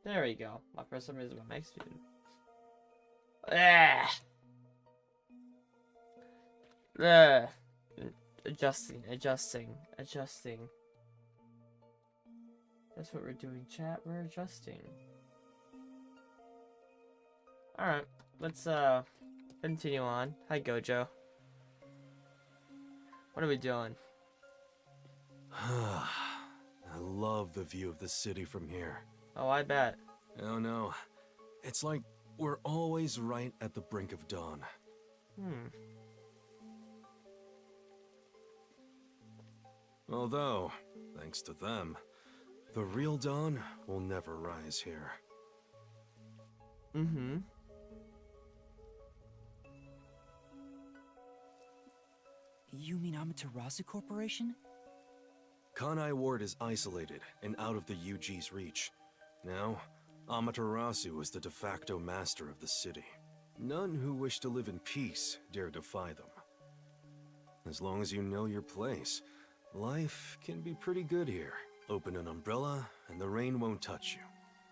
There we go. For some reason my mic's muted. Ah! Ah! Adjusting. That's what we're doing, chat. We're adjusting. Alright, let's continue on. Hi, Gojo. What are we doing? I love the view of the city from here. Oh, I bet. Oh no, it's like we're always right at the brink of dawn. Although, thanks to them, the real dawn will never rise here. You mean Amaterasu Corporation? Kanai Ward is isolated and out of the UG's reach. Now, Amaterasu is the de facto master of the city. None who wish to live in peace dare defy them. As long as you know your place, life can be pretty good here. Open an umbrella and the rain won't touch you.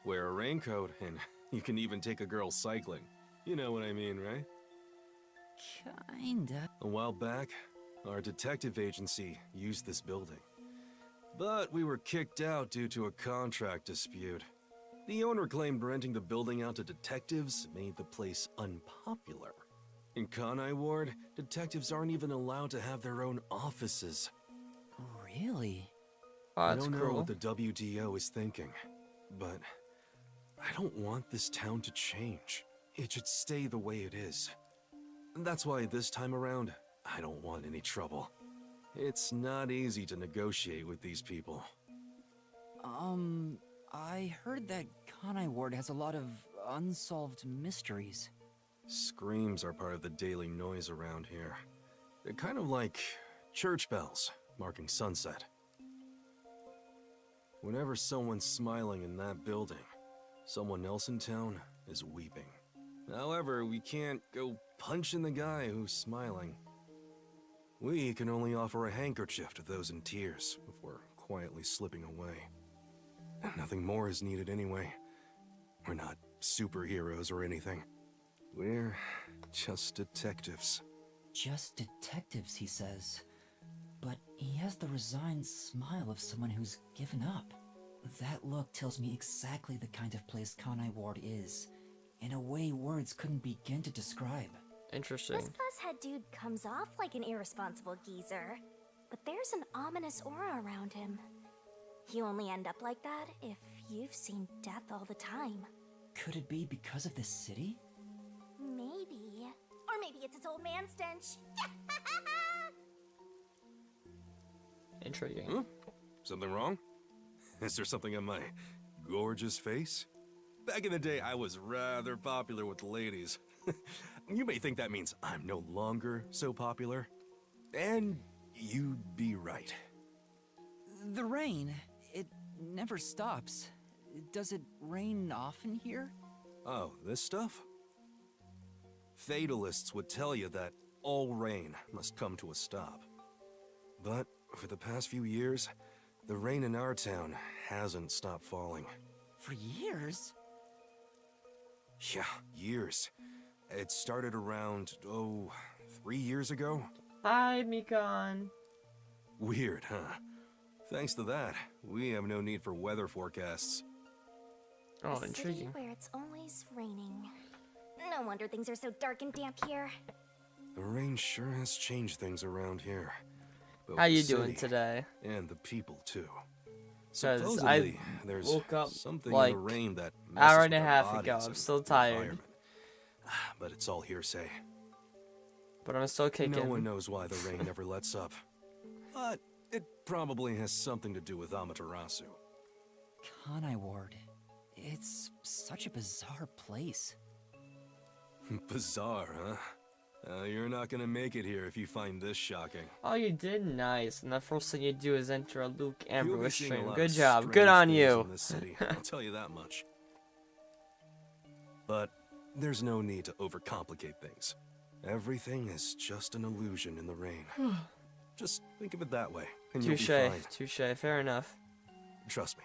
Wear a raincoat and you can even take a girl cycling. You know what I mean, right? Kinda. A while back, our detective agency used this building. But we were kicked out due to a contract dispute. The owner claimed renting the building out to detectives made the place unpopular. In Kanai Ward, detectives aren't even allowed to have their own offices. Really? Oh, I that's don't know cool. what the WDO is thinking, but I don't want this town to change. It should stay the way it is. That's why this time around, I don't want any trouble. It's not easy to negotiate with these people. I heard that Kanai Ward has a lot of unsolved mysteries. Screams are part of the daily noise around here. They're kind of like church bells marking sunset. Whenever someone's smiling in that building, someone else in town is weeping. However, we can't go punching the guy who's smiling. We can only offer a handkerchief to those in tears before quietly slipping away. Nothing more is needed anyway. We're not superheroes or anything. We're just detectives. Just detectives, he says. But he has the resigned smile of someone who's given up. That look tells me exactly the kind of place Kanai Ward is, in a way words couldn't begin to describe. Interesting. This fuzzhead dude comes off like an irresponsible geezer, but there's an ominous aura around him. You only end up like that if you've seen death all the time. Could it be because of this city? Maybe. Or maybe it's its old man stench. Intriguing. Huh? Something wrong? Is there something on my gorgeous face? Back in the day, I was rather popular with the ladies. You may think that means I'm no longer so popular. And you'd be right. The rain, it never stops. Does it rain often here? Oh, this stuff? Fatalists would tell you that all rain must come to a stop. But for the past few years, the rain in our town hasn't stopped falling. For years? Yeah, years. It started around, 3 years ago? Hi, Mikon. Weird, huh? Thanks to that, we have no need for weather forecasts. Oh, A city intriguing. where it's always raining. No wonder things are so dark and damp here. The rain sure has changed things around here. Both How the you doing city today? And the people, too. 'Cause I Supposedly, there's woke up, something like, in the rain that hour messes and a with our half ago. bodies I'm and still the tired. environment. But it's all hearsay. But I'm still kicking. No one knows why the rain never lets up. But it probably has something to do with Amaterasu. Kanai Ward. It's such a bizarre place. Bizarre, huh? You're not gonna make it here if you find this shocking. Oh, you did nice. And the first thing you do is enter a Luke You'll be Ambrose seeing a stream. lot Good of job. strange Good on things you. in this city, I'll tell you that much. But there's no need to overcomplicate things. Everything is just an illusion in the rain. Just think of it that way, and you'll be Touche. fine. Touche. Fair enough. Trust me,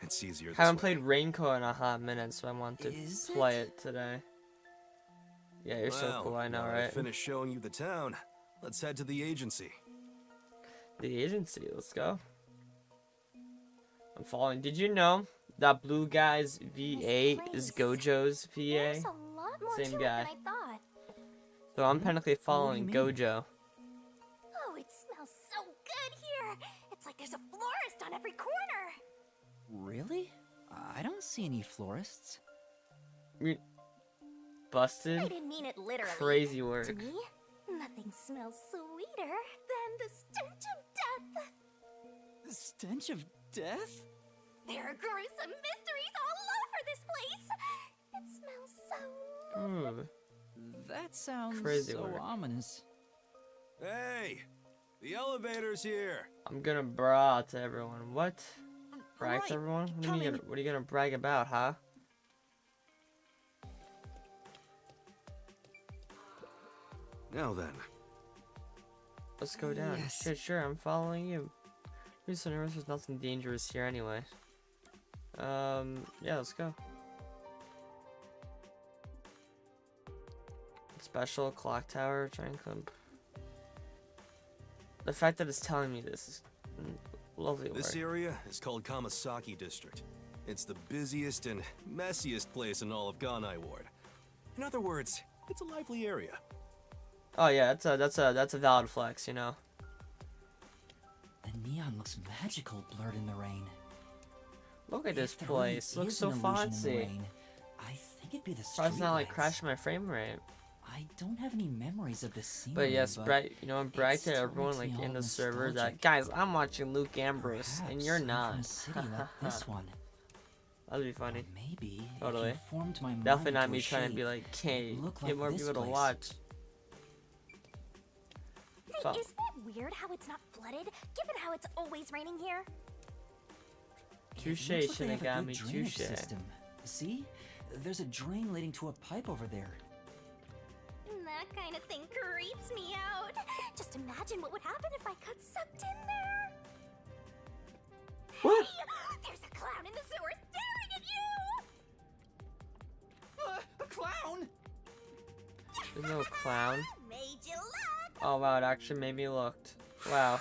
It's easier this Haven't way. played Raincoat in a hot minute, so I want to Is play it? it today. Yeah, you're so Well, cool, I know, now that I've right? finished showing you the town. Let's head to the agency. The agency, let's go. I'm following. Did you know that Blue Guy's VA is Gojo's There's VA? a lot more Same to guy. it than I thought. So I'm technically following mean? Gojo. Oh, it smells so good here. It's like there's a florist on every corner. Really? I don't see any florists. Busted. I didn't mean it literally. Crazy To work. me, nothing smells sweeter than the stench of death. The stench of death? There are gruesome mysteries all over this place. It smells so... Ooh. That sounds Crazy so work. ominous. Hey, the elevator's here. I'm gonna brag to everyone. What? Brag Right, to everyone? coming. What are you gonna brag about, huh? Now then, Let's go down. Yes. Sure, I'm following you. I'm so nervous, there's nothing dangerous here anyway. Yeah, let's go. Special clock tower, trying to The fact that it's telling me this is lovely this work. area is called Kamasaki District. It's the busiest and messiest place in all of Ganai Ward. In other words, it's a lively area. Oh yeah, that's a valid flex, you know. The neon looks magical blurred in the rain. Look at this If there really place. Looks is so an illusion in the fancy. rain, I think it'd be the Probably not like streetlights. crashing my frame rate. I don't have any memories of this scene. But yes, brag, you know, I'm brag it to still everyone makes me like in all the server that nostalgic. guys, I'm watching Luke Ambrose and you're not. From a city like this one. That'd be funny. Maybe Totally. if you formed my mind Definitely not into me a trying to be shape, like, hey, look get like more this people to place. watch. Hey, isn't it weird how it's not flooded, given how it's always raining here? Touche, It looks like they have a Shinigami, good drainage touche. system. See? There's a drain leading to a pipe over there. That kind of thing creeps me out. Just imagine what would happen if I got sucked in there. What? Hey, there's a clown in the sewer staring at you! A clown! There's no clown. Made you laugh! Oh wow, it actually made me looked. Wow.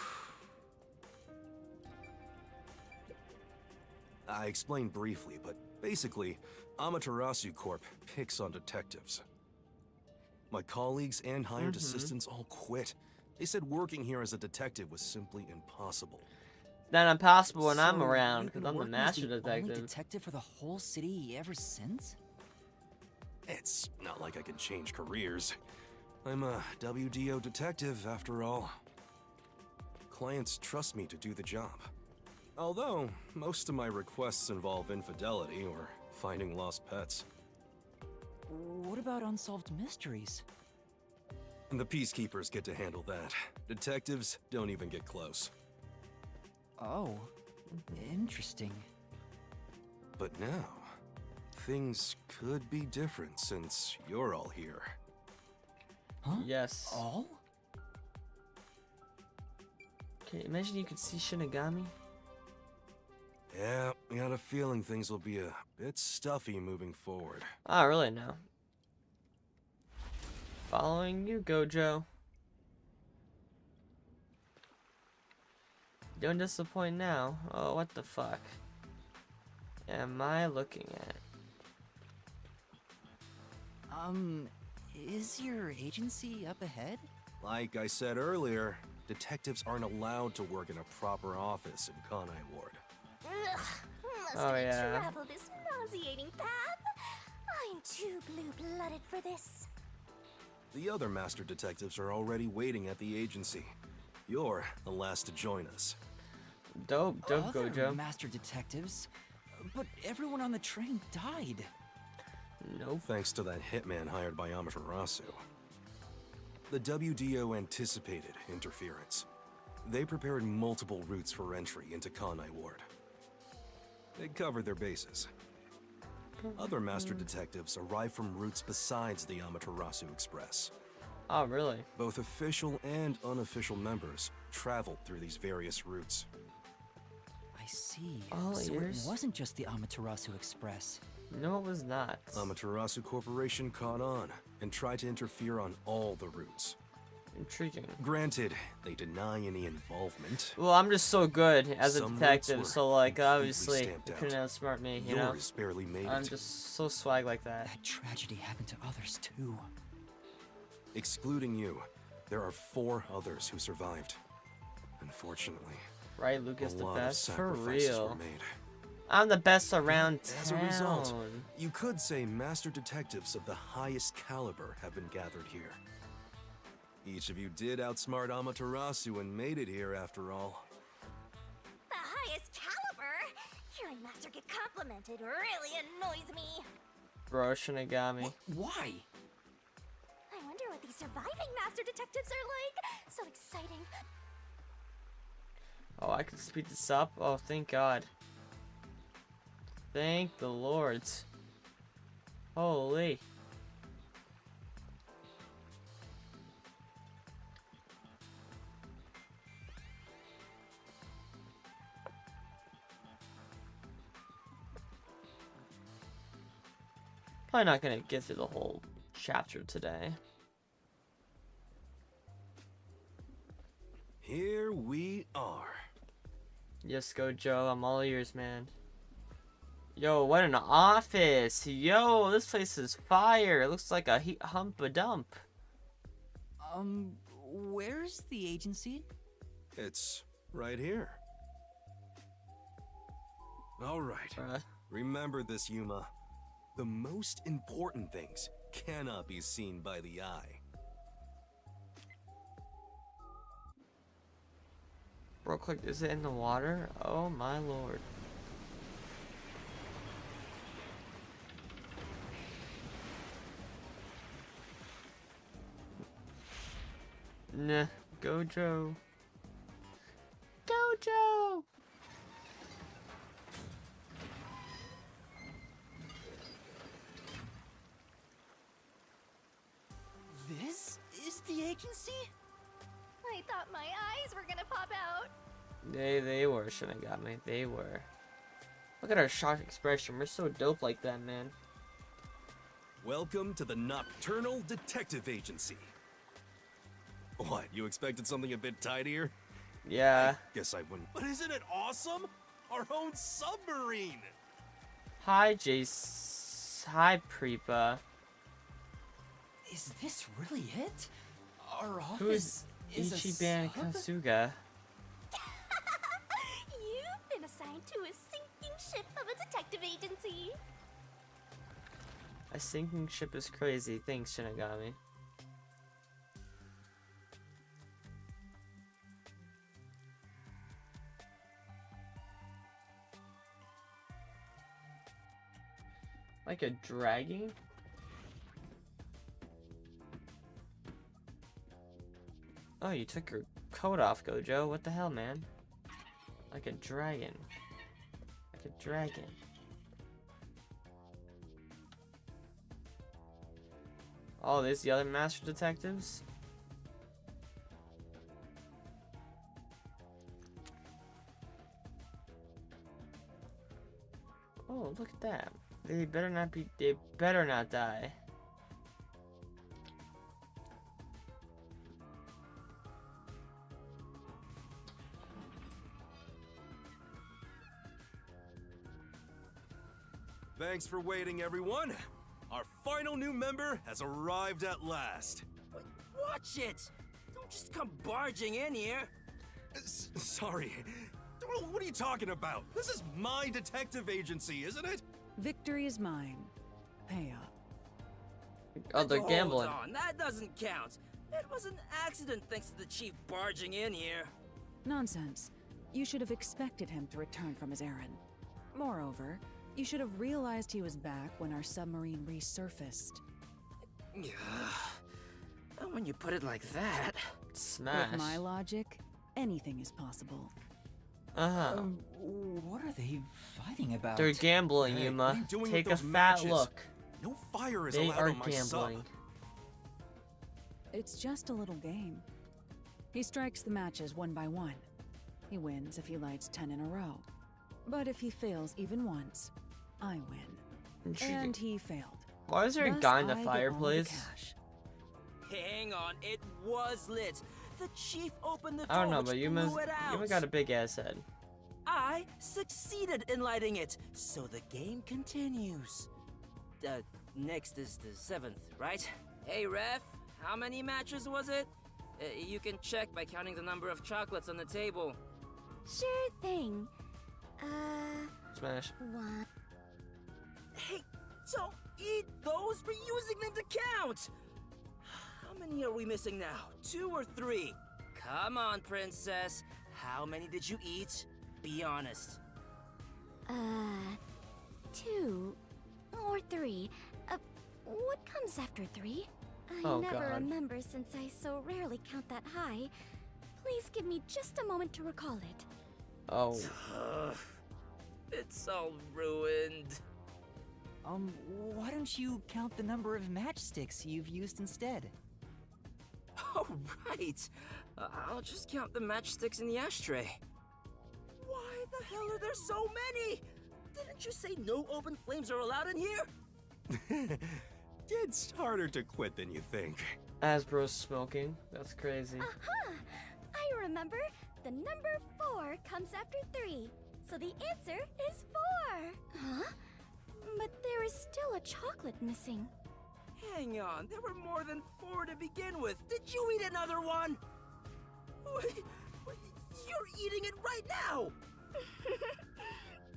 I explained briefly, but basically, Amaterasu Corp picks on detectives. My colleagues and hired assistants all quit. They said working here as a detective was simply impossible. Not impossible when I'm So around, you've because been I'm the working master as the only detective. detective for the whole city ever since? It's not like I can change careers. I'm a WDO detective, after all. Clients trust me to do the job. Although, most of my requests involve infidelity or finding lost pets. What about unsolved mysteries? The peacekeepers get to handle that. Detectives don't even get close. Oh, interesting. But now, things could be different since you're all here. Huh? Yes. All? Okay, imagine you could see Shinigami. Yeah, I got a feeling things will be a bit stuffy moving forward. Oh, really? No. Following you, Gojo. Don't disappoint now. Oh, what the fuck am I looking at? Is your agency up ahead? Like I said earlier, detectives aren't allowed to work in a proper office in Kanai Ward. Ugh, must Oh, I yeah. travel this nauseating path? I'm too blue-blooded for this. The other master detectives are already waiting at the agency. You're the last to join us. Dope, Other Gojo. master detectives? But everyone on the train died. Nope. Thanks to that hitman hired by Amaterasu. The WDO anticipated interference. They prepared multiple routes for entry into Kanai Ward. They covered their bases. Other master detectives arrived from routes besides the Amaterasu Express. Oh, really? Both official and unofficial members traveled through these various routes. I see. All So ears? it wasn't just the Amaterasu Express. No, it was not. Amaterasu Corporation caught on and tried to interfere on all the routes. Intriguing. Granted, they deny any involvement. Well, I'm just so good as a Some detective, routes so were like completely obviously stamped you out. couldn't outsmart me, you know. Yours barely made I'm it. just so swag like that. That tragedy happened to others too. Excluding you, there are 4 others who survived. Unfortunately, Right, Luke is a the lot best of for sacrifices real. were made. I'm the best around As a result, town. you could say master detectives of the highest caliber have been gathered here. Each of you did outsmart Amaterasu and made it here after all. The highest caliber? Hearing Master get complimented really annoys me. Bro, Shinigami. Why? I wonder what these surviving Master Detectives are like. So exciting. Oh, I can speed this up? Oh, thank God. Thank the Lord. Holy. Probably not gonna get through the whole chapter today. Here we are. Yes, go Joe. I'm all ears, man. Yo, what an office! Yo, this place is fire. It looks like a hump a dump. Where's the agency? It's right here. All right. Bruh. Remember this, Yuma. The most important things cannot be seen by the eye. Bro, click. Is it in the water? Oh my lord. Nah, go Joe. Go Joe! This is the agency? I thought my eyes were gonna pop out. They were Shinigami. They were. Look at our shocked expression. We're so dope like that, man. Welcome to the Nocturnal Detective Agency. What, you expected something a bit tidier? Yeah. Guess I wouldn't. But isn't it awesome? Our own submarine! Hi, Jace. Hi, Prepa. Is this really it? Our Who is office is a Ichiban sub? Kasuga? You've been assigned to a sinking ship of a detective agency. A sinking ship is crazy. Thanks, Shinigami. Like a dragging? Oh, you took your coat off, Gojo. What the hell, man? Like a dragon. Like a dragon. Oh, there's the other master detectives? Oh, look at that. They better not die. Thanks for waiting, everyone. Our final new member has arrived at last. Watch it! Don't just come barging in here. Sorry. What are you talking about? This is my detective agency, isn't it? Victory is mine. Pay up. Oh, they're gambling. Hold on, that doesn't count. It was an accident thanks to the chief barging in here. Nonsense. You should have expected him to return from his errand. Moreover, you should have realized he was back when our submarine resurfaced. When you put it like that. Smash. With my logic, anything is possible. Uh-huh. What are they fighting about? They're gambling, Hey, Yuma. what are you doing with Take a those fat matches? look. No fire is They allowed are on my sub. gambling. It's just a little game. He strikes the matches one by one. He wins if he lights 10 in a row. But if he fails even once, I win. Intriguing. And he failed. Why is there a Thus, guy in the I get all fireplace? cash. Hang on, it was lit. The chief opened the door, I don't know, which but blew it out. Yuma got a big ass head. I succeeded in lighting it, so the game continues. Next is the 7th, right? Hey, ref, how many matches was it? You can check by counting the number of chocolates on the table. Sure thing. Smash. 1. Hey, don't eat those! We're using them to count! How many are we missing now? 2 or 3? Come on, princess. How many did you eat? Be honest. 2 or 3. What comes after 3? I Oh, never God. remember since I so rarely count that high. Please give me just a moment to recall it. Oh. Ugh, it's all ruined. Why don't you count the number of matchsticks you've used instead? Oh, right. I'll just count the matchsticks in the ashtray. Why the hell are there so many? Didn't you say no open flames are allowed in here? It's harder to quit than you think. Asbro's smoking. That's crazy. Aha! I remember. The number 4 comes after 3. So the answer is 4. Huh? But there is still a chocolate missing. Hang on, there were more than 4 to begin with. Did you eat another one? Wait, you're eating it right now!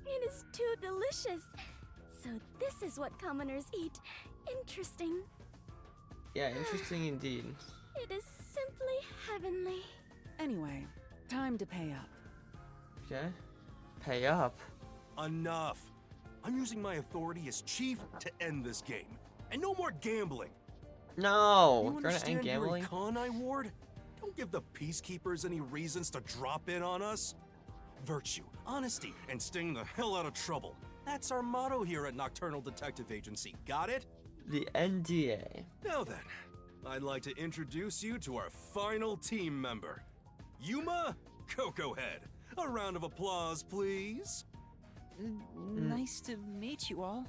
It is too delicious. So this is what commoners eat. Interesting. Yeah, interesting indeed. It is simply heavenly. Anyway, time to pay up. Okay. Pay up. Enough. I'm using my authority as chief to end this game. And no more gambling. No! You You're gonna end understand you're gambling? in Kanai Ward? Don't give the peacekeepers any reasons to drop in on us. Virtue, honesty, and staying the hell out of trouble. That's our motto here at Nocturnal Detective Agency. Got it? The NDA. Now then, I'd like to introduce you to our final team member, Yuma Coco Head. A round of applause, please. Nice to meet you all.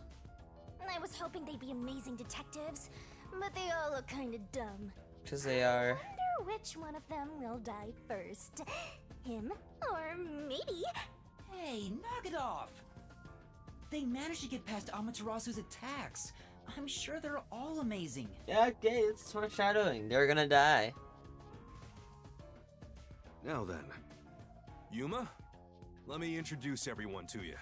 I was hoping they'd be amazing detectives, but they all look kinda dumb. Because they are. Wonder which one of them will die first. Him or maybe. Hey, knock it off! They managed to get past Amaterasu's attacks. I'm sure they're all amazing. Yeah, okay, it's foreshadowing. They're gonna die. Now then, Yuma, let me introduce everyone to you.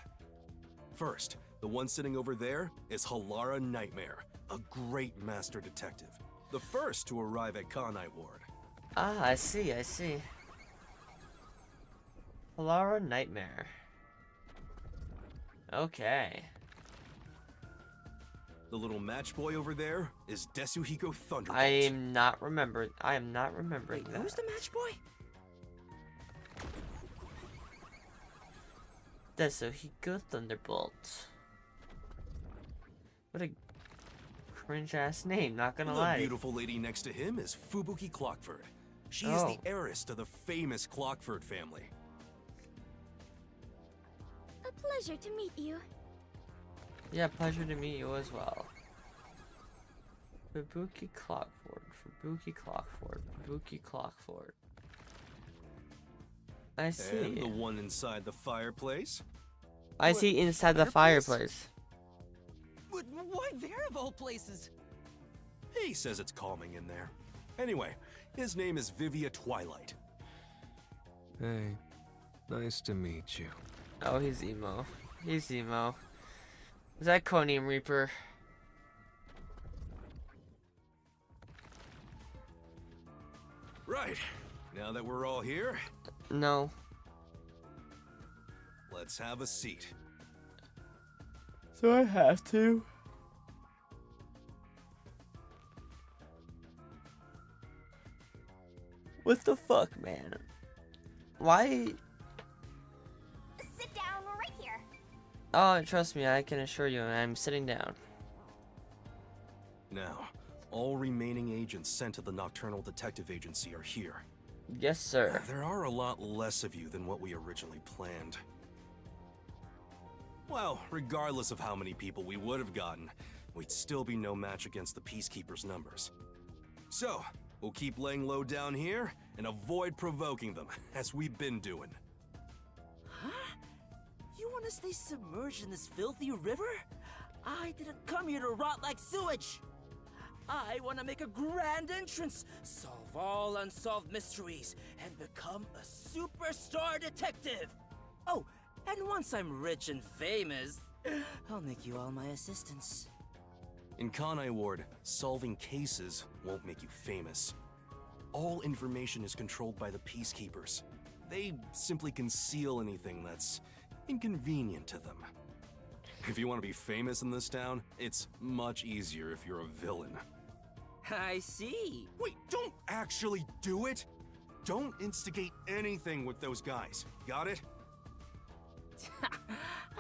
First, the one sitting over there is Halara Nightmare, a great master detective. The first to arrive at Kanai Ward. Ah, I see, I see. Halara Nightmare. Okay. The little match boy over there is Desuhiko Thunderbolt. I am not remembering Wait, that. who's the match boy? Desuhiko Thunderbolt. What a cringe ass name, not gonna The lie. beautiful lady next to him is Fubuki Clockford. She is the Oh. heiress to the famous Clockford family. A pleasure to meet you. Yeah, pleasure to meet you as well. Fubuki Clockford, Fubuki Clockford, Fubuki Clockford. I see. And the one inside the fireplace? I see inside the fireplace. But why there of all places? He says it's calming in there. Anyway, his name is Vivia Twilight. Hey, nice to meet you. Oh, he's emo. He's emo. Is that Codename Reaper? Right. Now that we're all here, No. let's have a seat. So I have to. What the fuck, man? Why? Sit down right here. Oh, trust me, I can assure you, I'm sitting down. Now, all remaining agents sent to the Nocturnal Detective Agency are here. Yes, sir. There are a lot less of you than what we originally planned. Well, regardless of how many people we would have gotten, we'd still be no match against the Peacekeepers' numbers. So, we'll keep laying low down here and avoid provoking them, as we've been doing. Huh? You want to stay submerged in this filthy river? I didn't come here to rot like sewage! I want to make a grand entrance, solve all unsolved mysteries, and become a superstar detective! Oh, and once I'm rich and famous, I'll make you all my assistants. In Kanai Ward, solving cases won't make you famous. All information is controlled by the Peacekeepers. They simply conceal anything that's inconvenient to them. If you want to be famous in this town, it's much easier if you're a villain. I see. Wait, don't actually do it! Don't instigate anything with those guys, got it?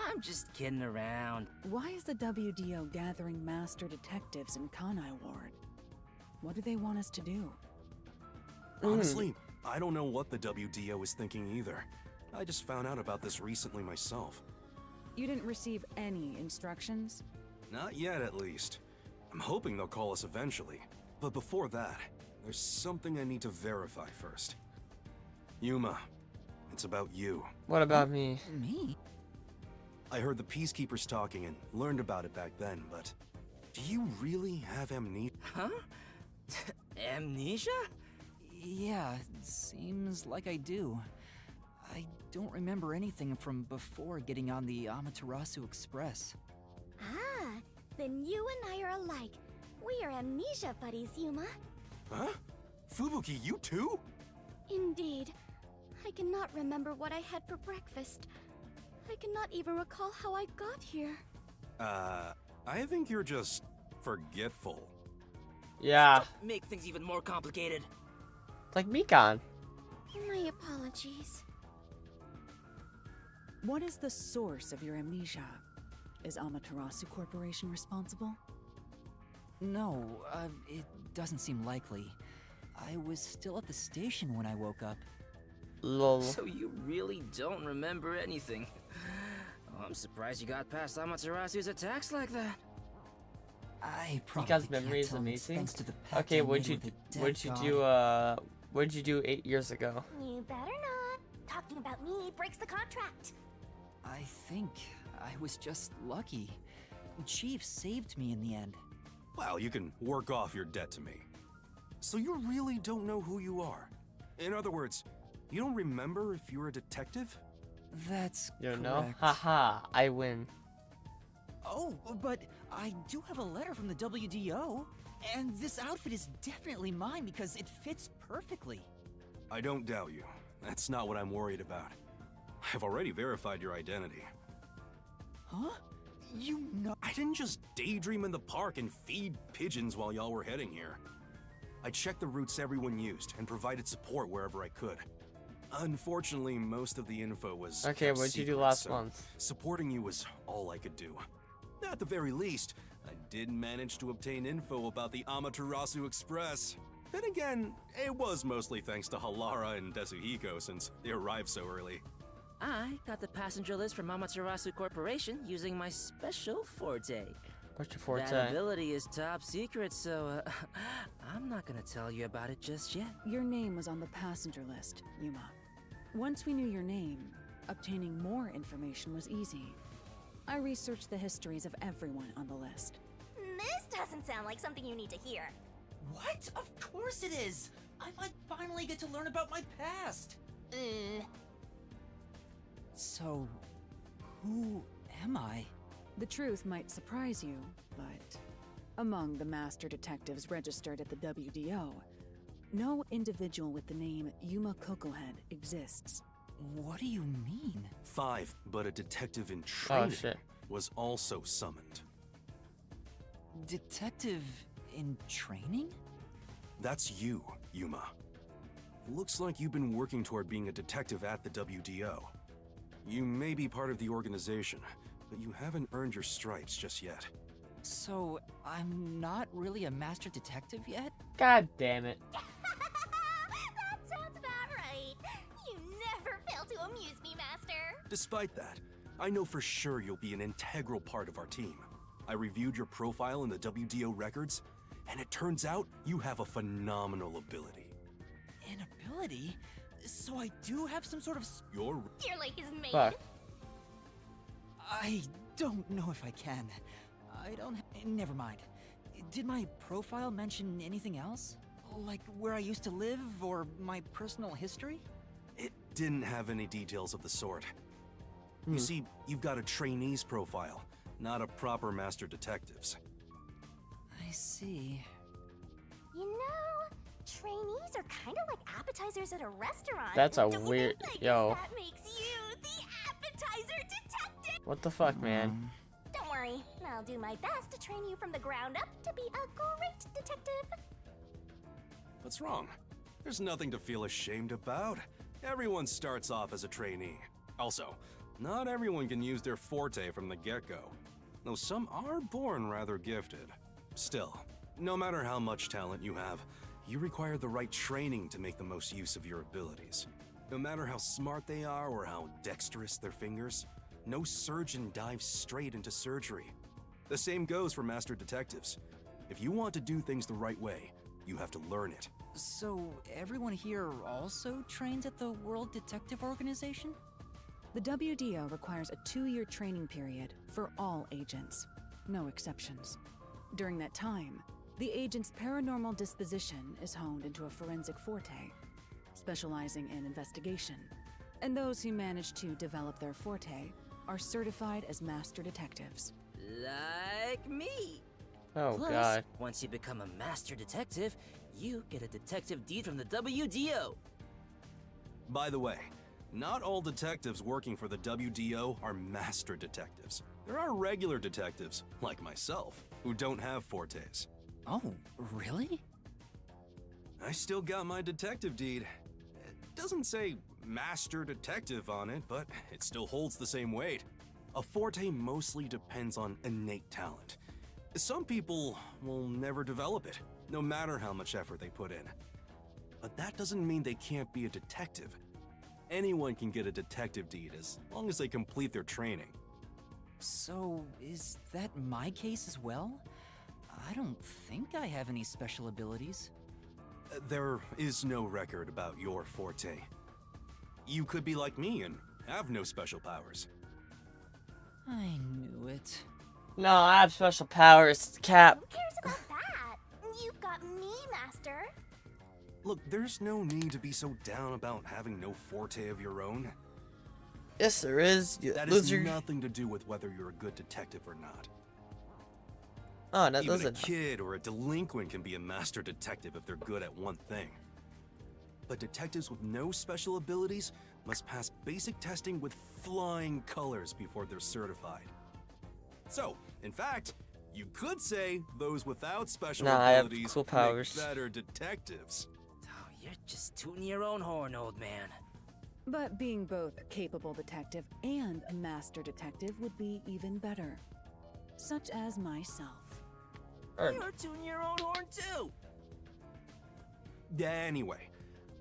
I'm just kidding around. Why is the WDO gathering master detectives in Kanai Ward? What do they want us to do? Honestly, I don't know what the WDO is thinking either. I just found out about this recently myself. You didn't receive any instructions? Not yet, at least. I'm hoping they'll call us eventually. But before that, there's something I need to verify first. Yuma, it's about you. What about me? Me? I heard the Peacekeepers talking and learned about it back then, but do you really have amnesia? Huh? Amnesia? Yeah, seems like I do. I don't remember anything from before getting on the Amaterasu Express. Ah, then you and I are alike. We are amnesia buddies, Yuma. Huh? Fubuki, you too? Indeed. I cannot remember what I had for breakfast. I cannot even recall how I got here. I think you're just forgetful. Yeah, Make things even more complicated. like Mikan. My apologies. What is the source of your amnesia? Is Amaterasu Corporation responsible? No, it doesn't seem likely. I was still at the station when I woke up. Lol. So you really don't remember anything. Oh, I'm surprised you got past Amaterasu's attacks like that. I probably Mika's can't memory is tell it's amazing. thanks to the pact Okay, I what'd made you with the dead god. what'd you do 8 years ago? You better not. Talking about me breaks the contract. I think I was just lucky. Chief saved me in the end. Well, you can work off your debt to me. So you really don't know who you are? In other words, you don't remember if you're a detective? That's You don't know? correct. Haha, I win. Oh, but I do have a letter from the WDO. And this outfit is definitely mine because it fits perfectly. I don't doubt you. That's not what I'm worried about. I've already verified your identity. Huh? You know? I didn't just daydream in the park and feed pigeons while y'all were heading here. I checked the routes everyone used and provided support wherever I could. Unfortunately, most of the info was Okay, kept what'd you do secret, last so month? supporting you was all I could do. At the very least, I did manage to obtain info about the Amaterasu Express. Then again, it was mostly thanks to Halara and Desuhiko since they arrived so early. I got the passenger list from Amaterasu Corporation using my special forte. What's your forte? That ability is top secret, so I'm not gonna tell you about it just yet. Your name was on the passenger list, Yuma. Once we knew your name, obtaining more information was easy. I researched the histories of everyone on the list. This doesn't sound like something you need to hear. What? Of course it is! I might finally get to learn about my past! So, who am I? The truth might surprise you, but among the master detectives registered at the WDO, no individual with the name Yuma Cocohead exists. What do you mean? 5, but a detective in training shit. was also summoned. Detective in training? That's you, Yuma. Looks like you've been working toward being a detective at the WDO. You may be part of the organization, but you haven't earned your stripes just yet. So, I'm not really a master detective yet? God damn it. That sounds about right. You never fail to amuse me, Master. Despite that, I know for sure you'll be an integral part of our team. I reviewed your profile in the WDO records, and it turns out you have a phenomenal ability. An ability? So I do have some sort of... You're... You're like his mate. Fuck. I don't know if I can. I don't... Never mind. Did my profile mention anything else? Like where I used to live or my personal history? It didn't have any details of the sort. You see, you've got a trainee's profile, not a proper master detective's. I see. You know, trainees are kind of like appetizers at a restaurant. That's a Don't weird... you think Yo. that makes you the appetizer detective? What the fuck, man? Don't worry, I'll do my best to train you from the ground up to be a great detective. What's wrong? There's nothing to feel ashamed about. Everyone starts off as a trainee. Also, not everyone can use their forte from the get-go, though some are born rather gifted. Still, no matter how much talent you have, you require the right training to make the most use of your abilities. No matter how smart they are or how dexterous their fingers, no surgeon dives straight into surgery. The same goes for master detectives. If you want to do things the right way, you have to learn it. So everyone here also trains at the World Detective Organization? The WDO requires a 2-year training period for all agents, no exceptions. During that time, the agent's paranormal disposition is honed into a forensic forte, specializing in investigation, and those who manage to develop their forte are certified as master detectives. Like me. Oh, Plus, God. once you become a master detective, you get a detective deed from the WDO. By the way, not all detectives working for the WDO are master detectives. There are regular detectives, like myself, who don't have fortes. Oh, really? I still got my detective deed. It doesn't say master detective on it, but it still holds the same weight. A forte mostly depends on innate talent. Some people will never develop it, no matter how much effort they put in. But that doesn't mean they can't be a detective. Anyone can get a detective deed as long as they complete their training. So, is that my case as well? I don't think I have any special abilities. There is no record about your forte. You could be like me and have no special powers. I knew it. No, I have special powers, Cap. Who cares about that? You've got me, Master. Look, there's no need to be so down about having no forte of your own. Yes, there is. You That loser. has nothing to do with whether you're a good detective or not. Oh, that Even a doesn't. kid or a delinquent can be a master detective if they're good at one thing. But detectives with no special abilities must pass basic testing with flying colors before they're certified. So, in fact, you could say those without special Nah, I have abilities cool powers. make better detectives. Oh, you're just tooting your own horn, old man. But being both a capable detective and a master detective would be even better. Such as myself. You're tooting your own horn too. Anyway,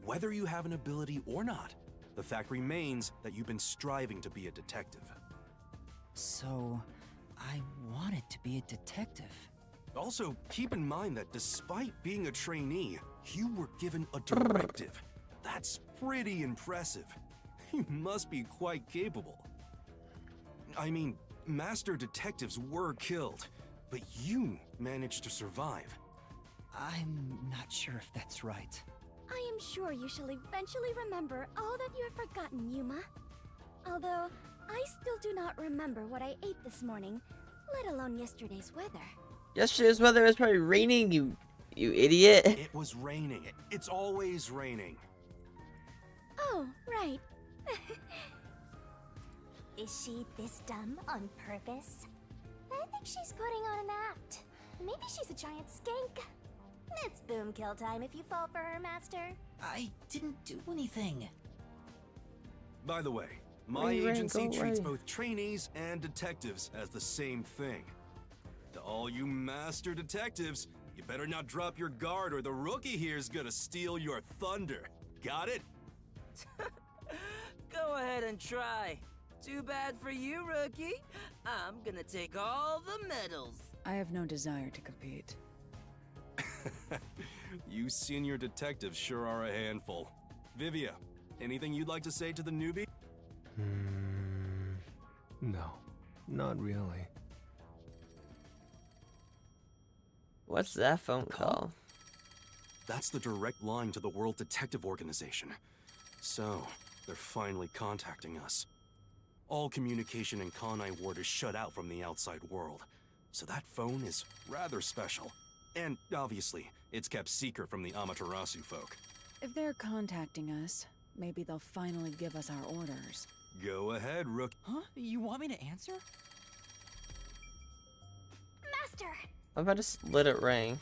whether you have an ability or not, the fact remains that you've been striving to be a detective. So, I wanted to be a detective. Also, keep in mind that despite being a trainee, you were given a directive. That's pretty impressive. You must be quite capable. I mean, master detectives were killed, but you managed to survive. I'm not sure if that's right. I am sure you shall eventually remember all that you have forgotten, Yuma. Although, I still do not remember what I ate this morning, let alone yesterday's weather. Yesterday's weather was probably raining, you idiot. It was raining. It's always raining. Oh, right. Is she this dumb on purpose? I think she's putting on an act. Maybe she's a giant skank. It's boom kill time if you fall for her, Master. I didn't do anything. By the way, my Rain, rain, agency go treats away. both trainees and detectives as the same thing. To all you master detectives, you better not drop your guard or the rookie here's gonna steal your thunder. Got it? Go ahead and try. Too bad for you, rookie. I'm gonna take all the medals. I have no desire to compete. You senior detectives sure are a handful. Vivia, anything you'd like to say to the newbie? No, not really. What's that phone call? That's the direct line to the World Detective Organization. So, they're finally contacting us. All communication in Kanai Ward is shut out from the outside world. So that phone is rather special. And, obviously, it's kept secret from the Amaterasu folk. If they're contacting us, maybe they'll finally give us our orders. Go ahead, Rook. Huh? You want me to answer? Master! I'm about to let it ring.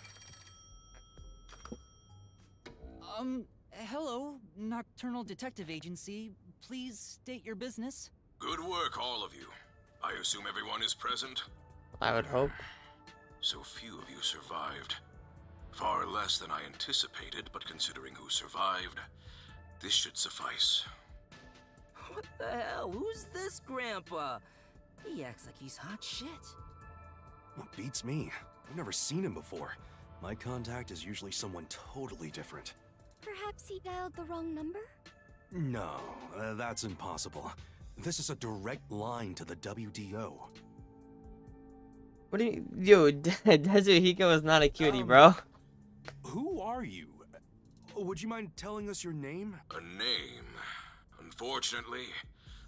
Hello, Nocturnal Detective Agency. Please state your business. Good work, all of you. I assume everyone is present? I would hope. So few of you survived. Far less than I anticipated, but considering who survived, this should suffice. What the hell? Who's this grandpa? He acts like he's hot shit. Well, beats me. I've never seen him before. My contact is usually someone totally different. Perhaps he dialed the wrong number? No, that's impossible. This is a direct line to the WDO. What do you... Yo, Dezuhiko is not a cutie, bro. Who are you? Would you mind telling us your name? A name? Unfortunately,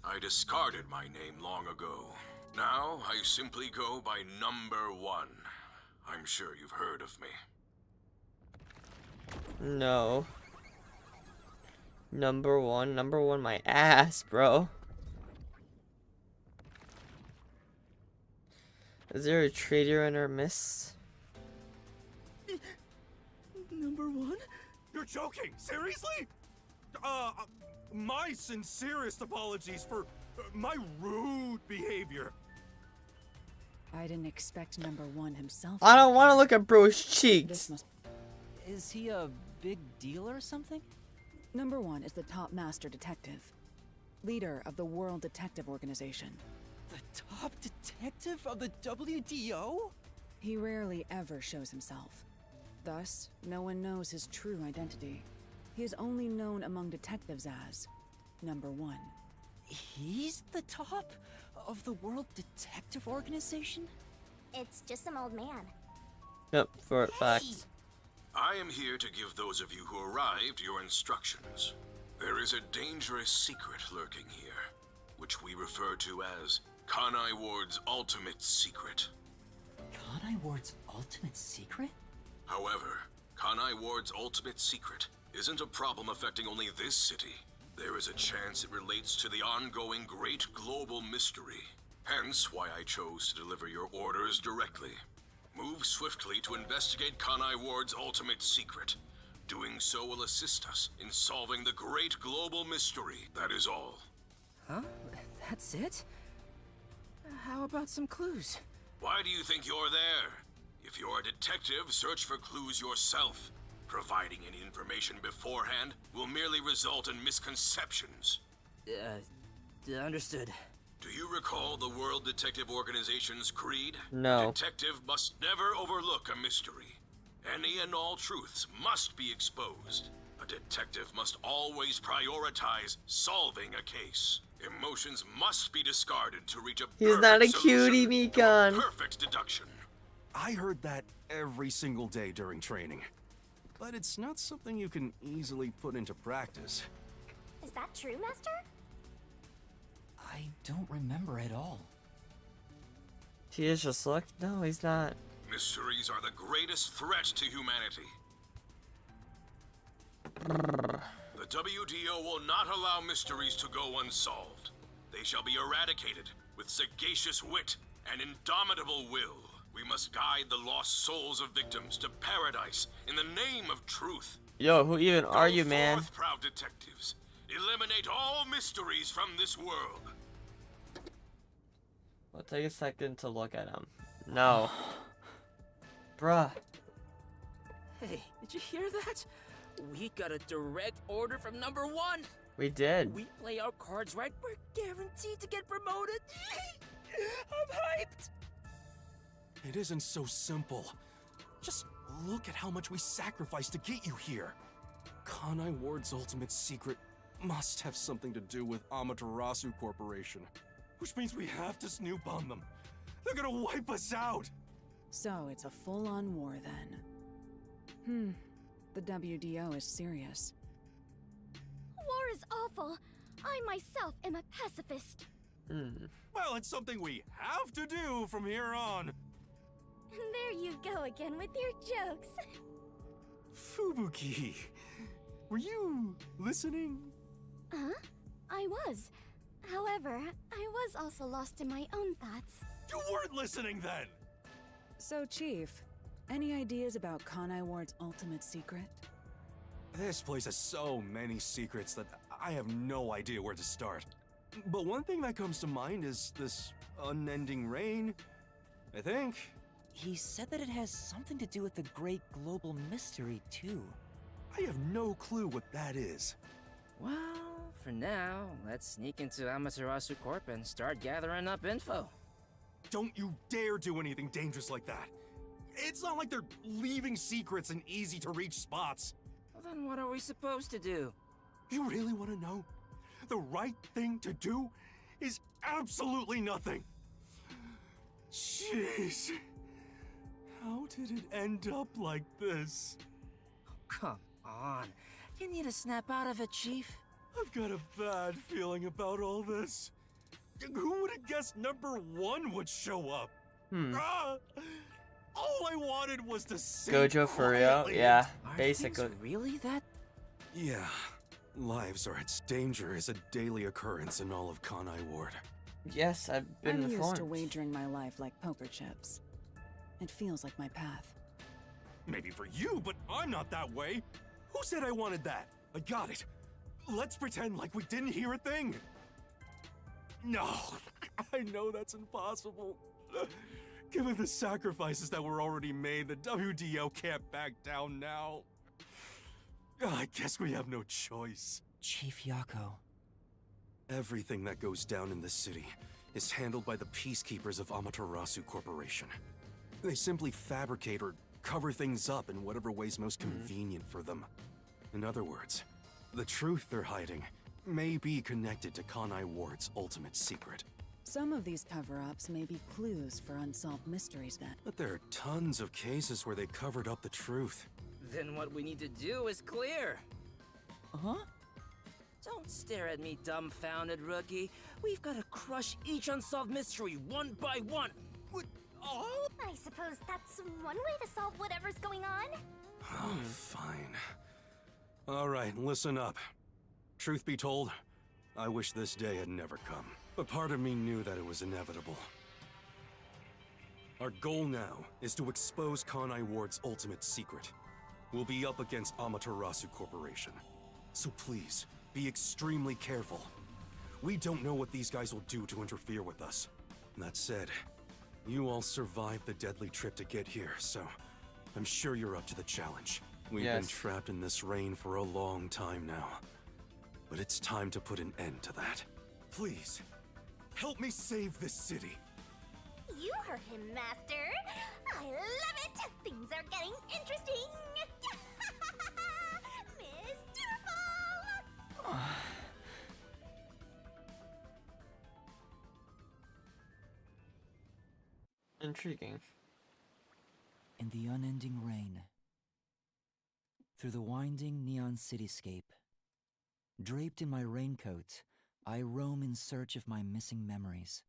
I discarded my name long ago. Now, I simply go by Number 1. I'm sure you've heard of me. No. Number one my ass, bro. Is there a traitor in our midst? Number 1? You're joking! Seriously? My sincerest apologies for my rude behavior. I didn't expect number 1 himself. I don't want to look at bro's This cheeks. must... Is he a big deal or something? Number 1 is the top master detective, leader of the World Detective Organization. The top detective of the WDO? He rarely ever shows himself. Thus, no one knows his true identity. He is only known among detectives as Number 1. He's the top of the World Detective Organization? It's just some old man. Yep, for a fact. I am here to give those of you who arrived your instructions. There is a dangerous secret lurking here, which we refer to as Kanai Ward's ultimate secret. Kanai Ward's ultimate secret? However, Kanai Ward's ultimate secret isn't a problem affecting only this city. There is a chance it relates to the ongoing great global mystery. Hence why I chose to deliver your orders directly. Move swiftly to investigate Kanai Ward's ultimate secret. Doing so will assist us in solving the great global mystery. That is all. Huh? That's it? How about some clues? Why do you think you're there? If you're a detective, search for clues yourself. Providing any information beforehand will merely result in misconceptions. Understood. Do you recall the World Detective Organization's creed? No. A detective must never overlook a mystery. Any and all truths must be exposed. A detective must always prioritize solving a case. Emotions must be discarded to reach a He's not a perfect cutie, solution or Mikan. perfect deduction. I heard that every single day during training. But it's not something you can easily put into practice. Is that true, Master? I don't remember at all. He is just look. No, he's not. Mysteries are the greatest threat to humanity. The WDO will not allow mysteries to go unsolved. They shall be eradicated with sagacious wit and indomitable will. We must guide the lost souls of victims to paradise in the name of truth. Yo, who even are you, Go man? forth, proud detectives. Eliminate all mysteries from this world. I'll take a second to look at him. No. Bruh. Hey, did you hear that? We got a direct order from Number 1. We did. We play our cards right, we're guaranteed to get promoted. I'm hyped. It isn't so simple. Just look at how much we sacrificed to get you here. Kanai Ward's ultimate secret must have something to do with Amaterasu Corporation, which means we have to snoop on them. They're gonna wipe us out. So it's a full-on war then. The WDO is serious. War is awful. I myself am a pacifist. Well, it's something we have to do from here on. There you go again with your jokes. Fubuki, were you listening? Huh? I was. However, I was also lost in my own thoughts. You weren't listening then! So, Chief, any ideas about Kanai Ward's ultimate secret? This place has so many secrets that I have no idea where to start. But one thing that comes to mind is this unending rain, I think. He said that it has something to do with the great global mystery, too. I have no clue what that is. Well, for now, let's sneak into Amaterasu Corp and start gathering up info. Don't you dare do anything dangerous like that. It's not like they're leaving secrets in easy-to-reach spots. Well, then what are we supposed to do? You really want to know? The right thing to do is absolutely nothing. Jeez. How did it end up like this? Come on. You need to snap out of it, Chief. I've got a bad feeling about all this. Who would have guessed number 1 would show up? All I wanted was to sit Gojo for real? quietly. Yeah, Are basically. things really that? Yeah. Lives are its danger is a daily occurrence in all of Kanai Ward. Yes, I've been I'm used informed. to wagering my life like poker chips. It feels like my path. Maybe for you, but I'm not that way. Who said I wanted that? I got it. Let's pretend like we didn't hear a thing. No, I know that's impossible. Given the sacrifices that were already made, the WDO can't back down now. I guess we have no choice. Chief Yako. Everything that goes down in this city is handled by the peacekeepers of Amaterasu Corporation. They simply fabricate or cover things up in whatever way's most convenient for them. In other words, the truth they're hiding may be connected to Kanai Ward's ultimate secret. Some of these cover-ups may be clues for unsolved mysteries then. But there are tons of cases where they covered up the truth. Then what we need to do is clear. Huh? Don't stare at me, dumbfounded rookie. We've got to crush each unsolved mystery one by one. What? Oh? I suppose that's one way to solve whatever's going on. Oh, fine. All right, listen up. Truth be told, I wish this day had never come. But part of me knew that it was inevitable. Our goal now is to expose Kanai Ward's ultimate secret. We'll be up against Amaterasu Corporation. So please, be extremely careful. We don't know what these guys will do to interfere with us. That said, you all survived the deadly trip to get here, so I'm sure you're up to the challenge. We've been trapped in this rain for a long time now. But it's time to put an end to that. Please, help me save this city. You heard him, Master. I love it. Things are getting interesting. Mr. Ball. Intriguing. In the unending rain, through the winding neon cityscape, draped in my raincoat, I roam in search of my missing memories.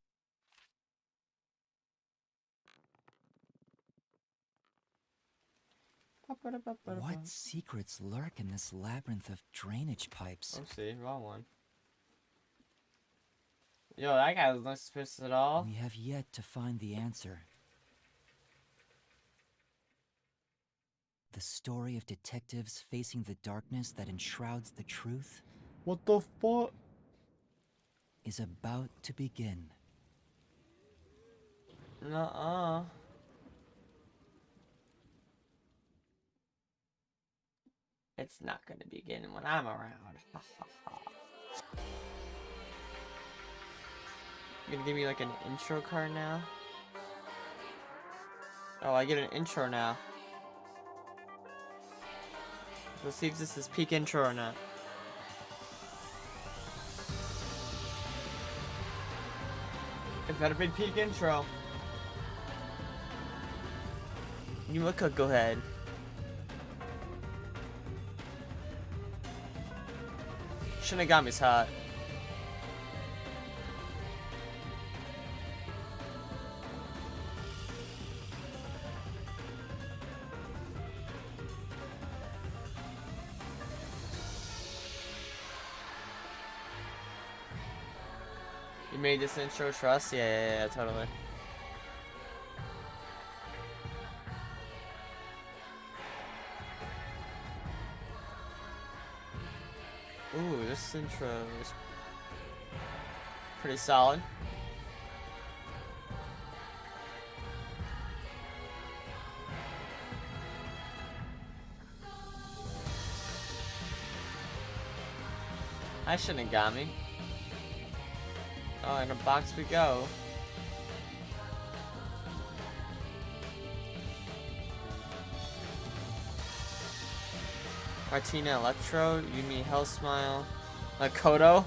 What secrets lurk in this labyrinth of drainage pipes? Let's see, wrong one. Yo, that guy doesn't look suspicious at all. We have yet to find the answer. The story of detectives facing the darkness that enshrouds the truth What the fuck? is about to begin. Nuh-uh. It's not gonna begin when I'm around. You gonna give me like an intro card now? Oh, I get an intro now. Let's see if this is peak intro or not. It better be peak intro. You look good, go ahead. Shinigami's hot. You made this intro trust? Yeah, totally. Ooh, this intro is pretty solid. Hi, Shinigami. Oh, in a box we go. Martina Electro, Yumi Hell Smile, Makoto.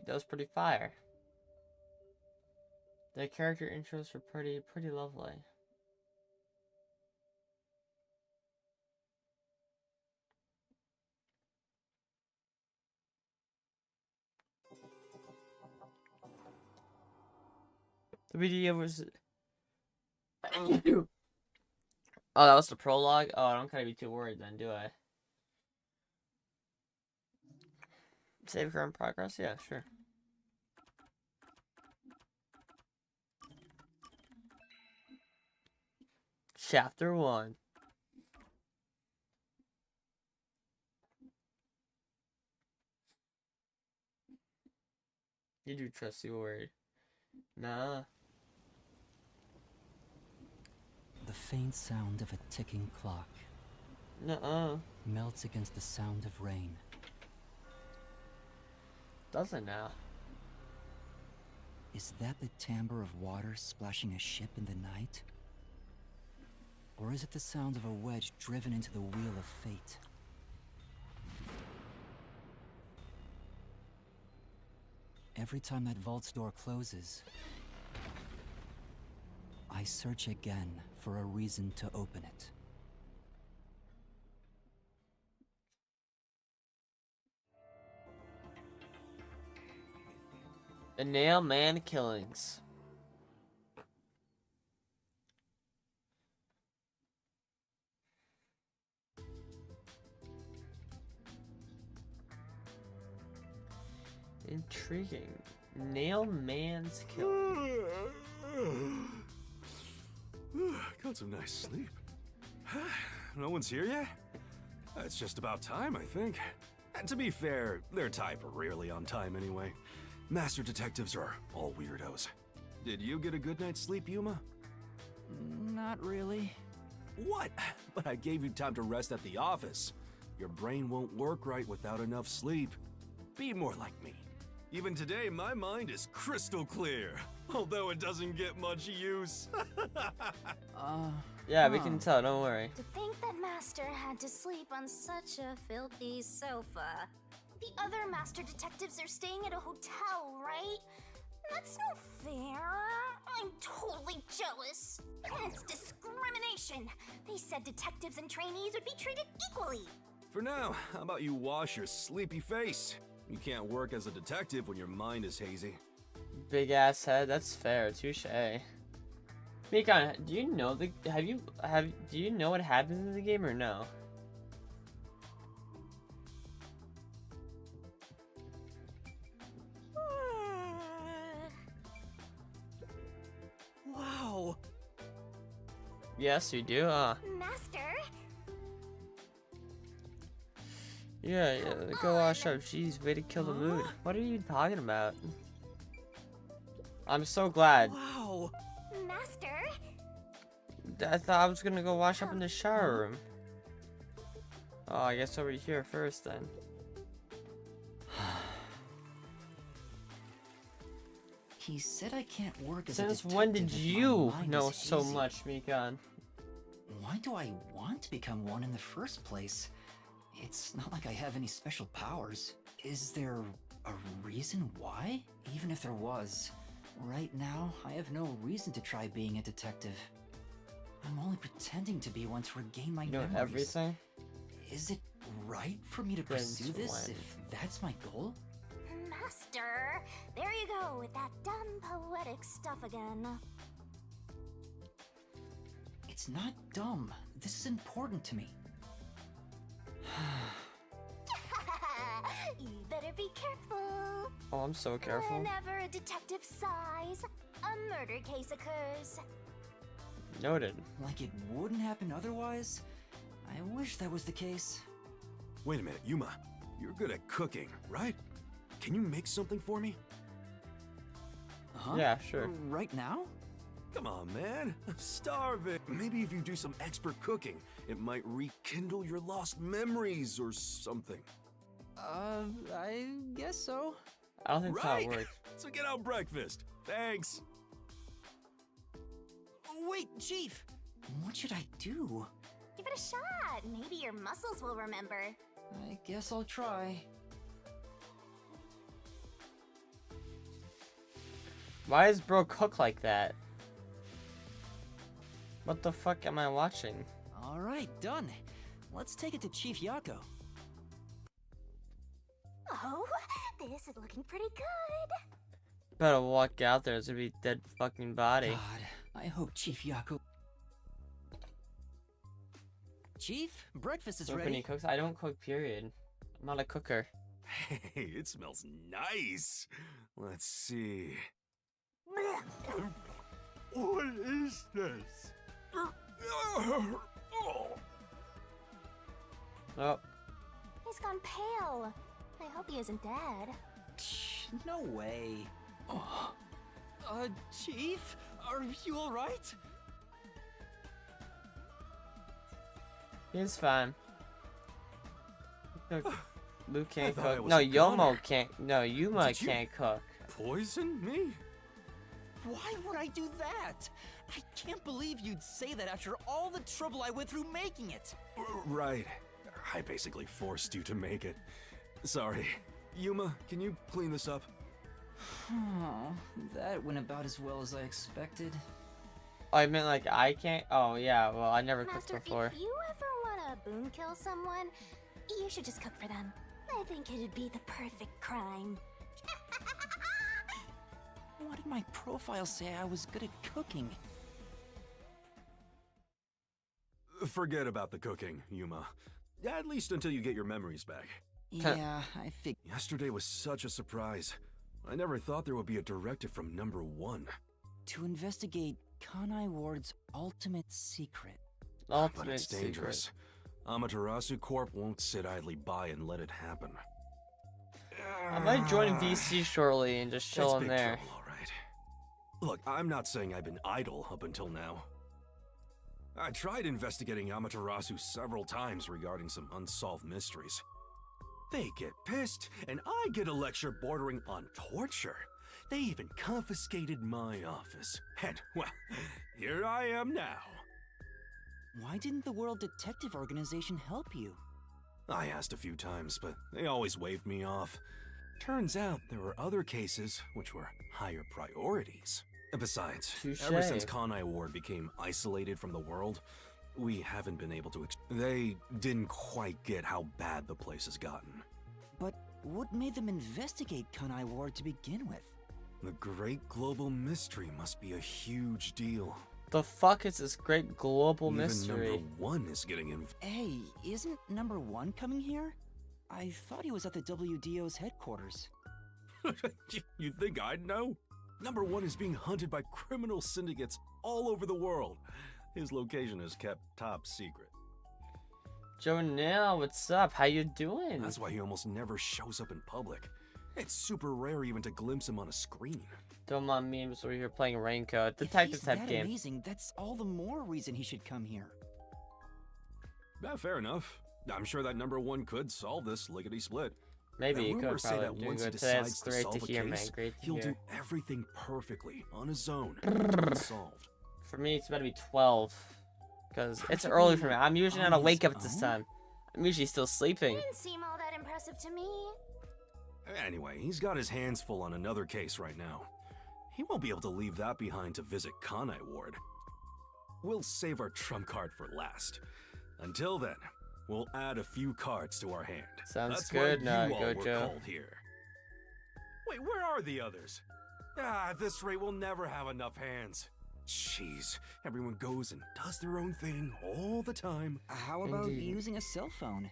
That was pretty fire. The character intros were pretty lovely. The video was oh, that was the prologue? Oh, I don't gotta be too worried then, do I? Save current progress? Yeah, sure. Chapter 1. You do trust your word. Nah. The faint sound of a ticking clock Nuh-uh. melts against the sound of rain. Doesn't now. Is that the timbre of water splashing a ship in the night? Or is it the sound of a wedge driven into the wheel of fate? Every time that vault's door closes, I search again for a reason to open it. The Nail Man Killings. Intriguing. Nail Man's Killing. Got some nice sleep. No one's here yet? It's just about time, I think. And to be fair, their type are rarely on time anyway. Master detectives are all weirdos. Did you get a good night's sleep, Yuma? Not really. What? But I gave you time to rest at the office. Your brain won't work right without enough sleep. Be more like me. Even today, my mind is crystal clear, although it doesn't get much use. Yeah, we can tell, don't worry. To think that Master had to sleep on such a filthy sofa. The other Master detectives are staying at a hotel, right? That's no fair. I'm totally jealous. It's discrimination. They said detectives and trainees would be treated equally. For now, how about you wash your sleepy face? You can't work as a detective when your mind is hazy. Big ass head, that's fair, touche. Mikan, do you know do you know what happens in the game or no? Wow. Yes, you do, Master, Yeah, go wash up. Jeez, way to kill the mood. What are you talking about? I'm so glad. Wow. Master? I thought I was gonna go wash up in the shower room. Oh, I guess over here first then. He said I can't work as Since a when detective did if my you mind know is so hazy. much, Mikan? Why do I want to become one in the first place? It's not like I have any special powers. Is there a reason why? Even if there was, right now I have no reason to try being a detective. I'm only pretending to be one to regain my You know memories. everything? Is it right for me to Since pursue this when? if that's my goal? Master, there you go with that dumb poetic stuff again. It's not dumb. This is important to me. You better be careful. Oh, I'm so careful. Whenever a detective sighs, a murder case occurs. Noted. Like it wouldn't happen otherwise? I wish that was the case. Wait a minute, Yuma. You're good at cooking, right? Can you make something for me? Huh? Yeah, sure. Right now? Come on, man. I'm starving. Maybe if you do some expert cooking, it might rekindle your lost memories or something. I guess so. I don't think that's how Right? it works. So get out breakfast. Thanks. Wait, Chief! What should I do? Give it a shot. Maybe your muscles will remember. I guess I'll try. Why does bro cook like that? What the fuck am I watching? Alright, done. Let's take it to Chief Yako. Oh, this is looking pretty good. Better walk out there, there's gonna be dead fucking body. God, I hope Chief Yako... Chief, breakfast is So when ready. he cooks, I don't cook, period. I'm not a cooker. Hey, it smells nice. Let's see. What is this? Oh, He's gone pale. I hope he isn't dead. No way. Chief? Are you alright? he's fine. Cook. Luke can't thought I cook. was No, a Yomo gunner. can't. No, Yuma Did you- can't cook. Poison me? Why would I do that? I can't believe you'd say that after all the trouble I went through making it. Right. I basically forced you to make it. Sorry. Yuma, can you clean this up? Oh, that went about as well as I expected. Oh, I meant like I can't. Oh yeah, well I never cooked Master, before. if you ever want to boon kill someone, you should just cook for them. I think it'd be the perfect crime. Why did my profile say I was good at cooking? Forget about the cooking, Yuma. At least until you get your memories back. Yeah, I figured. Yesterday was such a surprise. I never thought there would be a directive from number 1. To investigate Kanai Ward's ultimate secret. But Ultimate it's secret. dangerous. Amaterasu Corp won't sit idly by and let it happen. I might join VC shortly and just chill That's in big there. trouble, all right. Look, I'm not saying I've been idle up until now. I tried investigating Amaterasu several times regarding some unsolved mysteries. They get pissed, and I get a lecture bordering on torture. They even confiscated my office. And, well, here I am now. Why didn't the World Detective Organization help you? I asked a few times, but they always waved me off. Turns out there were other cases which were higher priorities. Besides, ever since Touche. Kanai Ward became isolated from the world, we haven't been able to. They didn't quite get how bad the place has gotten. But what made them investigate Kanai Ward to begin with? The great global mystery must be a huge deal. The fuck is this great global Even mystery? number 1 is getting involved. Hey, isn't number 1 coming here? I thought he was at the WDO's headquarters. You think I'd know? Number 1 is being hunted by criminal syndicates all over the world. His location is kept top secret. Jonelle, what's up? How you doing? That's why he almost never shows up in public. It's super rare even to glimpse him on a screen. Don't mind memes over here playing Raincoat. If Detective he's type that game. amazing, that's all the more reason he should come here. Yeah, fair enough. I'm sure that number one could solve this lickety-split. Maybe you Rumors could say that probably do once he good. Today decides it's to great solve to a hear, man. case, Great to he'll hear. do everything perfectly on his own until it's solved. For me, it's about to be 12. Because it's early for me. I'm usually not awake up at this time. I'm usually still sleeping. Didn't seem all that impressive to me. Anyway, he's got his hands full on another case right now. He won't be able to leave that behind to visit Kanai Ward. We'll save our trump card for last. Until then, we'll add a few cards to our hand. Sounds That's good, why you all were Gojo. called here. Wait, where are the others? At this rate, we'll never have enough hands. Jeez, everyone goes and does their own thing all the time. How about Indeed. using a cell phone?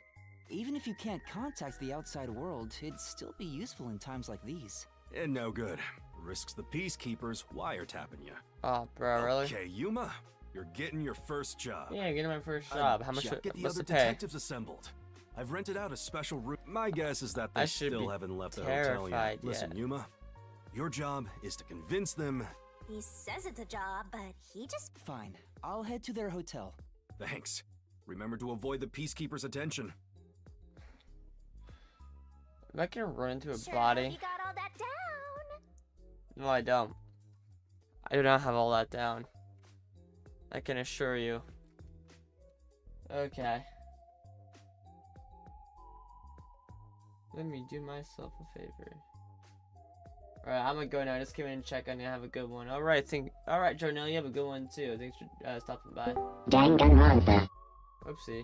Even if you can't contact the outside world, it'd still be useful in times like these. And no good. Risks the peacekeepers wiretapping you. Oh, bro, really? Okay, Yuma, you're getting your first job. Yeah, getting my first job. How much? Get the What's other the pay? detectives assembled. I've rented out a special room. My guess is that I they should still be haven't left the hotel yet. terrified Listen, yet. Yuma, your job is to convince them. He says it's a job, but he just... Fine, I'll head to their hotel. Thanks. Remember to avoid the peacekeepers' attention. Am I gonna run into a Sure, body? you got all that down. No, I don't. I do not have all that down. I can assure you. Okay. Let me do myself a favor. Alright, I'm gonna go now. Just come in and check on you. Have a good one. Alright, Jonelle, you have a good one too. Thanks for stopping by. Danganronpa. Oopsie.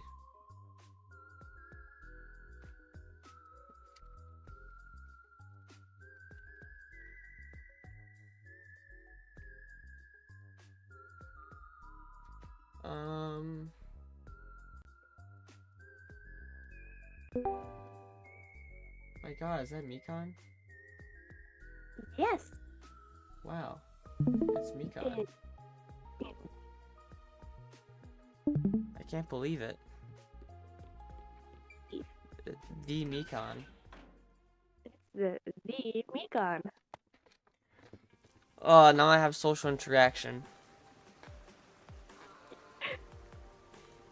My God, is that Mikan? Yes. Wow, it's Mikan. I can't believe it. The Mikan. The Mikan. Oh, now I have social interaction.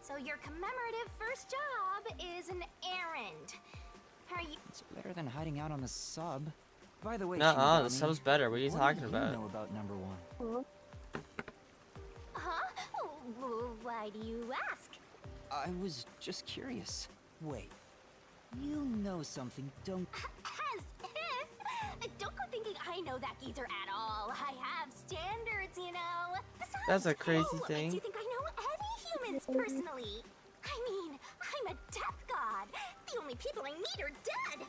So your commemorative first job is an errand. Are you... It's better than hiding out on the sub. By the way, Nuh-uh, the Shinigami, sub's better. What are you talking What about? do you know about number one? Huh? Why do you ask? I was just curious. Wait, you know something, don't... As if! Don't go thinking I know that geezer at all. I have standards, you know. Besides, That's a crazy who thing. makes you think I know any humans personally? I mean, I'm a death god. The only people I meet are dead.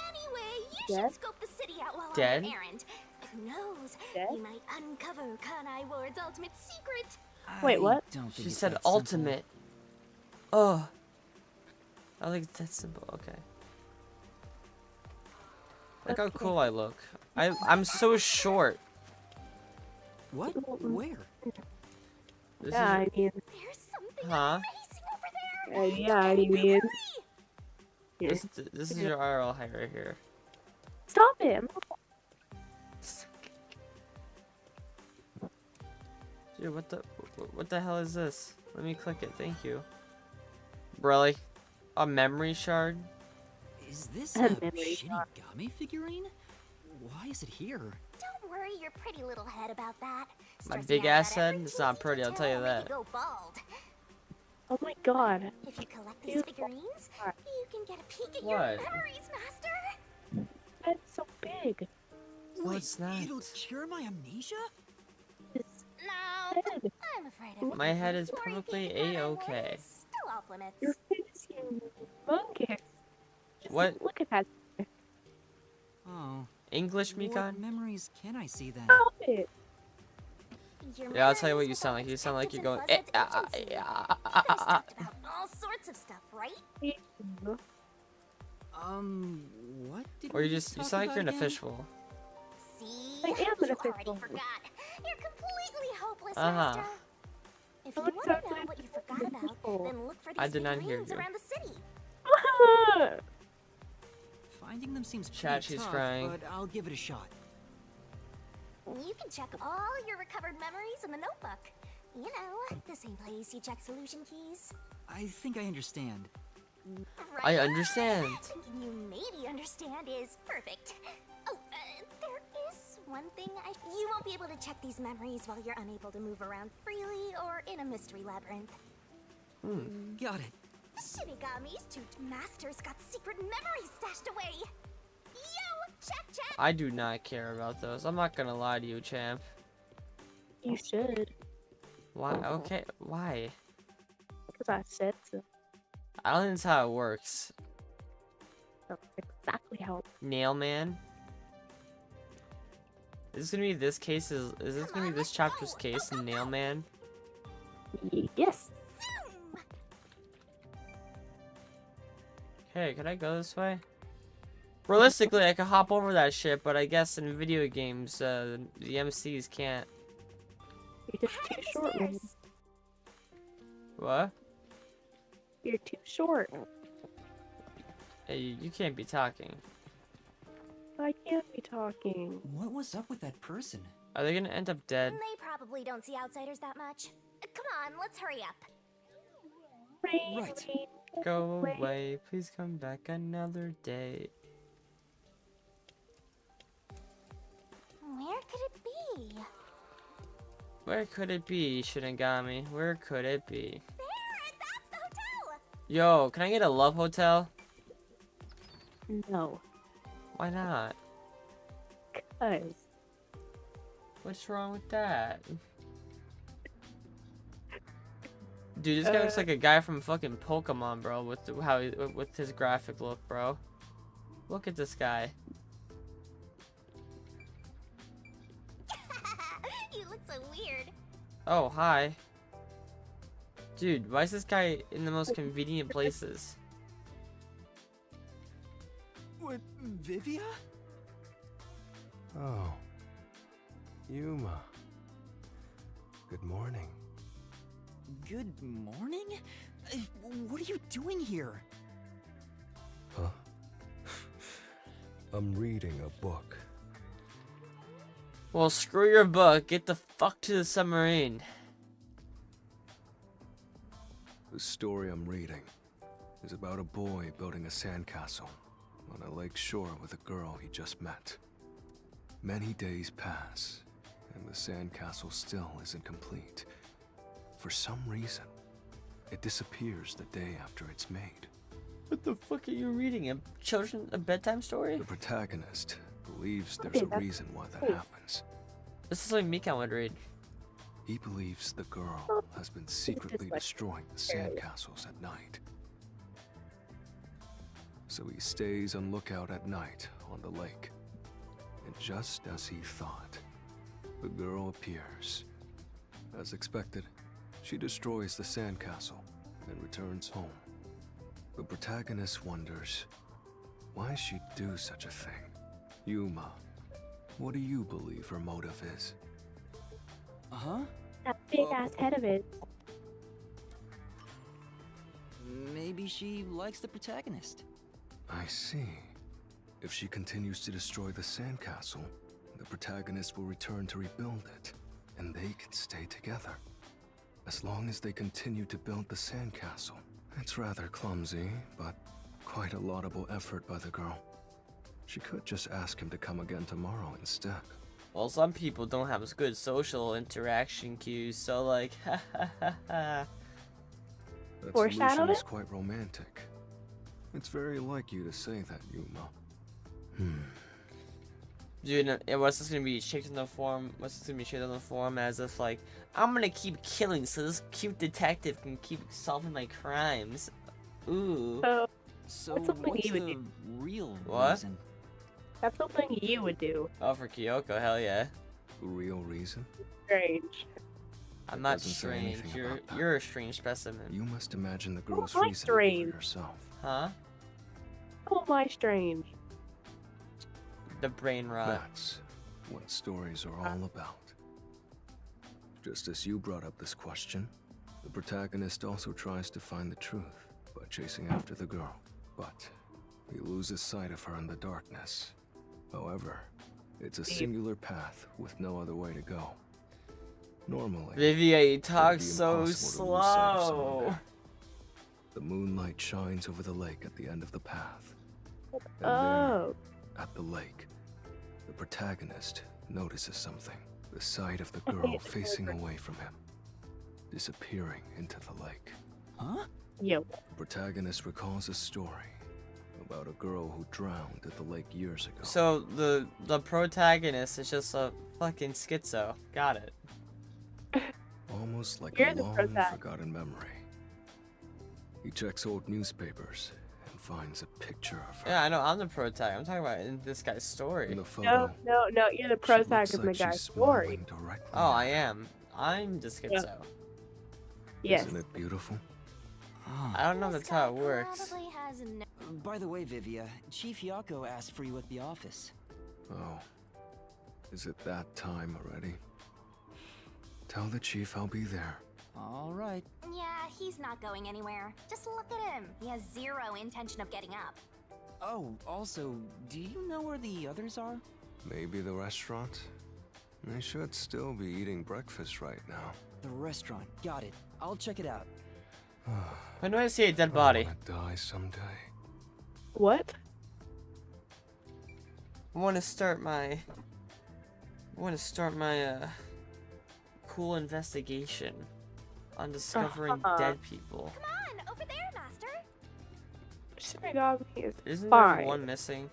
Anyway, you Dead? should scope the city out while Dead? on an errand. Who knows? Dead? We might uncover Kanai Ward's ultimate secret. Wait, what? I don't think She it's said that simple. ultimate. Oh. I like that symbol. Okay. Look how cool I look. I'm so short. What? Where? This Yeah, I mean, There's something Huh? amazing over there. yeah, I mean, this is your IRL height right here. stop him. Dude, what the hell is this? Let me click it. Thank you. Really? A memory shard? Is this A a memory shard. Shinigami figurine? Why is it here? Don't worry your pretty little head about that. My Stressing big out ass about head? every It's not teensy pretty, I'll tell you detail will make that. Go bald. Oh my god. If you collect these You- figurines, you can get a peek at What? your memories, Master. That's so big. No, it's not. It'll cure my amnesia? It's No, head. I'm afraid I My head is Worry perfectly being Kanai A-okay. Ward is still off limits. Your head is humongous. Just What? Look at that. Oh. English, What Mikan? memories can I see then? Stop it. Your Yeah, I'll tell you what memories you will sound like. help You sound like you're going. detectives and buzzards agency. You guys talked about all sorts of stuff, right? What did Or we you talk sound like about you're in a again? fishbowl. See? I am an You already official. forgot. You're completely hopeless, Uh-huh. Master. If you Not want to exactly know what you forgot about, people. then look for I these did not hear figurines you. around the city. Finding them seems Chat, pretty she's tough, crying. but I'll give it a shot. You can check all your recovered memories in the notebook. You know, the same place you check solution keys. I think I understand. I Right? understand. Thinking you maybe understand is perfect. Oh, there is one thing you won't be able to check these memories while you're unable to move around freely or in a mystery labyrinth. Got it. Shinigami's two masters got secret memories stashed away. Yo, check. I do not care about those. I'm not gonna lie to you, champ. You should, Why? Okay, why? because I said so. I don't think that's how it works. That's exactly how. Nail man. Is this gonna be this case? Is this gonna be this chapter's case? Nail man. Yes. Hey, can I go this way? Realistically, I could hop over that shit, but I guess in video games, the MCs can't. You're just too short, man. What? You're too short. Hey, you can't be talking. I can't be talking. What was up with that person? Are they gonna end up dead? They probably don't see outsiders that much. Come on, let's hurry up. Rain, Right. rain, Go away, please come back another day. Where could it be? Where could it be, Shinigami? Where could it be? There, that's the hotel. Yo, can I get a love hotel? No, Why not? cause What's wrong with that? Dude, this guy looks like a guy from fucking Pokemon, bro. With with his graphic look, bro. Look at this guy. You look so weird. Oh, hi. Dude, why is this guy in the most convenient places? What, Vivia? Oh. Yuma. Good morning. Good morning? What are you doing here? Huh? I'm reading a book. Well, screw your book. Get the fuck to the submarine. The story I'm reading is about a boy building a sandcastle on a lake shore with a girl he just met. Many days pass, and the sandcastle still isn't complete. For some reason, it disappears the day after it's made. What the fuck are you reading? A bedtime story? The protagonist believes there's a reason why that happens. This is like Mika would read. He believes the girl has been secretly destroying the sandcastles at night. So he stays on lookout at night on the lake. And just as he thought, the girl appears. As expected, she destroys the sandcastle and returns home. The protagonist wonders why she'd do such a thing. Yuma, what do you believe her motive is? Huh? that big ass head of it. Maybe she likes the protagonist. I see. If she continues to destroy the sandcastle, the protagonist will return to rebuild it, and they can stay together. As long as they continue to build the sandcastle. It's rather clumsy, but quite a laudable effort by the girl. She could just ask him to come again tomorrow instead. Well, some people don't have as good social interaction cues, so like, ha ha ha ha. That Foreshadowed solution is it? quite romantic. It's very like you to say that, Yuma. Dude, what's this gonna be shaped in the form? What's this gonna be shaped in the form as if like, I'm gonna keep killing so this cute detective can keep solving my crimes. Ooh. So That's something what's you would the do. real What? reason? That's something you would do. Oh, for Kyoko, hell yeah. The real reason? Strange. I'm not Doesn't say strange. anything You're about that. you're a strange specimen. You must imagine the girl's am I reasoning for strange? yourself. Huh? Oh my strange. The brain rot. That's what stories are all about. Just as you brought up this question, The protagonist also tries to find the truth by chasing after the girl, but he loses sight of her in the darkness. However, it's a singular path with no other way to go. Normally, Vivia, you it talk would be so impossible to lose sight of someone slow. there. The moonlight shines over the lake at the end of the path. And Oh. there, at the lake, the protagonist notices something. The sight of the girl facing away from him, disappearing into the lake. Huh? Yo. The protagonist recalls a story about a girl who drowned at the lake years ago. So the protagonist is just a fucking schizo. Got it. Almost like You're a the long protagonist. forgotten memory. He checks old newspapers and finds a picture of her. Yeah, I know. I'm the protagonist. I'm talking about in this guy's In story. the photo, No, you're the she looks protagonist in like the guy's she's story. smiling directly Oh, at I her. am. I'm the schizo. Yes. Isn't it beautiful? Ah. I don't know if This that's how guy it works. probably has no. By the way, Vivia, Chief Yako asked for you at the office. Oh. Is it that time already? Tell the chief I'll be there. All right. Yeah, he's not going anywhere. Just look at him. He has zero intention of getting up. Oh, also, do you know where the others are? Maybe the restaurant? They should still be eating breakfast right now. The restaurant. Got it. I'll check it out. When do I see a dead body? I wanna die someday. What? I want to start my cool investigation on discovering dead people. Come on, over there, Master. Shinigami is Isn't fine. there one missing?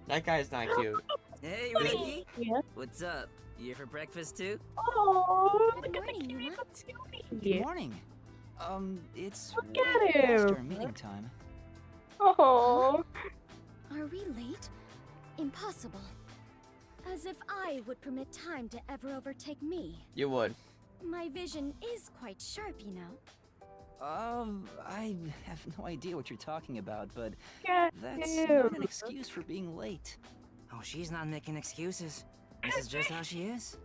That guy's not cute. Hey, Is it- Ricky. Yeah. What's up? You here for breakfast too? Oh, Good look at the morning, cutie Yuma. Good patootie. morning. It's Look way at past him. our meeting time. Oh. Are we late? Impossible. As if I would permit time to ever overtake me. You would. My vision is quite sharp, you know. I have no idea what you're talking about, but Get that's him. not an excuse for being late. Oh, she's not making excuses. This is just how she is.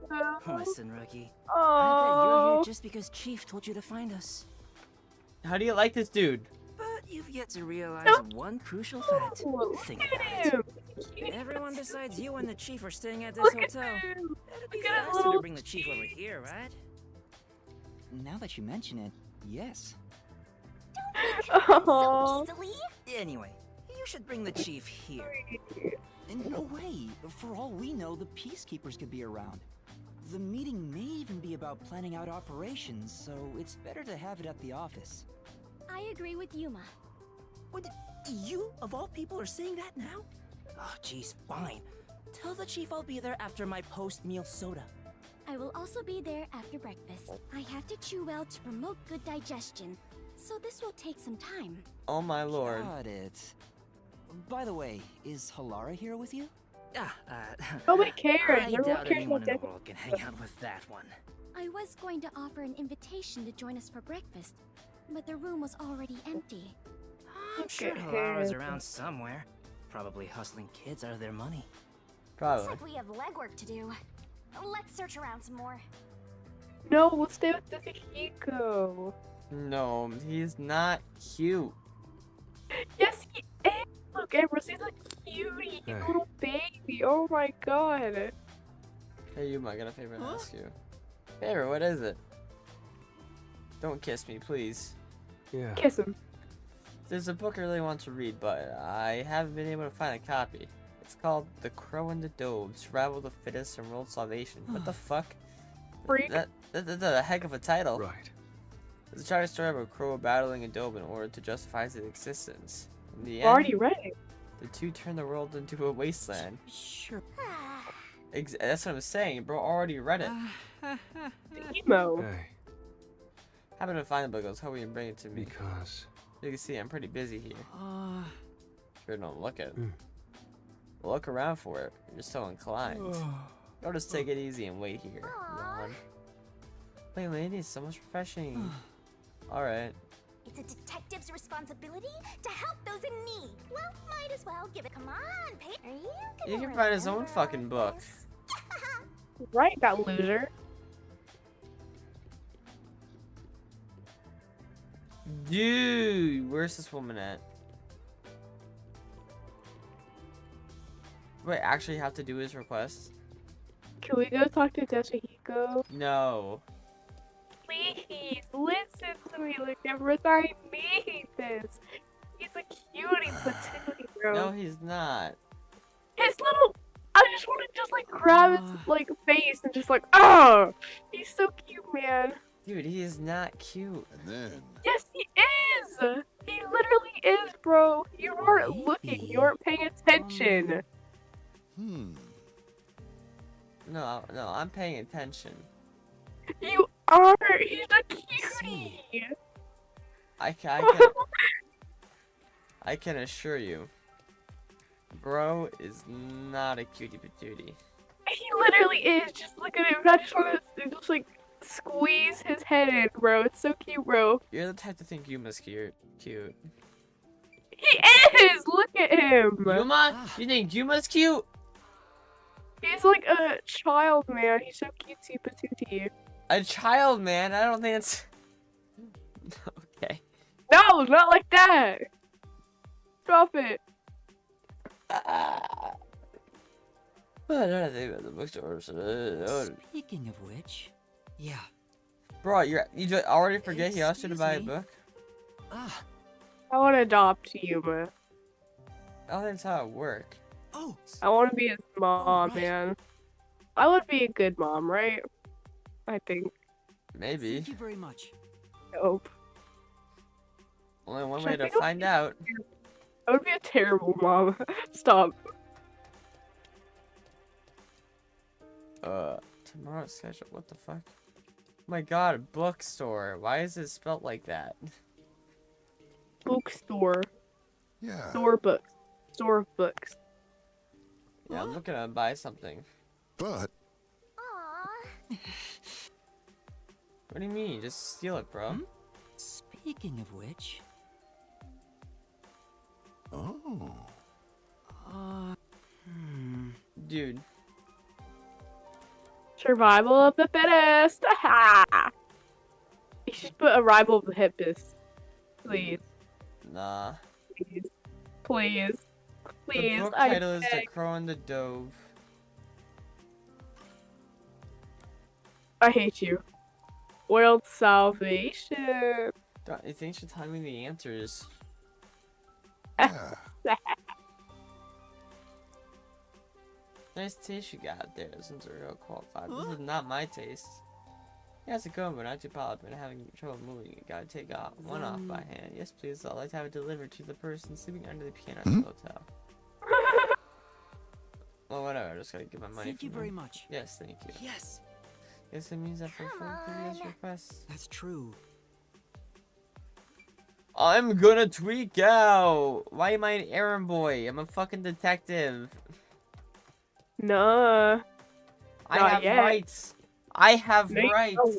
Listen, Rookie. I bet Oh. you're here just because Chief told you to find us. How do you like this dude? But you've yet to realize No. one crucial fact. Look Think at about it. him. Everyone besides you and the Chief are staying at this Look at hotel. him. It'd be Look at his faster to little bring the Chief over here, right? Now that you mention it, yes. Oh. So easily. Anyway, you should bring the Chief here. And no way. For all we know, the peacekeepers could be around. The meeting may even be about planning out operations, so it's better to have it at the office. I agree with Yuma. What? You, of all people, are saying that now? Oh, geez, fine. Tell the Chief I'll be there after my post-meal soda. I will also be there after breakfast. I have to chew well to promote good digestion, so this will take some time. Oh my lord. Got it. By the way, is Halara here with you? Nobody cares. I Everyone doubt cares anyone about in the that. world can hang out with that one. I was going to offer an invitation to join us for breakfast, but the room was already empty. I'm Look sure at Halara's him. around somewhere. Probably hustling kids out of their money. Looks Probably. like we have legwork to do. Let's search around some more. No, we'll stay with Hiko. No, he's not cute. Yes, he is. Look, Ambrose, he's a cutie Hey. little baby. Oh my god. Hey, you might got a favor to ask you. Favor, what is it? Don't kiss me, please. Yeah. Kiss him. There's a book I really want to read, but I haven't been able to find a copy. It's called The Crow and the Dove, Survival of the Fittest and World Salvation. What the fuck? Freak. That's a heck of a title. Right. It's a tragic story of a crow battling a dove in order to justify his existence. In the I've already end, read it. the two turn the world into a wasteland. Sure. That's what I'm saying, bro. Already read it. Emo. Hey, Happened to find the book. I was hoping you'd bring it to me. because You can see I'm pretty busy here. Uh, Sure, don't look at it. Mm. Look around for it. You're so inclined. I'll just take it easy and wait here. Aw. Yawn. Wait, lady, it's so much refreshing. Alright. It's a detective's responsibility to help those in need. Well, might as well give it. Come on, Peyton. Are you He gonna can write his own remember fucking all book. this? Right, that loser. Dude, where's this woman at? Do I actually have to do his request? Can we go talk to Deshihiko? No. Please, listen to me, Luke Ambrose. I need this. He's a cutie patootie, bro. No, he's not. His little... I just want to just, like, grab his, like, face and just, like, oh! He's so cute, man. Dude, he is not cute. And then, Yes, he is! He literally is, bro. You weren't looking. You weren't paying attention. No, I'm paying attention. You are! He's a cutie! I can assure you, bro is not a cutie patootie. He literally is. Just look at him. I just want to just like squeeze his head in, bro. It's so cute, bro. You're the type to think Yuma's cute. He is. Look at him. Yuma? You think Yuma's cute? He's like a child, man. He's so cutesy patootie. A child, man? I don't think it's... Okay. No, not like that. Stop it. I don't think about the bookstore. Speaking of which, yeah. Bro, you just already forget he asked you to buy a book? Ah, I want to adopt Yuma. I don't think that's how it works. oh, I want to be his mom, man. I would be a good mom, right? I think. Maybe. thank you very much. Nope. Only one way to find out. I would be a terrible mom. Stop. Tomorrow's schedule. What the fuck? Oh my god, bookstore. Why is it spelled like that? Bookstore. yeah. Store books. Store of books. Yeah, I'm looking to buy something. But Aww. What do you mean? Just steal it, bro. Speaking of which, oh, Dude. Survival of the fittest. Ha! You should put arrival of the hippest. Please. Nah. Please. Please. The Please. book I title is The beg. Crow and the Dove. I hate you. World salvation. You think you should tell me the answers? yeah. Nice taste you got there, since we're real qualified. This is not my taste. Yeah, it's a good one, but not too polished. Been having trouble moving it. Gotta take off one off by hand. Yes, please. I'd like to have it delivered to the person sleeping under the piano at the hotel. Well, whatever. I just gotta give my money. thank you from very him. much. Yes, thank you. Yes, Yes, it means that for previous requests. that's true. I'm gonna tweak out. Why am I an errand boy? I'm a fucking detective. Nah. I Not have yet. rights. I have No, you rights. don't.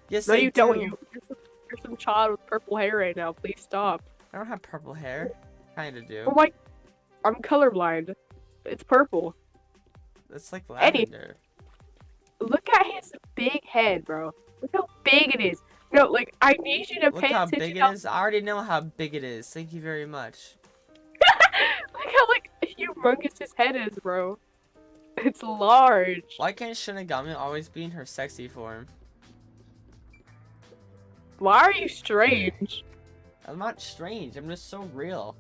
Yes, No, I you don't. do. You're some child with purple hair right now. Please stop. I don't have purple hair. Kinda do. Oh my. I'm colorblind. It's purple. It's like Eddie. lavender. Look at his big head, bro. Look how big it is. No, like, I need you to Look pay how attention. big it is. I already know how big it is. Thank you very much. Look how, like, humongous his head is, bro. It's large. Why can't Shinigami always be in her sexy form? Why are you strange? I'm not strange. I'm just so real.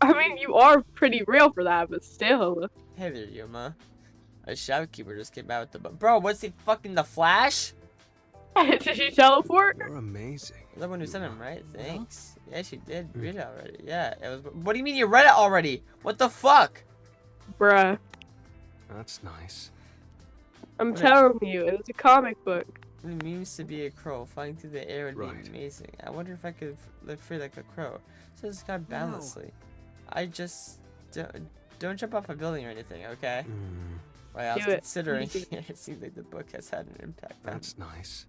I mean, you are pretty real for that, but still. Hey there, Yuma. A shopkeeper just came out with the bro. What's he fucking the Flash? Did you teleport? You're amazing. You're the one who sent him, Yuma. right? Thanks. Yeah, she did read it already. Yeah, it was. What do you mean you read it already? What the fuck? Bruh. That's nice. I'm What? telling you, it was a comic book. What it means to be a crow, flying through the air would Right. be amazing. I wonder if I could live free like a crow. So this guy boundlessly. I just don't jump off a building or anything, okay? Well, I was Do it. considering Easy. it seems like the book has had an impact on That's me. nice.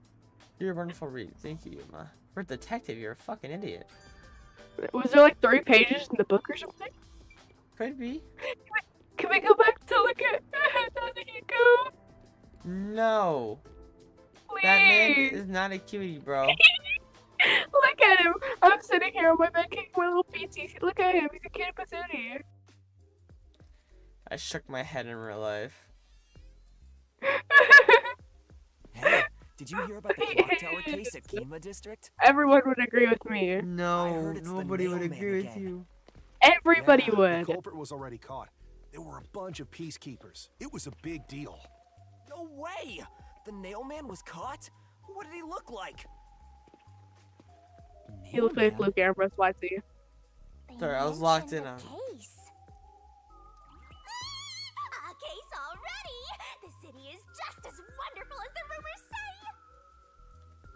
You're a wonderful read. Thank you, Yuma. For a detective, you're a fucking idiot. Was there like 3 pages in the book or something? Could be. Can we go back to look at Deshihiko? No. Please. That man is not a cutie, bro. Look at him. I'm sitting here on my bed kicking my little feetsies. Look at him. He's a kid patootie. I shook my head in real life. Hey, did you hear about the clock tower case at Kima District? Everyone would agree with me. I No, heard it's the nobody would mailman agree with again. you. Everybody The would. culprit was already caught. There were a bunch of peacekeepers. It was a big deal. No way! The nailman was caught? What did he look like? He looks like Nailman? Luke Ambrose, watch see. They Sorry, I was locked mentioned in on. the case. A case already! The city is just as wonderful as the rumors say!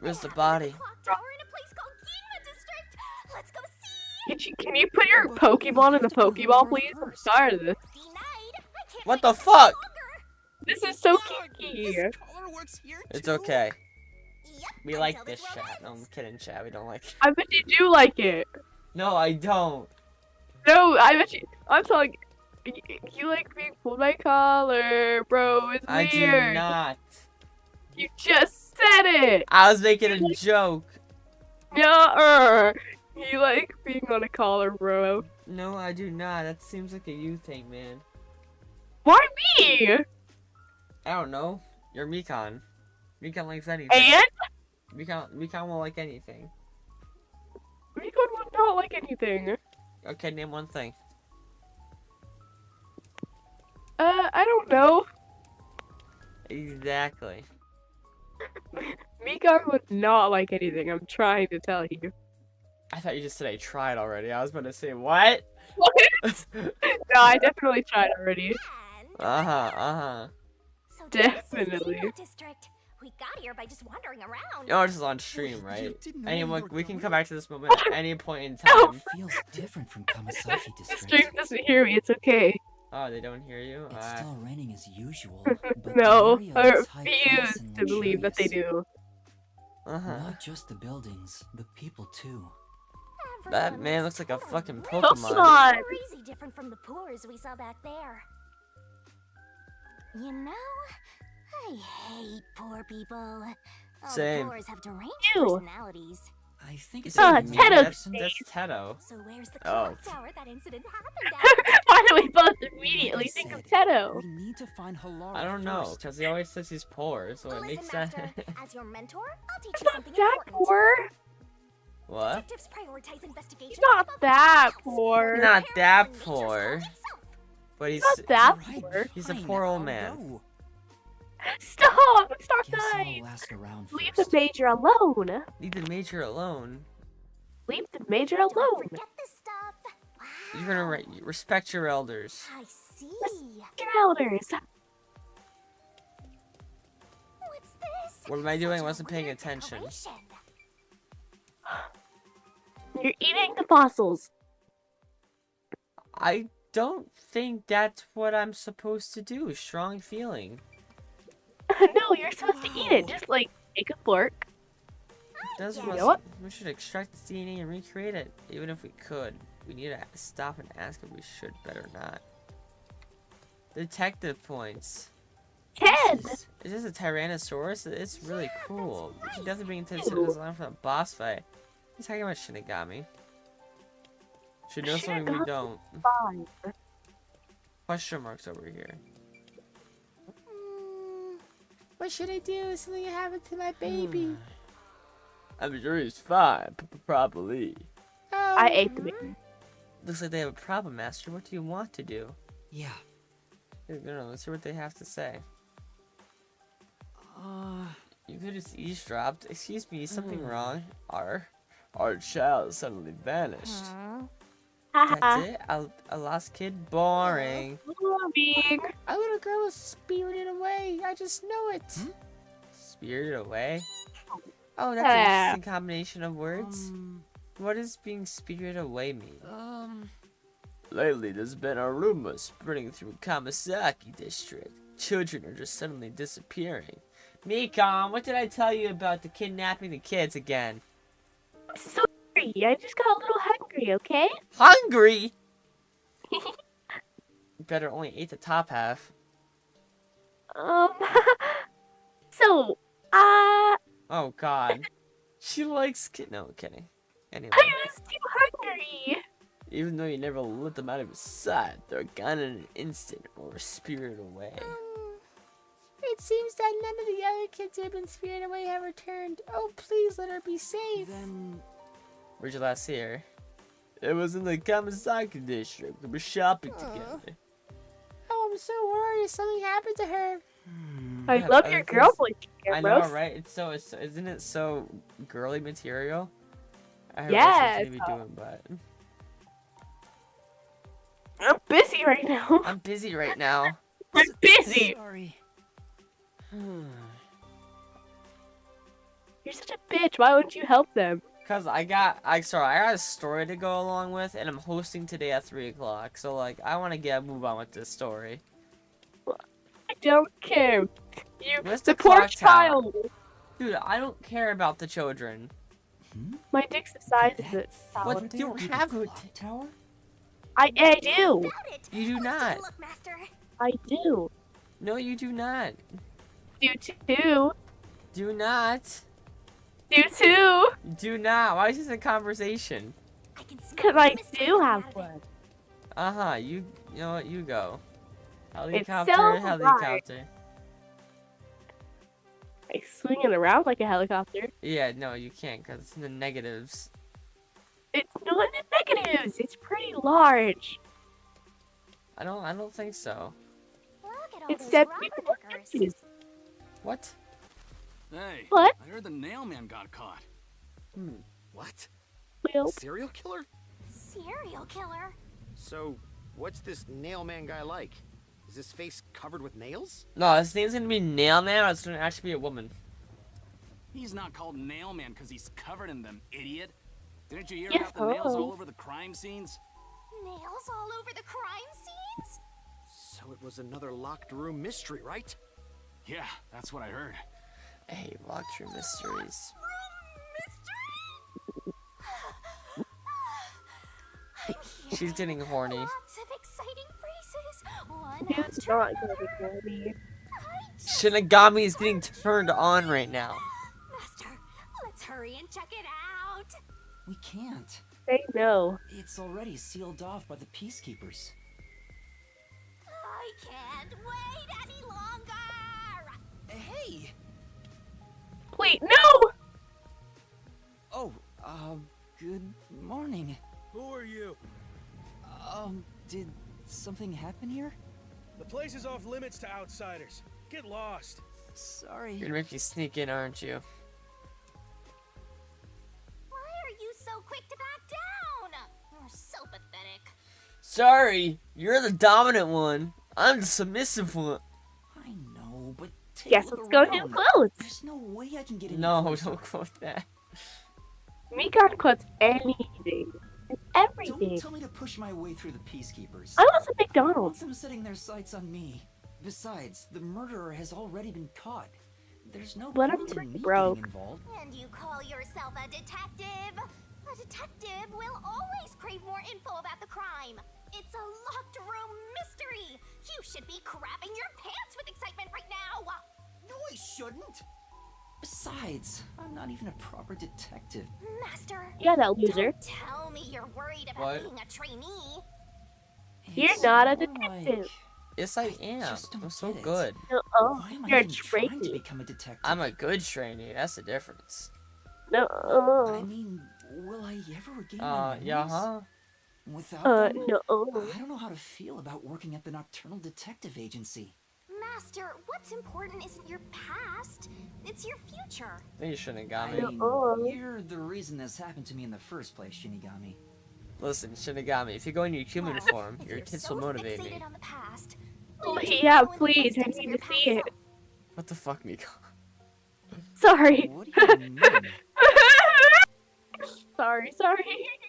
Where's the They have body? a clock tower in a place called Ginma District! Let's go see! Can you put your Pokemon in the Pokeball, please? I'm tired of this. Denied! I can't What wait the to see fuck? longer. This is so God, kinky. this color works here It's too? okay. Yep, We like until this world chat. No, I'm ends. kidding, chat. We don't like it. I bet you do like it. No, I don't. No, I bet you. I'm telling you, you like being pulled by collar, bro. It's I do weird. not. You just said it. I was making a joke. Yeah, you like being on a collar, bro. No, I do not. That seems like a you thing, man. Why me? I don't know. You're Mekon. Mekon likes anything. And Mekon will like anything. Rico would not like anything. Okay, name one thing. I don't know. Exactly. Mika would not like anything. I'm trying to tell you. I thought you just said I tried already. I was about to say what? What? No, I definitely tried already. And Uh-huh. so this is Definitely. Ginma District. We got here by just wandering around. Oh, this is on stream, right? You didn't know Anyone, you were we can going? come back to this moment at any point in No. time. Feels different from Kamasashi The District. stream doesn't hear me. It's okay. Oh, they don't hear you? It's still raining as usual, but No, the I area is high refuse class and to believe that they luxurious. do. Uh-huh. Not just the buildings, the people too. That Everyone man looks looks like a totally fucking rich. Pokemon. God. Crazy different from the poors we saw back there. You know, I hate poor people. All Same. the poors have deranged Ew. personalities. I think it's Ah, a Me, Teto that's Teto. So where's the Oh. clock tower that incident happened at? Why do we both immediately Like I think of said, Teto? We need to find Halara I don't know, first. because he always says he's poor, so it Listen, makes sense. Master, as your mentor, I'll teach It's you not something that important. poor. What? Detectives prioritize investigations He's not above that all else. poor. Not Apparently that nature's poor. called itself. But he's Not that Alright, poor. He's a fine, poor old I'll man. go. Stop! It's not Guess nice. I'll ask around Leave the first. major alone. leave the major alone. Leave the major Don't alone. forget this stuff. Wow. You're gonna respect your elders. I see. Your elders. What's this? What am I doing? I Such a wasn't paying weird attention. decoration. You're eating the fossils. I don't think that's what I'm supposed to do. Strong feeling. No, you're supposed to eat it. Just like take a fork. That's You what know what? we should extract the DNA and recreate it. Even if we could, we need to stop and ask if we should better not. Detective points. 10. Is this a Tyrannosaurus? It's really Yeah, cool. that's We should right. definitely bring it to the Ew. design for the boss fight. He's talking about Shinigami. Should know something we Shinigami. don't. Fine. Question marks over here. What should I do? Something happened to my baby. I'm sure he's fine. Probably. I ate the baby. Looks like they have a problem, Master. What do you want to do? Yeah. No, let's hear what they have to say. Uh, You could just eavesdropped. Excuse me, is something wrong? Our child suddenly vanished. That's Haha. it? A lost kid? Boring. Loving. A little girl was spirited away. I just know it. Spirited away? Oh, that's an interesting combination of words. What does being spirited away mean? Lately, there's been a rumor spreading through Kamasaki district. Children are just suddenly disappearing. Mekon, what did I tell you about the kidnapping the kids again? Sorry, I just got a little hungry, okay? Hungry? You better only ate the top half. So, Oh god. She likes kid. No, I'm kidding. Anyway, I was too hungry. even though you never let them out of your sight, they're gone in an instant or spirited away. It seems that none of the other kids who have been spirited away have returned. Oh, please let her be safe. Then Where'd you last see her? It was in the Kamasaki district. We were shopping together. Oh, I'm so worried. Something happened to her. I have love other your girl things- voice, I know, Ambrose. right? Isn't it so girly material? I heard Yes, that's what you be doing, but I'm busy right now. I'm busy right now. I'm busy. sorry. You're such a bitch. Why wouldn't you help them? Cause I got a story to go along with, and I'm hosting today at 3 o'clock. So like, I want to get a move on with this story. I don't care. You, Where's the the poor clock tower? child. Dude, I don't care about the children. My dick's the size of it. What? You don't have a tower? I do. Got it. You do Let's not. take a look, Master. I do. No, you do not. Do too. Do not. Do too. Do not. Why is this a conversation? I can smell Cause the I mist do coming have out of it. one. You know what? You go. It's Helicopter, so helicopter. I swing it around like a helicopter. Yeah, no, you can't, cause it's in the negatives. It's not in the negatives. It's pretty large. I don't think so. Look at all It's those 74 rubber inches. What? Hey, What? I heard the nailman got caught. What? Well, Serial killer? Serial killer. So, what's this nail man guy like? Is his face covered with nails? No, his name's gonna be Nail Man, or it's gonna actually be a woman. He's not called nailman because he's covered in them, idiot. Didn't you hear Yes, about the nails hello. all over the crime scenes? Nails all over the crime scenes? So it was another locked room mystery, right? Yeah, that's what I heard. Hey, locked room mysteries. She's getting horny. Lots of exciting phrases. One it's after not another. gonna be funny. Shinigami is getting turned on right now. Master, let's hurry and check it out. We can't. They know. It's already sealed off by the peacekeepers. I can't wait any longer. Hey! Wait, no! Oh, good morning. Who are you? Did something happen here? The place is off limits to outsiders. Get lost. Sorry. You're gonna make me sneak in, aren't you? Why are you so quick to back down? You're so pathetic. Sorry, you're the dominant one. I'm the submissive one. I know, but take Guess a look let's go around. new clothes. There's no way I can get in. No, don't quote that. Mikon quotes anything. It's everything. Don't tell me to push my way through the peacekeepers. I was at I want McDonald's. them setting their sights on me. Besides, the murderer has already been caught. There's no Let him point in break, me bro. getting involved. And you call yourself a detective? A detective will always crave more info about the crime. It's a locked room mystery. You should be crapping your pants with excitement right now. No, I shouldn't. Besides, I'm not even a proper detective. Master, Yeah, that loser. don't tell me you're worried about What? being a trainee. You're It's not a more detective. Yes, I am. just don't I'm so get it. good. No, Why am I you're a even trying to trainee. become a detective? I'm a good trainee. That's the difference. No. I mean, will I ever regain my Yeah, memories? huh? Without them, No. I don't know how to feel about working at the Nocturnal Detective Agency. Master, what's important isn't your past, it's your future. Then you shouldn't I have got me. mean, you're the reason this happened to me in the first place, Shinigami. Listen, Shinigami, if you go in your human Well, form, if your you're kids so will motivate me. fixated on the past, Oh, you should yeah, follow in the please. I footsteps of need your to past see it. self. What the fuck, Miko? Sorry. What do you mean? sorry.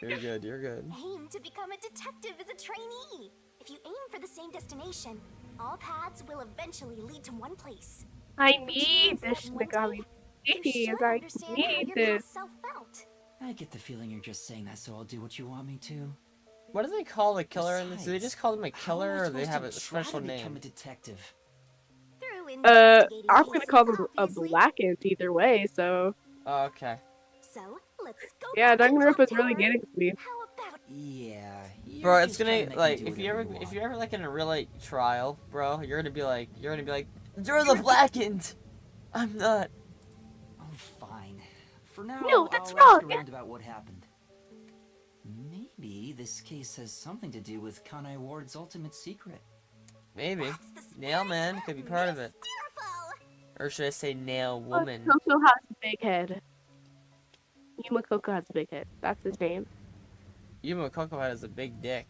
You're good, you're good. Aim to become a detective as a trainee. If you aim for the same destination, all paths will eventually lead to one place. I Which need means this that one Shinigami. day, you Please, should I understand how need your this. past self felt. I get the feeling you're just saying that so I'll do what you want me to. What do they call the killer in this? Do they Besides, just call him a How am I killer, or they supposed have to a try special to become name? a detective? Through investigating I'm gonna cases, call them a obviously. black ant either way, so. Oh, okay. So, Let's go Yeah, back to Danganronpa's Clock really Tower. getting to me. How about Yeah. you're Bro, it's just trying gonna to make like me do if you whatever ever you if want. you're ever like in a real like trial, bro, you're gonna be like you're the blackened. I'm not. Oh, fine. For now, No, that's I'll wrong. ask around about what happened. Maybe this case has something to do with Kanai Ward's ultimate secret. Maybe. that's the spirit? Nail man could be part of it. Mystical. Or should I say nail Oh, woman? Coco has a big head. Yuma Coco has a big head. That's his name. Yuma Coco has a big dick.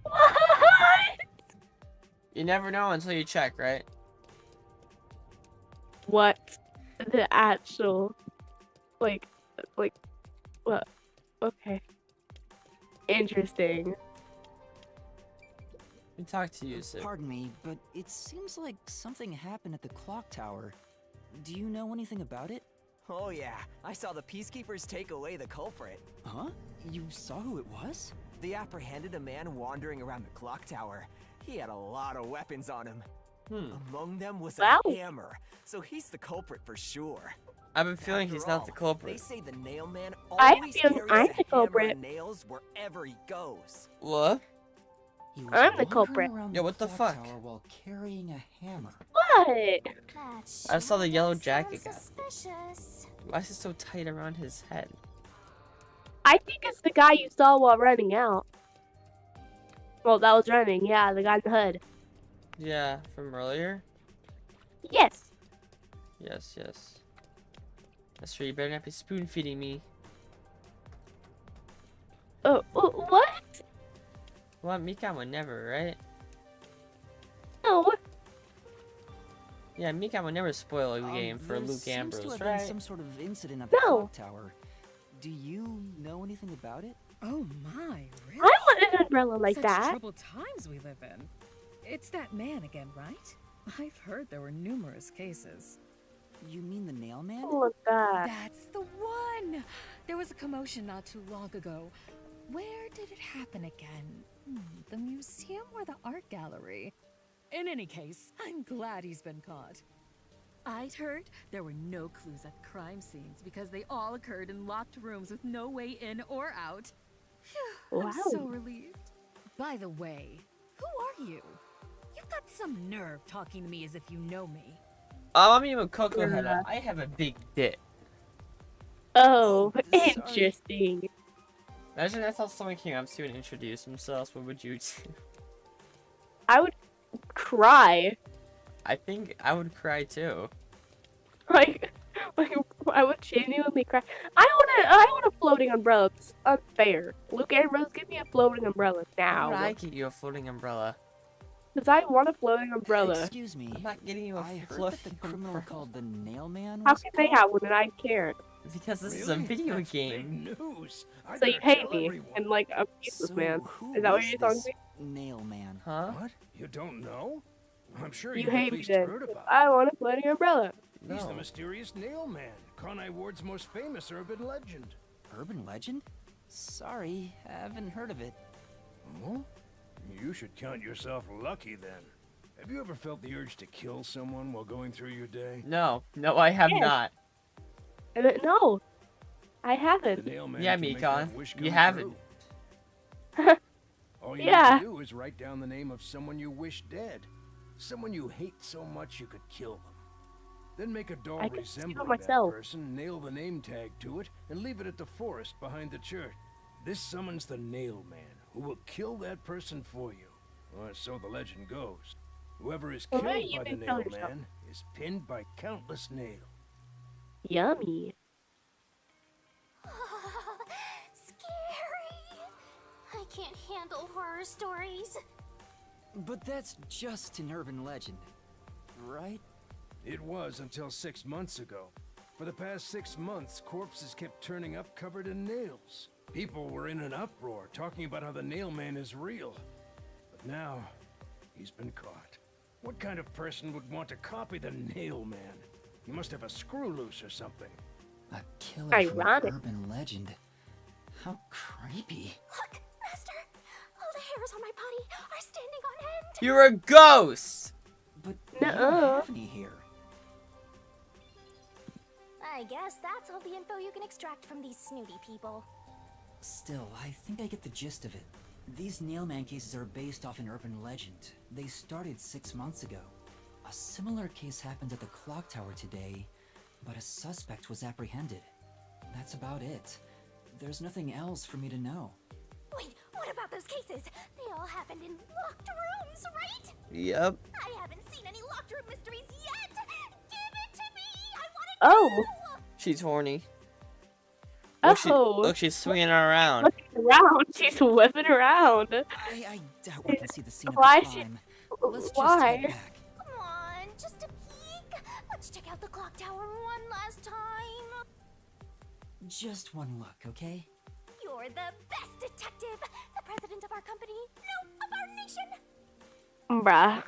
What? You never know until you check, right? What? The actual, like, what? Okay. Interesting. We talk to you, Sid. Pardon me, but it seems like something happened at the clock tower. Do you know anything about it? Oh yeah, I saw the peacekeepers take away the culprit. Huh? You saw who it was? They apprehended a man wandering around the clock tower. He had a lot of weapons on him. Among them was a Wow. hammer, so he's the culprit for sure. I have a feeling After he's not all, the They culprit. say the nail man I have a always feeling carries I'm a the hammer culprit. and nails wherever he goes. What? He was I'm the wandering culprit. around Yo, what the clock fuck? tower while carrying a hammer. What? That I saw the yellow sure jacket sounds guy. suspicious. Why is it so tight around his head? I think it's the guy you saw while running out. Well, that was running. Yeah, the guy in the hood. Yeah, from earlier? Yes. Yes, yes. That's true, you better not be spoon feeding me. What? Well, Mikan would never, right? No. Yeah, Mikan would never spoil a game for There Luke seems to Ambrose, have been right? some sort of incident at the No. clock tower. Do you know anything about it? Oh my, really? I want an umbrella like Such that. troubled times we live in. It's that man again, right? I've heard there were numerous cases. You mean the nail man? Oh my god. That's the one! There was a commotion not too long ago. Where did it happen again? The museum or the art gallery? In any case, I'm glad he's been caught. I'd heard there were no clues at crime scenes because they all occurred in locked rooms with no way in or out. Phew, I'm so Wow. relieved. By the way, who are you? You've got some nerve talking to me as if you know me. I'm even Coco head up. I have a big dick. Oh, Sorry. interesting. Imagine that's how someone came up to you and introduced themselves. What would you do? I would cry. I think I would cry too. Like, I would genuinely cry. I want a floating umbrella. It's unfair. Luke Ambrose, give me a floating umbrella How would now. I get you a floating umbrella? Because I want a floating umbrella. Excuse me. I'm not getting you a I heard that the floating criminal umbrella. called the nail man How was can they caught? have one and I can't? Because this is a video That's game. big news. I So you better hate tell me everyone. and like I'm useless, So man. who Is that what is you're telling this me? nail man? Huh? What? You don't know? I'm sure You you've hate at me least then. heard about I want a floating umbrella. it. He's the No. mysterious nail man, Kanai Ward's most famous urban legend. Urban legend? Sorry, haven't heard of it. Oh? You should count yourself lucky then. Have you ever felt the urge to kill someone while going through your day? No, I have Yes. not. No, I The haven't. nail man Yeah, can make Mikon, that wish you come haven't. true. All you Yeah. need to do is write down the name of someone you wish dead. Someone you hate so much you could kill them. Then make a doll I can just do it resembling myself. that person, nail the name tag to it, and leave it at the forest behind the church. This summons the Nail Man, who will kill that person for you. Or so the legend goes. Whoever is Well, killed maybe you by the can kill Nail yourself. Man is pinned by countless nails. Yummy. Scary. I can't handle horror stories. But that's just an urban legend, right? It was until 6 months ago. For the past 6 months, corpses kept turning up covered in nails. People were in an uproar, talking about how the Nail Man is real. But now, he's been caught. What kind of person would want to copy the Nail Man? He must have a screw loose or something. A killer Ironic. from an urban legend. How creepy. Look, Master. All the hairs on my body are standing on end. You're a ghost! But you Nuh-uh. don't have any here. I guess that's all the info you can extract from these snooty people. Still, I think I get the gist of it. These Nailman cases are based off an urban legend. They started 6 months ago. A similar case happened at the clock tower today, but a suspect was apprehended. That's about it. There's nothing else for me to know. Wait, what about those cases? They all happened in locked rooms, right? Yep. I haven't seen any locked room mysteries yet! Give it to me! I want to Oh. know! She's horny. Oh. Look, she's swinging around. Whipping around. She's whipping around. I doubt we can see the scene Why at the she- time. Let's just why? head back. Come on, just a peek. Let's check out the clock tower one last time. Just one look, okay? You're the best detective, the president of our company, no, of our nation. Bruh.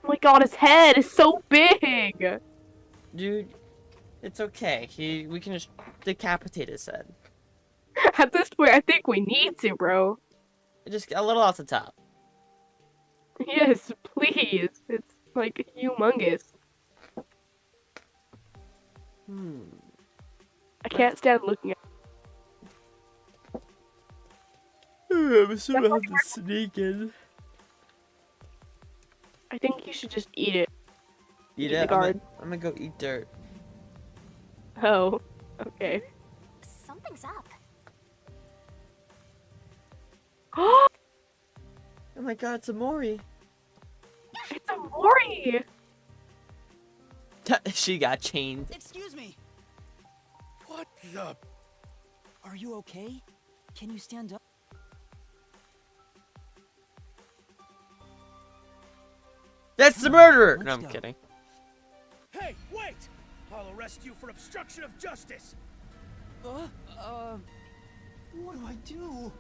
Oh my god, his head is so big! Dude, it's okay. We can just decapitate his head. At this point, I think we need to, bro. Just a little off the top. Yes, please. It's like humongous. I can't stand looking at I'm assuming I have to sneak in. I think you should just eat it. Eat the it? guard. I'm gonna go eat dirt. Oh, okay. Something's up. Oh my god, it's a Mori. It's a Mori! She got chained. Excuse me! What the? Are you okay? Can you stand up? That's the murderer! Let's No, I'm go. kidding. Hey, wait! I'll arrest you for obstruction of justice. What do I do?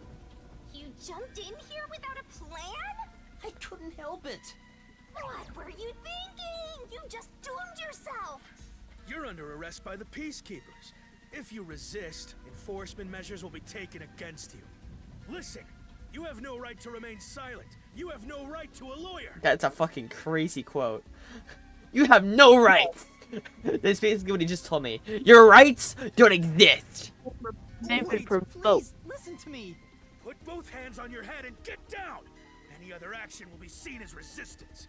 You jumped in here without a plan? I couldn't help it. What were you thinking? You just doomed yourself. You're under arrest by the Peacekeepers. If you resist, enforcement measures will be taken against you. Listen, you have no right to remain silent. You have no right to a lawyer. That's a fucking crazy quote. You have no rights! That's basically what he just told me. Your rights don't exist! They've been Wait, provoked. please, listen to me. Put both hands on your head and get down. Any other action will be seen as resistance.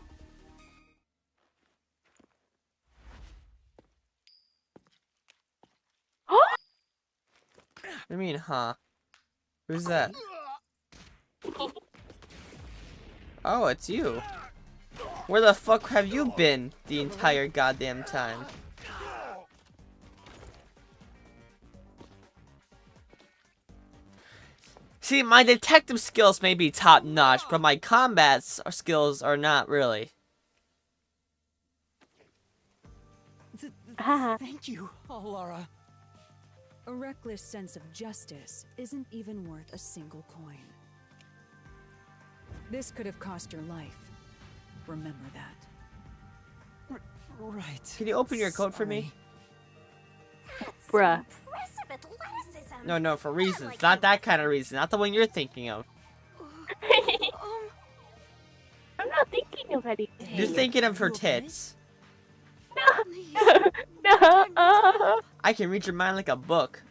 I mean, huh? Who's that? Oh, it's you. Where the fuck have you been the entire goddamn time? See, my detective skills may be top-notch, but my combat skills are not really. Thank you, Laura. A reckless sense of justice isn't even worth a single coin. This could have cost your life. Remember that. Right. Can you open your coat for me? Bruh. Impressive athleticism. No, for reasons. Not that kind of reason. Not the one you're thinking of. I'm not thinking of anything. You're thinking of her tits. No. I can read your mind like a book.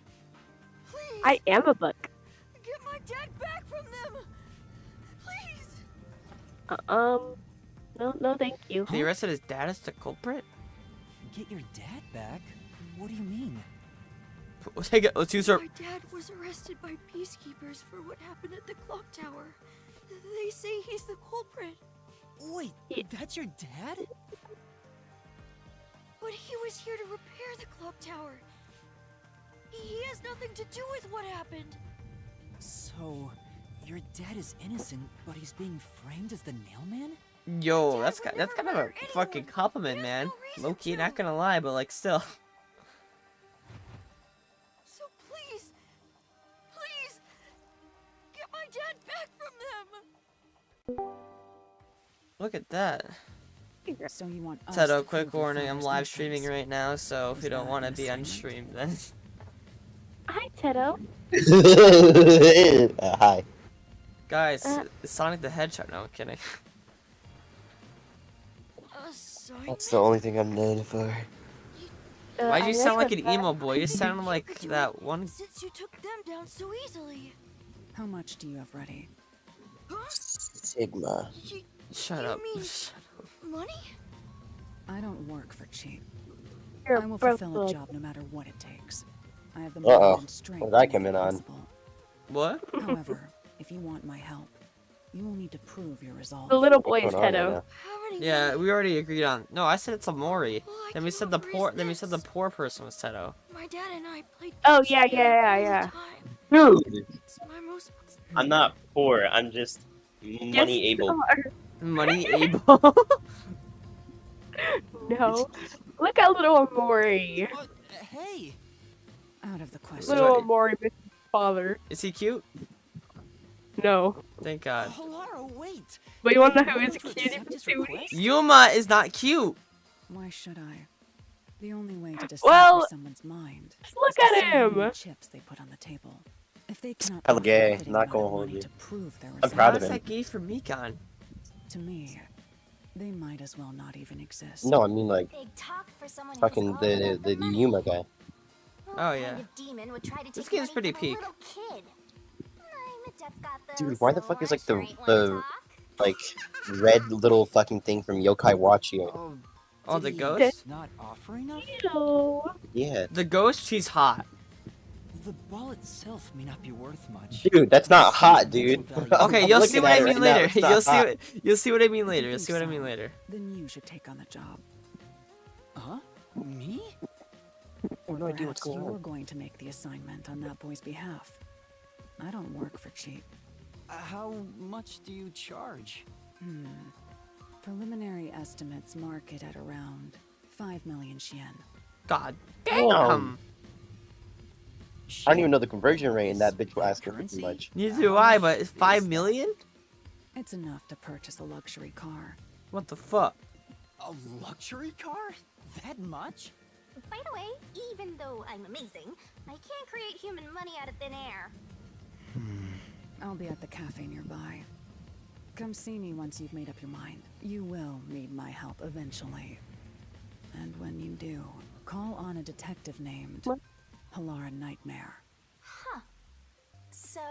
I am a book. Get my dad back from them! Please! No, thank you. They arrested his dad as the culprit? Get your dad back? What do you mean? Let's use her. My dad was arrested by peacekeepers for what happened at the clock tower. They say he's the culprit. Wait, that's your dad? But he was here to repair the clock tower. He has nothing to do with what happened. So, your dad is innocent, but he's being framed as the Nailman? Yo, that's kind of a fucking compliment, man. Low-key, not gonna lie, but like still. So please, get my dad back from them. Look at that. So you want us Said to a quick prove your warning, I'm father's live innocence. streaming right now, so if Is you don't that want to an be assignment? unstreamed, then. Hi, Teto. Hi. Guys, it's Sonic the Hedgehog. No, I'm kidding. That's the only thing I'm known for. Why'd I you guess sound like with an that- emo boy? You sounded like that one. Since you took them down so easily. How much do you have ready? Sigma. Shut up. Money? I don't work for cheap. You're I will broke fulfill a book. job no matter what it takes. I have the Uh-oh. mind and strength What did I to come make in it on? possible. What? However, if you want my help, you will need to prove your resolve. The little boy is What's going on Tedo. right Yeah, we already agreed on. No, I said it's Amori. Well, I Then we came said the up for poor. his Then we said the next. poor person was Tedo. My dad and I played. Oh games yeah, together yeah, all the yeah. time. Who? It's my most. I'm not poor. I'm just money able. Money able. No. Look at little Amori. Hey! Out of the question. Little Amori with his father. Is he cute? No. Thank God. Lara, wait! But you wanna know who is To cute? accept his Too? request? Yuma is not cute. Why should I? The only way to decipher Well, someo's mind look is to at see how him. many chips they put on the table. If they cannot Hella offer gay. a fitting Not amount gonna of hold money you. to prove their I'm resolve, proud How of is him. that gay for Mikan? to me, they might as well not even exist. No, I mean like Big talk for someone fucking who's all about the money. Yuma guy. What Oh, kind yeah. of demon would try to This take game's money pretty from a peak. little kid? I'm a Death Dude, why the so fuck is I like sure ain't wanna the talk. like red little fucking thing from Yokai Watch here? Oh, Did the he ghost? Not offer enough? Ew. Yeah. The ghost, she's hot. The ball itself may not be worth much. Dude, that's not hot, dude. Okay, I'm you'll see looking what I at it mean right now, later. it's not hot. You'll see what I mean If later. you You'll think see what I so, mean later. Then you should take on the job. Huh? Me? Oh, no idea what's Perhaps going you're on. going to make the assignment on that boy's behalf. I don't work for cheap. How much do you charge? Preliminary estimates mark it at around 5 million yen. God Damn. damn. I don't even know the conversion rate, and that bitch will ask her pretty much. Neither do I, but it's 5 million? It's enough to purchase a luxury car. What the fuck? A luxury car? That much? By the way, even though I'm amazing, I can't create human money out of thin air. I'll be at the cafe nearby. Come see me once you've made up your mind. You will need my help eventually. And when you do, call on a detective named Pilara Nightmare. Huh. So,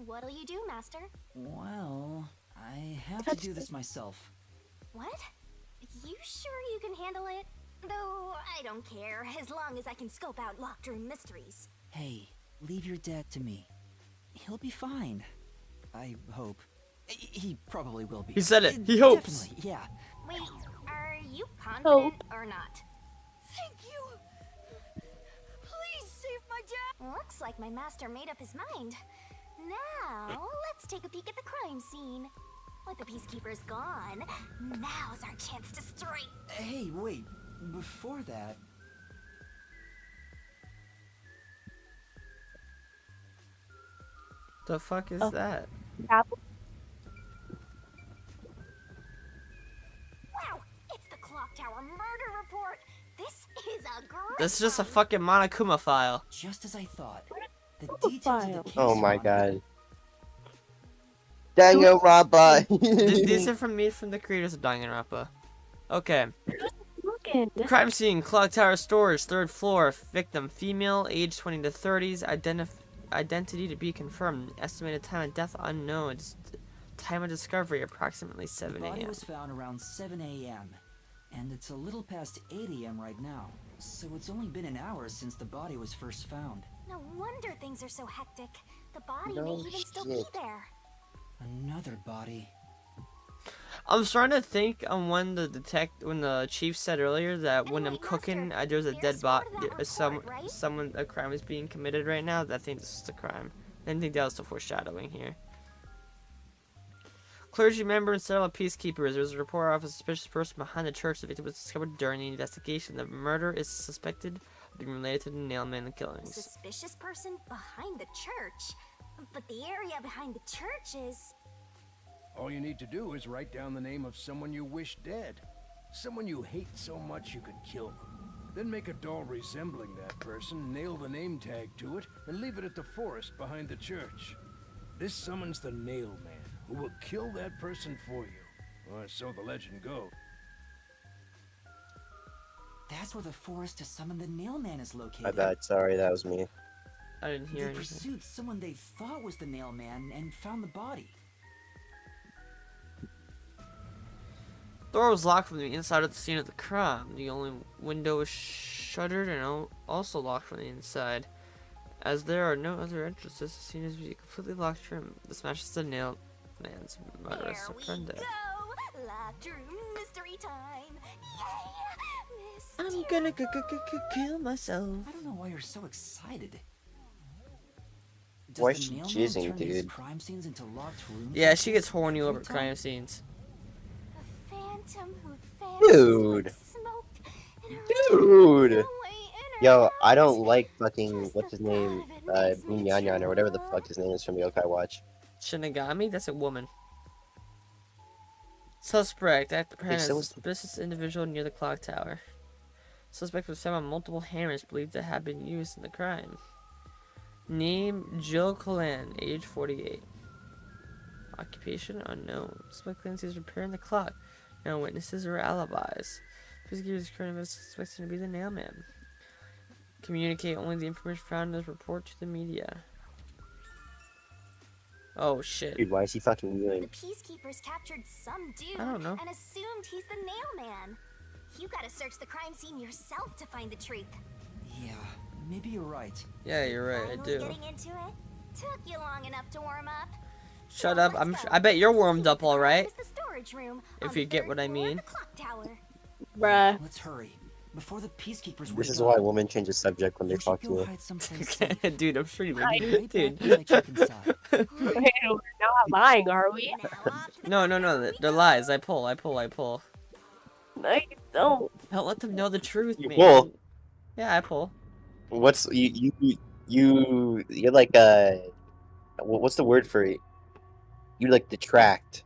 what'll you do, Master? Well, I have to do this myself. What? You sure you can handle it? Though, I don't care, as long as I can scope out locked room mysteries. Hey, leave your dad to me. He'll be fine. I hope. He probably will be. He said it. He hopes. Definitely, yeah. Wait, are you confident or not? Thank you. Please save my dad. Looks like my master made up his mind. Now, let's take a peek at the crime scene. With the peacekeepers gone, now's our chance to strike. Hey, wait. Before that, The fuck is that? Wow, it's the Clock Tower murder report. This is a great. This is just a fucking Monokuma file. just as I thought, the details of the case Oh my are on god. Danganronpa. These are from the creators of Danganronpa. Okay. Looking. Crime scene, Clock Tower storage, 3rd floor. Victim, female, age 20 to 30s. Identity to be confirmed. Estimated time of death unknown. Time of discovery, approximately 7 The body a.m. was found around 7 a.m. And it's a little past 8 a.m. right now. So it's only been an hour since the body was first found. No wonder things are so hectic. The body No may even still be shit. there. Another body. I'm starting to think on when the chief said earlier that when I'm cooking, there's a dead body, a crime is being committed right now. I think this is the crime. I didn't think that was the foreshadowing here. Clergy member and several peacekeepers. There was a report of a suspicious person behind the church. The victim was discovered during the investigation. The murder is suspected of being related to the Nailman killings. Suspicious person behind the church. But the area behind the church is. All you need to do is write down the name of someone you wish dead. Someone you hate so much you could kill them. Then make a doll resembling that person, nail the name tag to it, and leave it at the forest behind the church. This summons the Nail Man, who will kill that person for you. Or so the legend goes. That's where the forest to summon the Nailman is located. My bad. Sorry, that was me. I didn't hear They anything. pursued someone they thought was the Nailman and found the body. The door was locked from the inside of the scene of the crime. The only window was shuttered and also locked from the inside. As there are no other entrances, the scene is a completely locked room. This matches the Nailman's murderous apprentice. Go! Locked room mystery time! Yay! I'm gonna kill myself. I don't know why you're so excited. Why Does is the she Nailman jizzing, turn these dude? crime scenes into locked rooms? Yeah, she gets horny over Every time? crime scenes. A phantom who vanishes Dude. like smoke and Dude. away in Yo, her I don't house. like fucking Just what's the his name, thought of it makes me Bunyanyan or whatever the tremble. fuck his name is from the Yokai Watch. Shinigami? That's a woman. Suspect. Apprehended so as a is- suspicious individual near the clock tower. Suspect was found on multiple hammers believed to have been used in the crime. Name Jill Colan, age 48. Occupation unknown. Suspect claims he was repairing the clock. No witnesses or alibis. Prosecutors currently suspecting to be the Nailman. Communicate only the information found in his report to the media. Oh shit. Dude, why is he fucking The mewing? peacekeepers captured some dude I don't know. and assumed he's the Nailman. You gotta search the crime scene yourself to find the truth. Yeah, maybe you're right. Yeah, you're right. I Finally do. getting into it? Took you long enough to warm up. Shut Well, up. let's go. I bet you're warmed See, up all the right. crime is the storage room If on you the get third what I floor of mean. the clock tower. Bruh. Let's hurry. Before the peacekeepers This wake is up. why women change the subject when they We should talk to go you. hide someplace safe. Dude, I'm sure you I'll be right dude. back as I check inside. Wait, we're not lying, are we? Now off to the No, clock no, tower no. we They're go. lies. I pull. No, you don't. Don't let them know the truth, You man. pull? Yeah, I pull. What's you're like what's the word for it? You like detract.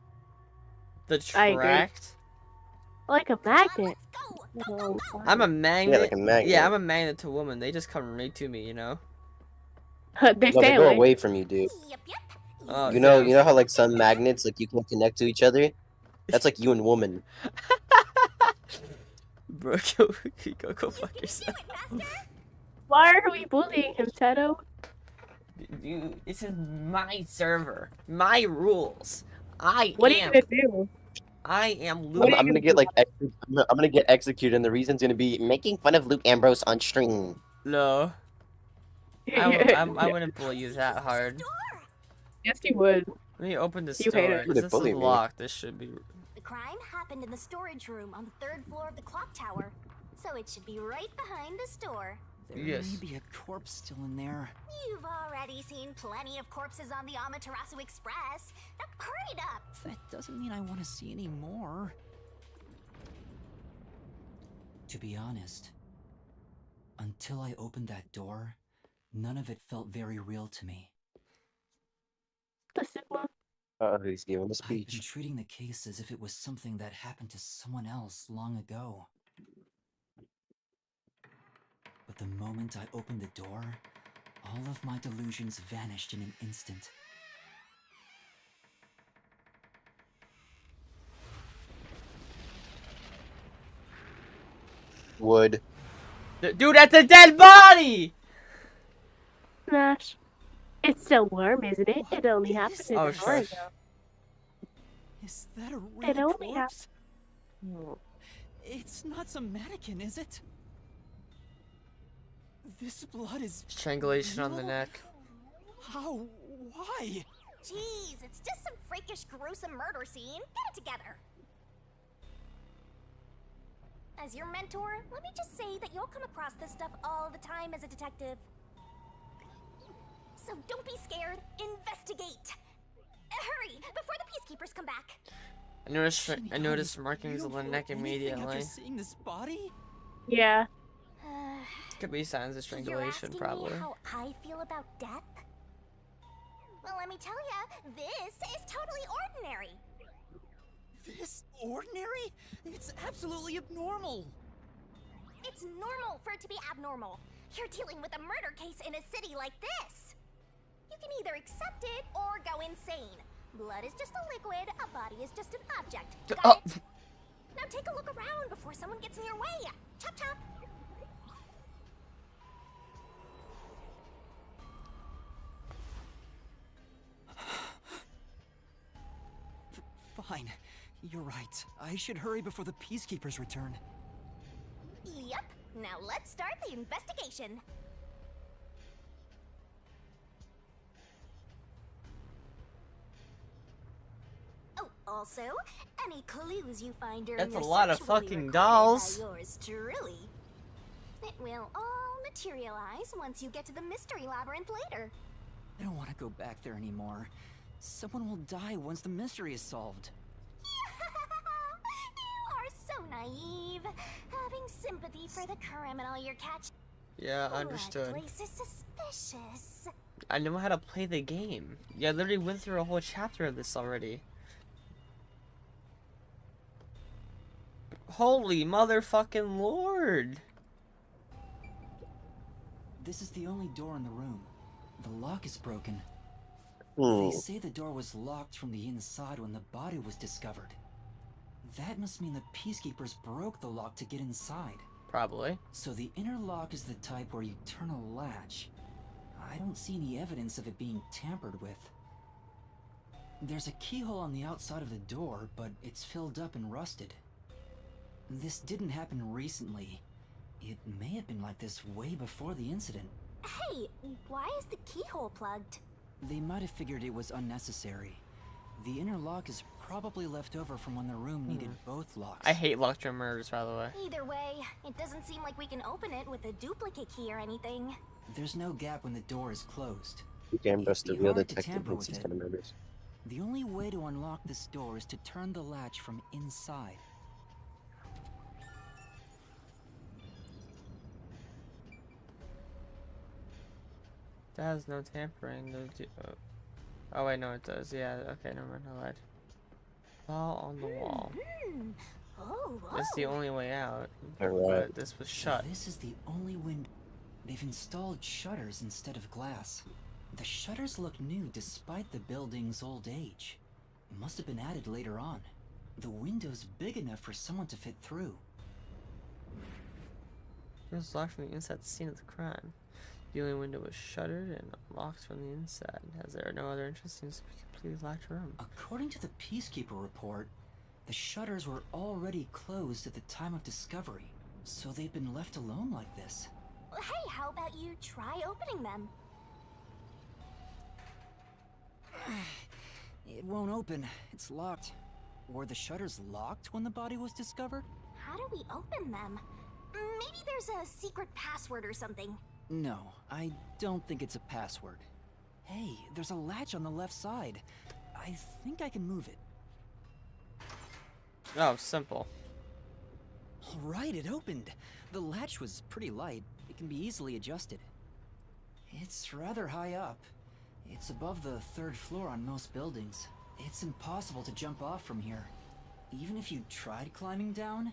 The I agree. tract. Like a Come on, magnet. let's go. Go, go, go. I'm a magnet. Yeah, like a magnet. Yeah, I'm a magnet to women. They just come right to me, you know. They No, they stay go away. away from you, dude. Yep, yep. Oh, You know how like some magnets like you can connect to each other? That's like you and woman. Bro, go fuck yourself. Why are we bullying him, Shadow? Dude, this is my server, my rules. What are you gonna do? I am What Luke. are you I'm gonna get like I'm gonna get executed, and the reason's gonna be making fun of Luke Ambrose on stream. No, I wouldn't bully you that hard. Yes, you would. Let me open this You hate door. it. Who 'cause would This bully is me? locked. This should be. The crime happened in the storage room on the third floor of the clock tower, so it should be right behind the store. There Yes. may be a corpse still in there. You've already seen plenty of corpses on the Amaterasu Express. Now hurry it up. That doesn't mean I want to see any more. To be honest, until I opened that door, none of it felt very real to me. The Sigma. He's giving a I've been speech. treating the case as if it was something that happened to someone else long ago. But the moment I opened the door, all of my delusions vanished in an instant. Wood. Dude, that's a dead body! Smash. It's still warm, isn't it? It only happened an Oh, hour shush. ago. Is that a It real only corpse? happened. It's not some mannequin, is it? This blood is Strangulation on the real? neck. How? Why? Jeez, it's just some freakish, gruesome murder scene. Get it together. As your mentor, let me just say that you'll come across this stuff all the time as a detective. So don't be scared. Investigate. Hurry, before the peacekeepers come back. I noticed markings You on the don't neck feel anything immediately. After seeing this body? Yeah. Could be signs of You're strangulation, asking probably. me how I feel about death? Well, let me tell you, this is totally ordinary. This ordinary? It's absolutely abnormal. It's normal for it to be abnormal. You're dealing with a murder case in a city like this. You can either accept it or go insane. Blood is just a liquid, a body is just an object. Got it? Now Now take a look around before someone gets in your way. Chop chop. Fine. You're right. I should hurry before the Peacekeepers return. Yep. Now let's start the investigation. Oh, also, any clues you find during That's your a lot of search will be fucking recorded dolls. by yours truly. It will all materialize once you get to the mystery labyrinth later. I don't want to go back there anymore. Someone will die once the mystery is solved. You are so naive, having sympathy for the criminal you're catching. Yeah, understood. That place is suspicious. I know how to play the game. Yeah, I literally went through a whole chapter of this already. Holy motherfucking lord! This is the only door in the room. The lock is broken. Hmm. They say the door was locked from the inside when the body was discovered. That must mean the Peacekeepers broke the lock to get inside. Probably. So the inner lock is the type where you turn a latch. I don't see any evidence of it being tampered with. There's a keyhole on the outside of the door, but it's filled up and rusted. This didn't happen recently. It may have been like this way before the incident. Hey, why is the keyhole plugged? They might have figured it was unnecessary. The inner lock is probably left over from when the room needed both locks. I hate locked room murders, by the way. Either way, it doesn't seem like we can open it with a duplicate key or anything. There's no gap when the door is closed. Luke Ambrose, the It'd be real hard to detective, tamper thinks with he's it. gonna murders. The only way to unlock this door is to turn the latch from inside. That has no tampering. Oh wait, no it does. Yeah, okay, never mind, I lied. Ball on the wall. Oh, That's the only way out. Alright. But this was So shut. this is the only window. They've installed shutters instead of glass. The shutters look new despite the building's old age. Must have been added later on. The window's big enough for someone to fit through. It was locked from the inside the scene of the crime. The only window was shuttered and locked from the inside, as there are no other entrances to the completely locked room. According to the Peacekeeper report, the shutters were already closed at the time of discovery, so they've been left alone like this. Hey, how about you try opening them? It won't open. It's locked. Were the shutters locked when the body was discovered? How do we open them? Maybe there's a secret password or something. No, I don't think it's a password. Hey, there's a latch on the left side. I think I can move it. Oh, simple. Alright, it opened. The latch was pretty light. It can be easily adjusted. It's rather high up. It's above the 3rd floor on most buildings. It's impossible to jump off from here. Even if you tried climbing down,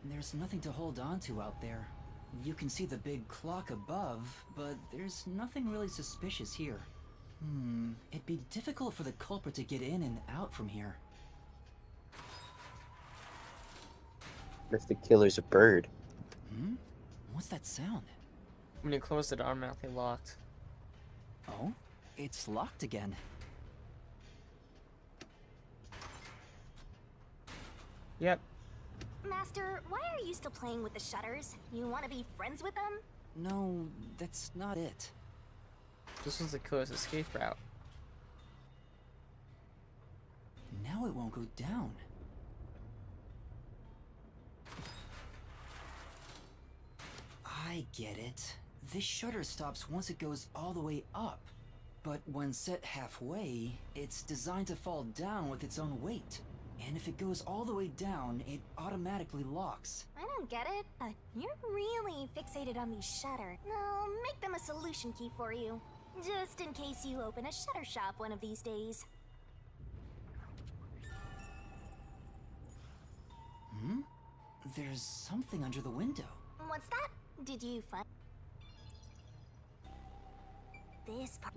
there's nothing to hold on to out there. You can see the big clock above, but there's nothing really suspicious here. It'd be difficult for the culprit to get in and out from here. What if the killer's a bird? What's that sound? When you close it, automatically locked. Oh, it's locked again. Yep. Master, why are you still playing with the shutters? You want to be friends with them? No, that's not it. This was the killer's escape route. Now it won't go down. I get it. This shutter stops once it goes all the way up. But when set halfway, it's designed to fall down with its own weight. And if it goes all the way down, it automatically locks. I don't get it, but you're really fixated on these shutters. I'll make them a solution key for you. Just in case you open a shutter shop one of these days. There's something under the window. What's that? Did you find this part?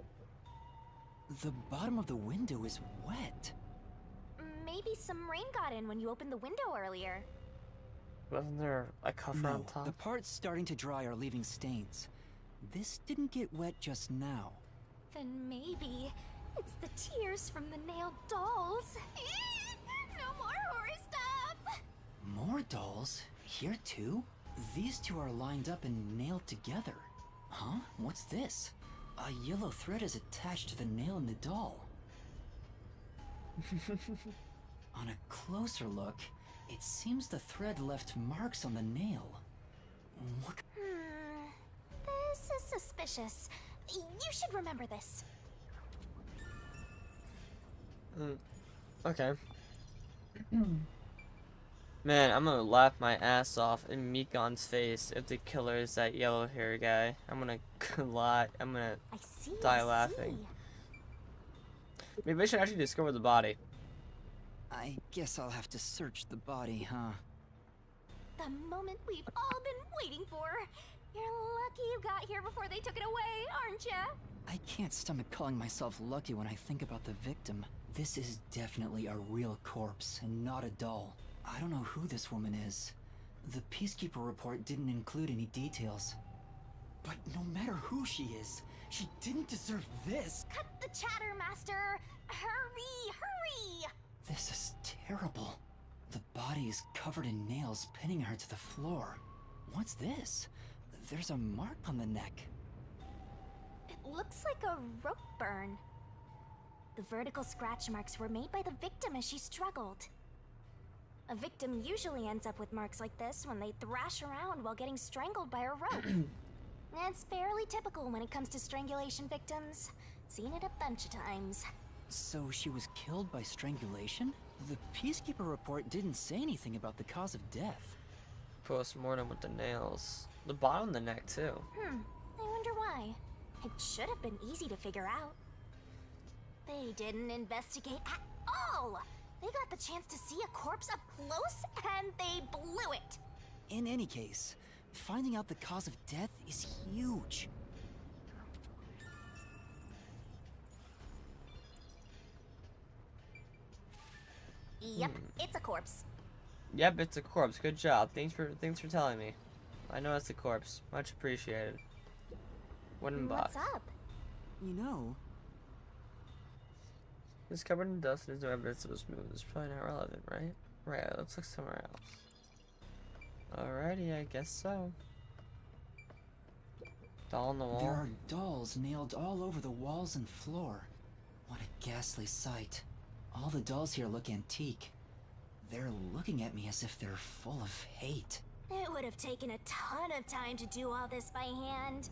The bottom of the window is wet. Maybe some rain got in when you opened the window earlier. Wasn't there a cover on No, top? the parts starting to dry are leaving stains. This didn't get wet just now. Then maybe it's the tears from the nailed dolls. No more horror stuff! More dolls? Here too? These two are lined up and nailed together. Huh? What's this? A yellow thread is attached to the nail in the doll. On a closer look, it seems the thread left marks on the nail. What? This is suspicious. You should remember this. Okay. Man, I'm gonna laugh my ass off in Mikon's face if the killer is that yellow hair guy. I'm gonna die laughing. Maybe I should actually discover the body. I guess I'll have to search the body, huh? The moment we've all been waiting for. You're lucky you got here before they took it away, aren't ya? I can't stomach calling myself lucky when I think about the victim. This is definitely a real corpse and not a doll. I don't know who this woman is. The Peacekeeper report didn't include any details. But no matter who she is, she didn't deserve this. Cut the chatter, Master! Hurry, hurry! This is terrible. The body is covered in nails pinning her to the floor. What's this? There's a mark on the neck. It looks like a rope burn. The vertical scratch marks were made by the victim as she struggled. A victim usually ends up with marks like this when they thrash around while getting strangled by a rope. It's fairly typical when it comes to strangulation victims. Seen it a bunch of times. So she was killed by strangulation? The Peacekeeper report didn't say anything about the cause of death. Post-mortem with the nails. The bottom of the neck, too. I wonder why. It should have been easy to figure out. They didn't investigate at all! They got the chance to see a corpse up close, and they blew it! In any case, finding out the cause of death is huge. Yep, it's a corpse. Yep, it's a corpse. Good job. Thanks for telling me. I know it's a corpse. Much appreciated. Wooden box. What's up? You know, It's covered in dust. There's no evidence it was moved. It's probably not relevant, right? Right. Let's look somewhere else. Alrighty, I guess so. Doll on the wall. there are dolls nailed all over the walls and floor. What a ghastly sight. All the dolls here look antique. They're looking at me as if they're full of hate. It would have taken a ton of time to do all this by hand.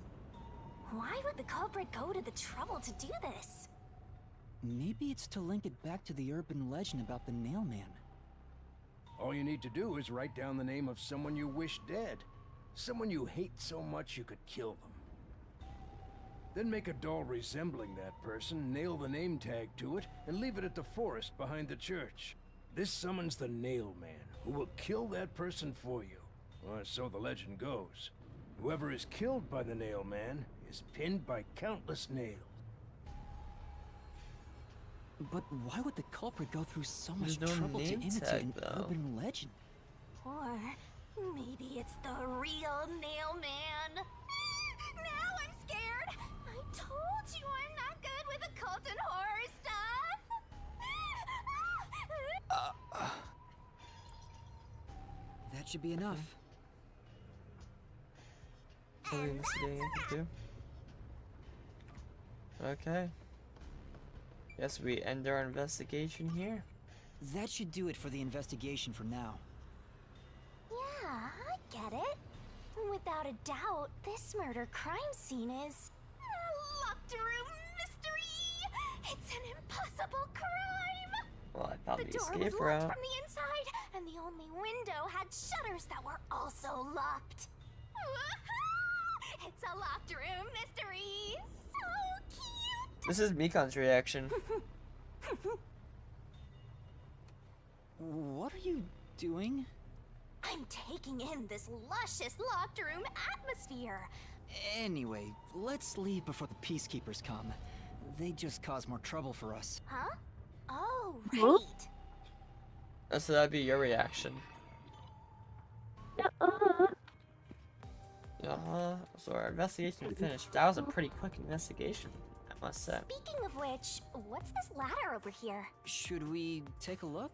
Why would the culprit go to the trouble to do this? Maybe it's to link it back to the urban legend about the Nailman. All you need to do is write down the name of someone you wish dead. Someone you hate so much you could kill them. Then make a doll resembling that person, nail the name tag to it, and leave it at the forest behind the church. This summons the Nailman, who will kill that person for you. Or so the legend goes. Whoever is killed by the Nailman is pinned by countless nails. But why would the culprit go through so much There's no trouble to name imitate tag, an though. urban legend? Or maybe it's the real Nailman. Now I'm scared. I told you I'm not good with occult and horror stuff. That should be enough. Something to do. Okay. Guess we end our investigation here. That should do it for the investigation for now. Yeah, I get it. Without a doubt, this murder crime scene is a locked room mystery. It's an impossible crime. Well, I thought The the door was escape locked route. from the inside, and the only window had shutters that were also locked. It's a locked room mystery. So cute. This is Mikon's reaction. What are you doing? I'm taking in this luscious locked room atmosphere. Anyway, let's leave before the Peacekeepers come. They just cause more trouble for us. Huh? Oh, right. So that'd be your reaction. floor. Our investigation finished. That was a pretty quick investigation, I must say. Speaking of which, what's this ladder over here? Should we take a look?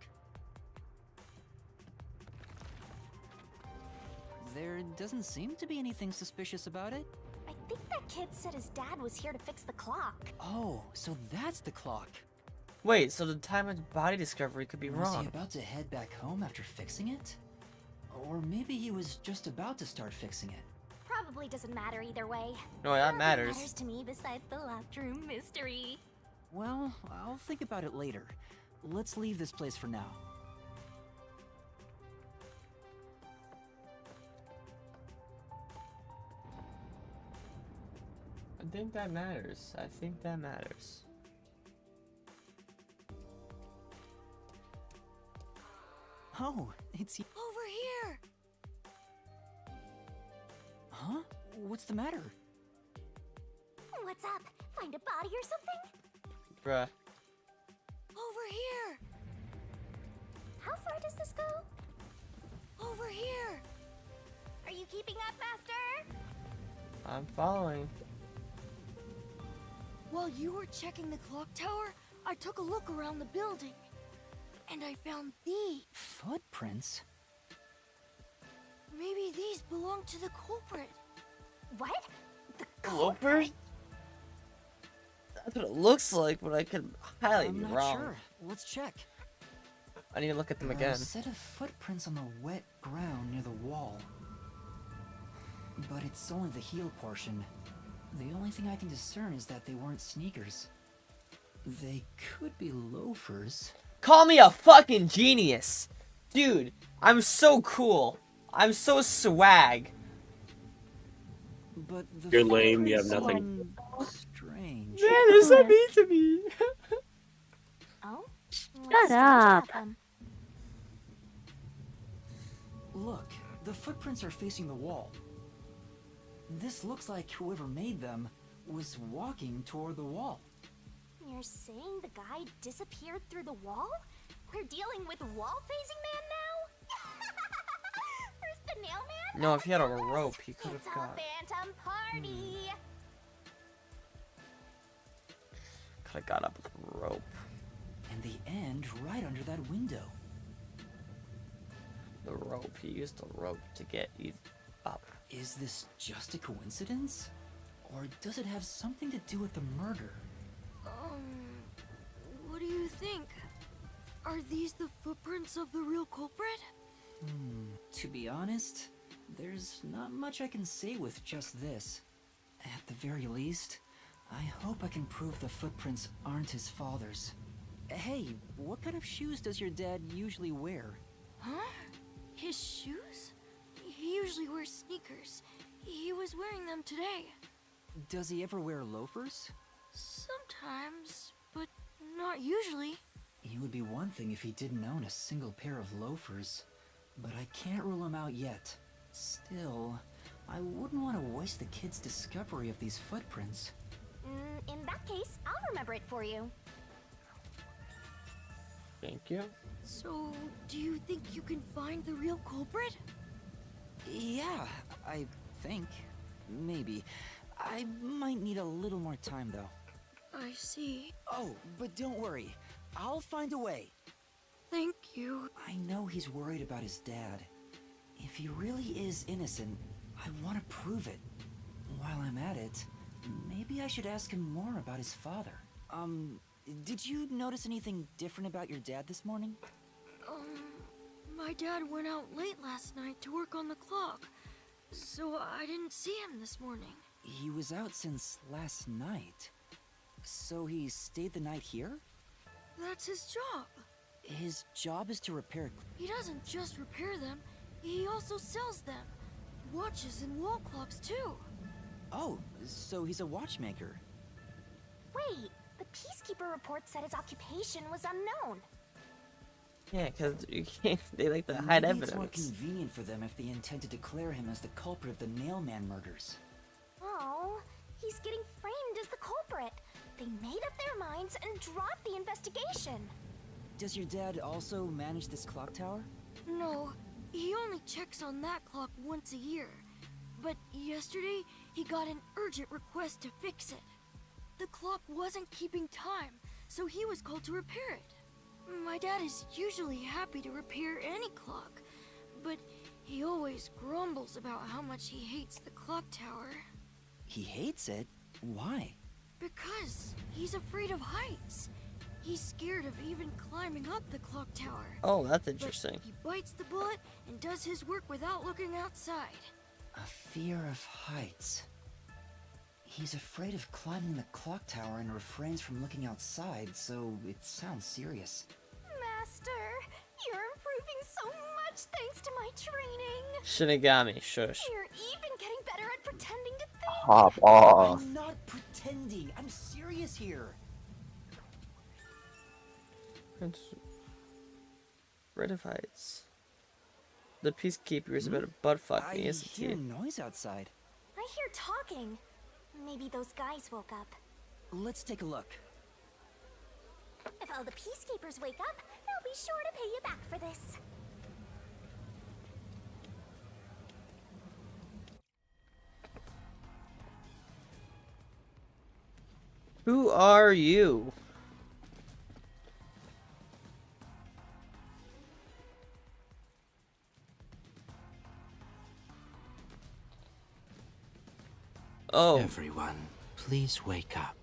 There doesn't seem to be anything suspicious about it. I think that kid said his dad was here to fix the clock. Oh, so that's the clock. Wait, so the time of body discovery could be Was wrong. he about to head back home after fixing it? Or maybe he was just about to start fixing it. Probably doesn't matter either way. No, that Nothing matters. matters to me besides the locked room mystery. Well, I'll think about it later. Let's leave this place for now. I think that matters. I think that matters. Oh, it's Over here! Huh? What's the matter? What's up? Find a body or something? Bruh. Over here! How far does this go? Over here! Are you keeping up, Master? I'm following. While you were checking the clock tower, I took a look around the building. And I found these. Footprints? Maybe these belong to the culprit. What? Loafers? That's what it looks like, but I could highly I'm be not wrong. sure. Let's check. I need to look at them A again. set of footprints on the wet ground near the wall. But it's only the heel portion. The only thing I can discern is that they weren't sneakers. They could be loafers. Call me a fucking genius! Dude, I'm so cool. I'm so swag. But the You're lame, you have footprints nothing. are strange. Man, they're so mean to me. Oh? Shut up. Look, the footprints are facing the wall. This looks like whoever made them was walking toward the wall. You're saying the guy disappeared through the wall? We're dealing with wall-facing man now? First the nail man? No, if he had a rope, he could have It's a got. phantom party! Could have got up with a rope. And the end right under that window. The rope. He used the rope to get you up. Is this just a coincidence? Or does it have something to do with the murder? What do you think? Are these the footprints of the real culprit? To be honest, there's not much I can say with just this. At the very least, I hope I can prove the footprints aren't his father's. Hey, what kind of shoes does your dad usually wear? Huh? His shoes? He usually wears sneakers. He was wearing them today. Does he ever wear loafers? Sometimes, but not usually. It would be one thing if he didn't own a single pair of loafers, but I can't rule him out yet. Still, I wouldn't want to waste the kid's discovery of these footprints. In that case, I'll remember it for you. Thank you. So, do you think you can find the real culprit? Yeah, I think. Maybe. I might need a little more time, though. I see. Oh, but don't worry. I'll find a way. Thank you. I know he's worried about his dad. If he really is innocent, I want to prove it. While I'm at it, maybe I should ask him more about his father. Did you notice anything different about your dad this morning? My dad went out late last night to work on the clock, so I didn't see him this morning. He was out since last night. So he stayed the night here? That's his job. His job is to repair... He doesn't just repair them, he also sells them. Watches and wall clocks, too. Oh, so he's a watchmaker. Wait, the Peacekeeper report said his occupation was unknown. Yeah, because you can't. They like to hide Maybe it's more evidence. convenient for them if they intend to declare him as the culprit of the Nailman murders. Oh, he's getting framed as the culprit. They made up their minds and dropped the investigation. Does your dad also manage this clock tower? No, he only checks on that clock once a year. But yesterday, he got an urgent request to fix it. The clock wasn't keeping time, so he was called to repair it. My dad is usually happy to repair any clock, but he always grumbles about how much he hates the clock tower. He hates it? Why? Because he's afraid of heights. He's scared of even climbing up the clock tower. Oh, that's interesting. But he bites the bullet and does his work without looking outside. A fear of heights. He's afraid of climbing the clock tower and refrains from looking outside, so it sounds serious. Master, you're improving so much thanks to my training. Shinigami, shush. You're even getting better at pretending to think. Hop off. I'm not pretending. I'm serious here. Red of Heights. The Peacekeeper is about to buttfuck me, isn't he? I hear noise outside. I hear talking. Maybe those guys woke up. Let's take a look. If all the peacekeepers wake up, they'll be sure to pay you back for this. Who are you? Oh. Everyone, please wake up.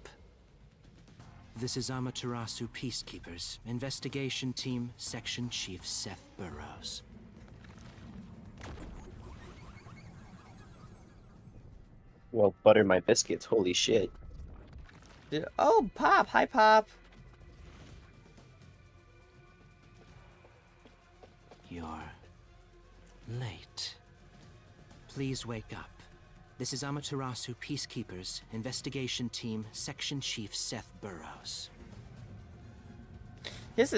This is Amaterasu Peacekeepers, Investigation Team, Section Chief Seth Burrows. Well, butter my biscuits. Holy shit. Oh, Pop. Hi, Pop. You're late. Please wake up. This is Amaterasu Peacekeepers, Investigation Team, Section Chief Seth Burrows. He has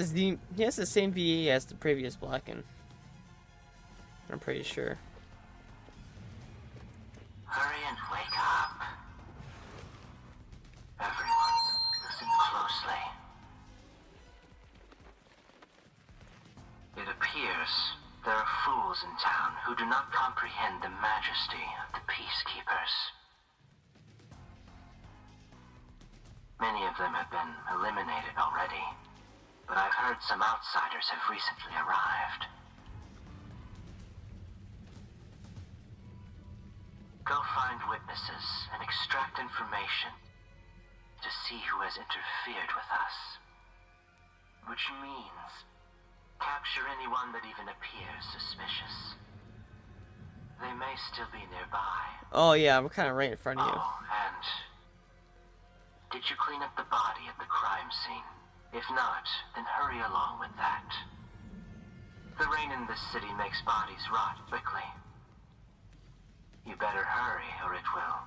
the same VA as the previous Blacken. I'm pretty sure. Hurry and wake up. Everyone, listen closely. It appears there are fools in town who do not comprehend the majesty of the Peacekeepers. Many of them have been eliminated already, but I've heard some outsiders have recently arrived. Go find witnesses and extract information to see who has interfered with us. Which means capture anyone that even appears suspicious. They may still be nearby. Oh yeah, we're kind of right in front of you. Oh, and did you clean up the body at the crime scene? If not, then hurry along with that. The rain in this city makes bodies rot quickly. You better hurry or it will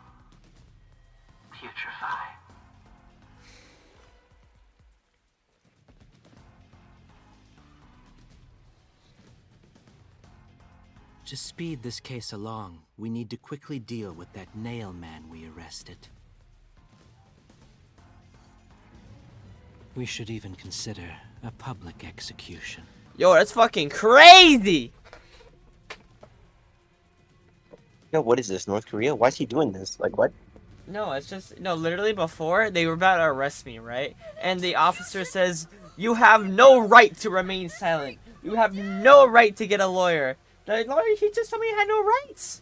putrefy. To speed this case along, we need to quickly deal with that nail man we arrested. We should even consider a public execution. Yo, that's fucking crazy! Yo, what is this, North Korea? Why is he doing this? Like, what? No, it's just, no, literally before, they were about to arrest me, right? And the officer says, you have no right to remain silent. You have no right to get a lawyer. The lawyer, he just told me I had no rights.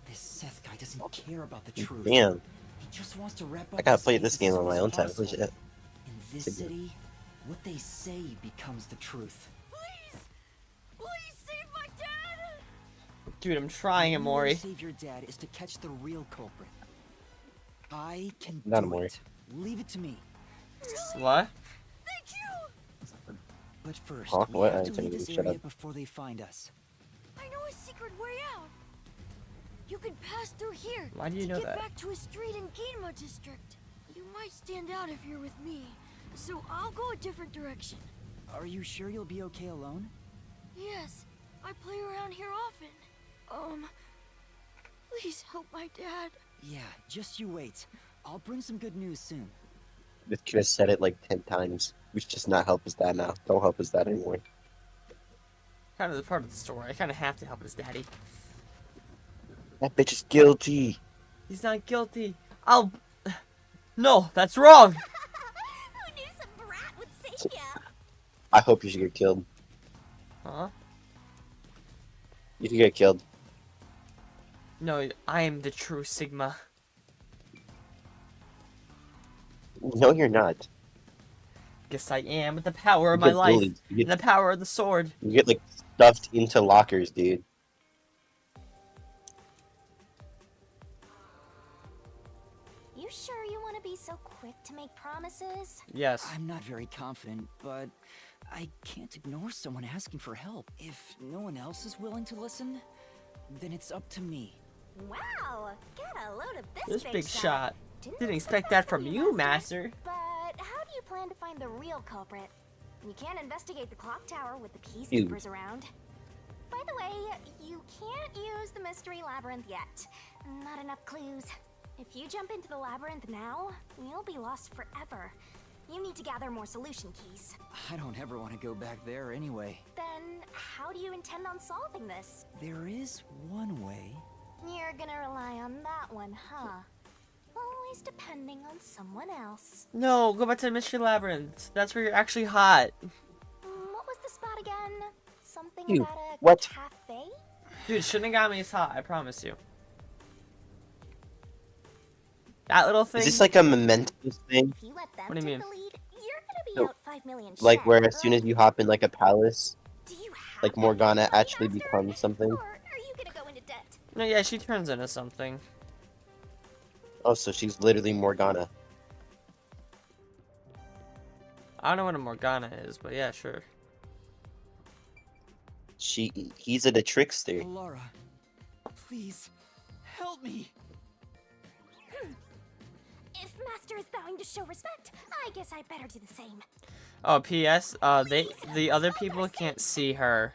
This Seth guy doesn't care about the truth. Damn. He just wants to wrap up I gotta his play case this as game soon on my as own time. possible. Holy shit. In this city, what they say becomes the truth. Please save my dad! Dude, I'm trying, The only way Amori. to save your dad is to catch the real culprit. I can Not do Amori. it. Leave it to me. What? Thank you! But first, Hawk, we what? have I to didn't leave even this shut area up. before they find us. I know a secret way out. You can pass through here Why do you to know get that? back to a street in Ginma district. You might stand out if you're with me, so I'll go a different direction. Are you sure you'll be okay alone? Yes, I play around here often. Please help my dad. Yeah, just you wait. I'll bring some good news soon. This kid has said it like 10 times. We should just not help his dad now. Don't help his dad anymore. Kind of the part of the story. I kind of have to help his daddy. That bitch is guilty. He's not guilty. I'll... No, that's wrong! Who knew some brat would save ya? I hope you should get killed. Huh? You should get killed. No, I am the true Sigma. No, you're not. Guess I am with the power of You my get life. bullied. You And the power of the sword. You get, like, stuffed into lockers, dude. You sure you want to be so quick to make promises? Yes. I'm not very confident, but I can't ignore someone asking for help. If no one else is willing to listen, then it's up to me. Wow, get a load of This this big shot. Didn't expect that that from you, Master. But how do you plan to find the real culprit? You can't investigate the clock tower with the peacekeepers around. By the way, you can't use the mystery labyrinth yet. Not enough clues. If you jump into the labyrinth now, you'll be lost forever. You need to gather more solution keys. I don't ever want to go back there anyway. Then, how do you intend on solving this? There is one way. You're gonna rely on that one, huh? Always depending on someone else. No, go back to the Mystery Labyrinth. That's where you're actually hot. What was the spot again? Something Dude, about a what? cafe? Dude, Shinigami is hot, I promise you. That little thing? Is this like a memento thing? If you let them What do you take mean? the lead, you're gonna be So, out 5 million like, shares, where as soon as you hop in, like, a palace, Do you have like, that Morgana money, actually Master? becomes something? Or are you gonna go into debt? No, yeah, she turns into something. Oh, so she's literally Morgana. I don't know what a Morgana is, but yeah, sure. He's the trickster. Laura, please, help me. If Master is bowing to show respect, I guess I better do the same. Oh, P.S. The other people can't see her,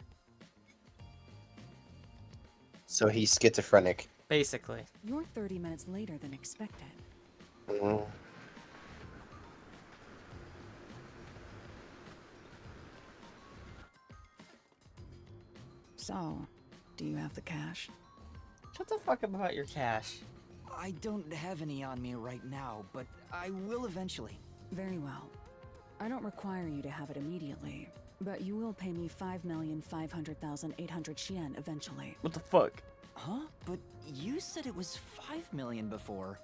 So he's schizophrenic. basically. You're 30 minutes later than expected. Mm. So, do you have the cash? Shut the fuck up about your cash. I don't have any on me right now, but I will eventually. Very well. I don't require you to have it immediately, but you will pay me 5,500,800 yen eventually. What the fuck? Huh? But you said it was 5 million before.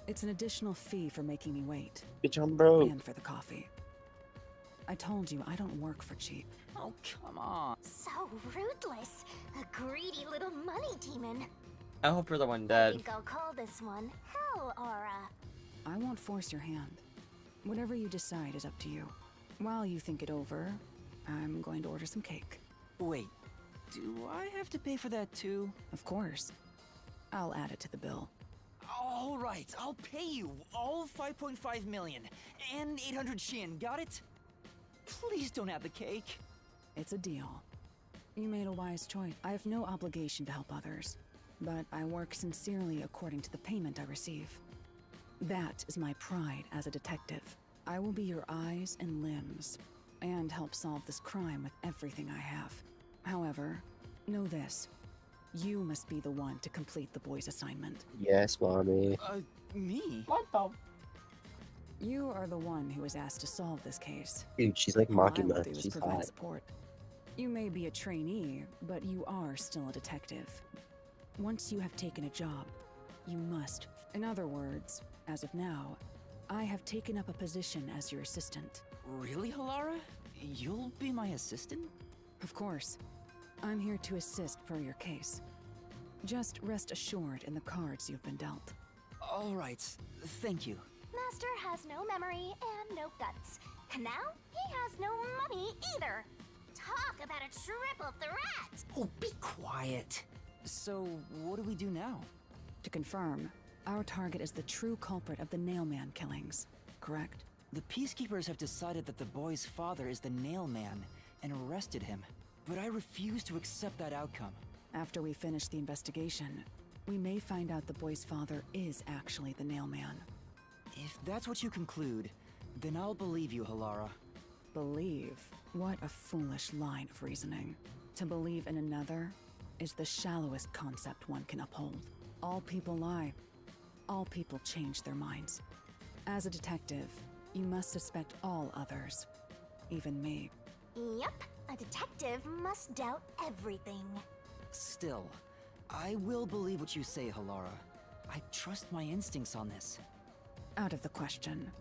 It's an additional fee for making me wait. Bitch, I'm broke. And for the coffee. I told you I don't work for cheap. Oh, come on. So ruthless. A greedy little money demon. I hope you're the one I dead. think I'll call this one Hell Aura. I won't force your hand. Whatever you decide is up to you. While you think it over, I'm going to order some cake. Wait, do I have to pay for that too? Of course. I'll add it to the bill. All right, I'll pay you all 5.5 million and 800 yen, got it? Please don't have the cake. It's a deal. You made a wise choice. I have no obligation to help others, but I work sincerely according to the payment I receive. That is my pride as a detective. I will be your eyes and limbs, and help solve this crime with everything I have. However, know this. You must be the one to complete the boy's assignment. Yes, mommy. Me? What the? You are the one who was asked to solve this case. Dude, she's like All I will Makima. do is She's provide hot. support. You may be a trainee, but you are still a detective. Once you have taken a job, you must. In other words, as of now, I have taken up a position as your assistant. Really, Halara? You'll be my assistant? Of course. I'm here to assist per your case. Just rest assured in the cards you've been dealt. All right, thank you. Master has no memory and no guts. And now, he has no money either. Talk about a triple threat! Oh, be quiet. So, what do we do now? To confirm, our target is the true culprit of the Nailman killings, correct? The Peacekeepers have decided that the boy's father is the Nailman and arrested him, but I refuse to accept that outcome. After we finish the investigation, we may find out the boy's father is actually the Nailman. If that's what you conclude, then I'll believe you, Halara. Believe? What a foolish line of reasoning. To believe in another is the shallowest concept one can uphold. All people lie. All people change their minds. As a detective, you must suspect all others, even me. Yep, a detective must doubt everything. Still, I will believe what you say, Halara. I trust my instincts on this. Out of the question.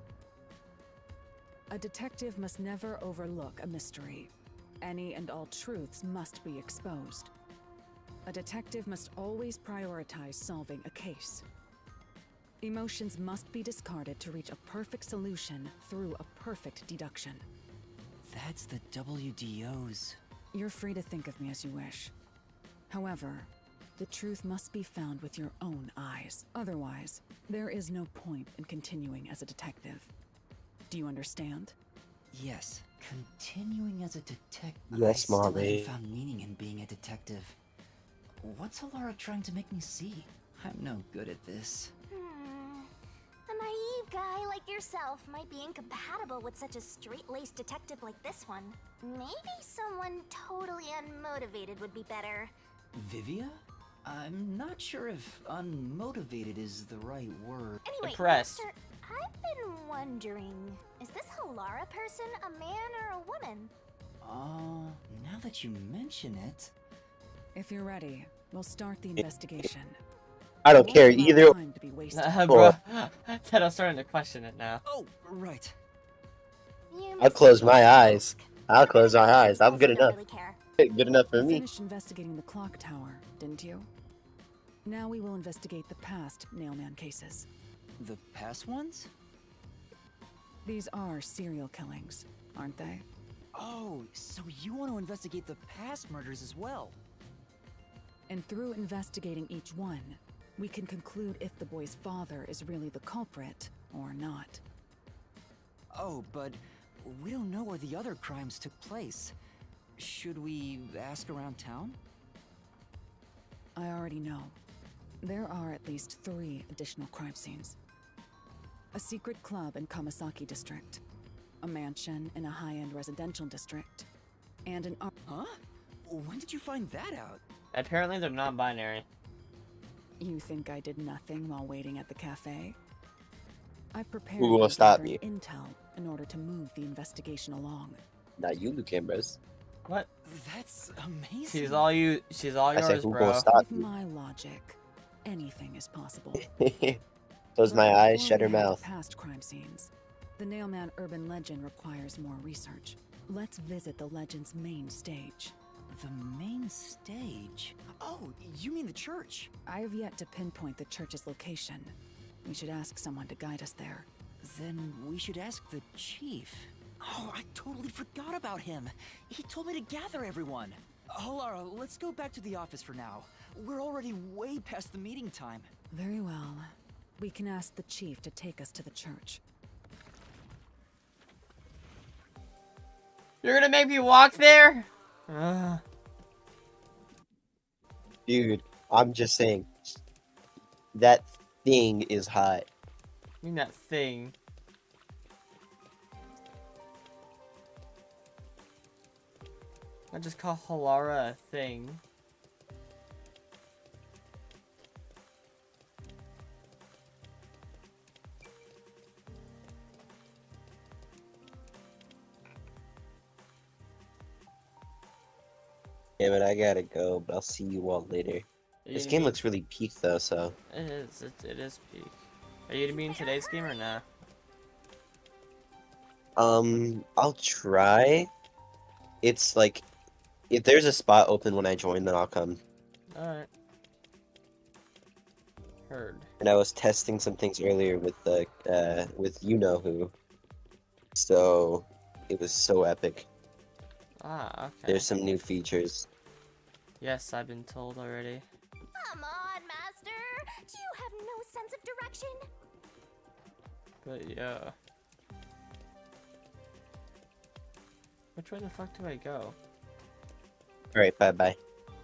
A detective must never overlook a mystery. Any and all truths must be exposed. A detective must always prioritize solving a case. Emotions must be discarded to reach a perfect solution through a perfect deduction. That's the WDO's. You're free to think of me as you wish. However, the truth must be found with your own eyes. Otherwise, there is no point in continuing as a detective. Do you understand? Yes. Continuing as a detective. Yes, I still Mommy. haven't found meaning in being a detective. What's Halara trying to make me see? I'm no good at this. A naive guy like yourself might be incompatible with such a straight-laced detective like this one. Maybe someone totally unmotivated would be better. Vivia? I'm not sure if unmotivated is the right word. Anyway, Impressed. Master, I've been wondering, is this Halara person a man or a woman? Now that you mention it... If you're ready, we'll start the investigation. I don't care either. Time to be wasted. Bro, Ted, I'm starting to question it now. Oh, right. I'll close my eyes. I'll close my eyes. I'm good enough. Good enough for You me. finished investigating the clock tower, didn't you? Now we will investigate the past Nailman cases. The past ones? These are serial killings, aren't they? Oh, so you want to investigate the past murders as well? And through investigating each one, we can conclude if the boy's father is really the culprit or not. Oh, but we don't know where the other crimes took place. Should we ask around town? I already know. There are at least 3 additional crime scenes. A secret club in Kamasaki district, a mansion in a high-end residential district, and an Huh? When did you find that out? Apparently they're non-binary. You think I did nothing while waiting at the cafe? I prepared Who will stop me? intel in order to move the investigation along. Not you, Luke Ambrose. What? That's amazing. She's all I yours, said, who bro. gonna stop With you? my logic, anything is possible. Close my But eyes, before shut her we head to mouth. Past crime scenes. The Nailman urban legend requires more research. Let's visit the legend's main stage. The main stage? Oh, you mean the church? I have yet to pinpoint the church's location. We should ask someone to guide us there. Then we should ask the chief. Oh, I totally forgot about him. He told me to gather everyone. Halara, let's go back to the office for now. We're already way past the meeting time. Very well. We can ask the chief to take us to the church. You're gonna make me walk there? Dude, I'm just saying. That thing is hot. I mean that thing. I just call Halara a thing. Damn it, I gotta go, but I'll see you all later. This game looks really peak though, so. It is peak. Are you gonna be in today's game or not? I'll try. It's like, if there's a spot open when I join, then I'll come. Alright. Heard. And I was testing some things earlier with the, with you know who. So, it was so epic. Ah, okay. There's some new features. Yes, I've been told already. Come on, Master! Do you have no sense of direction? But yeah. Which way the fuck do I go? Alright, bye-bye.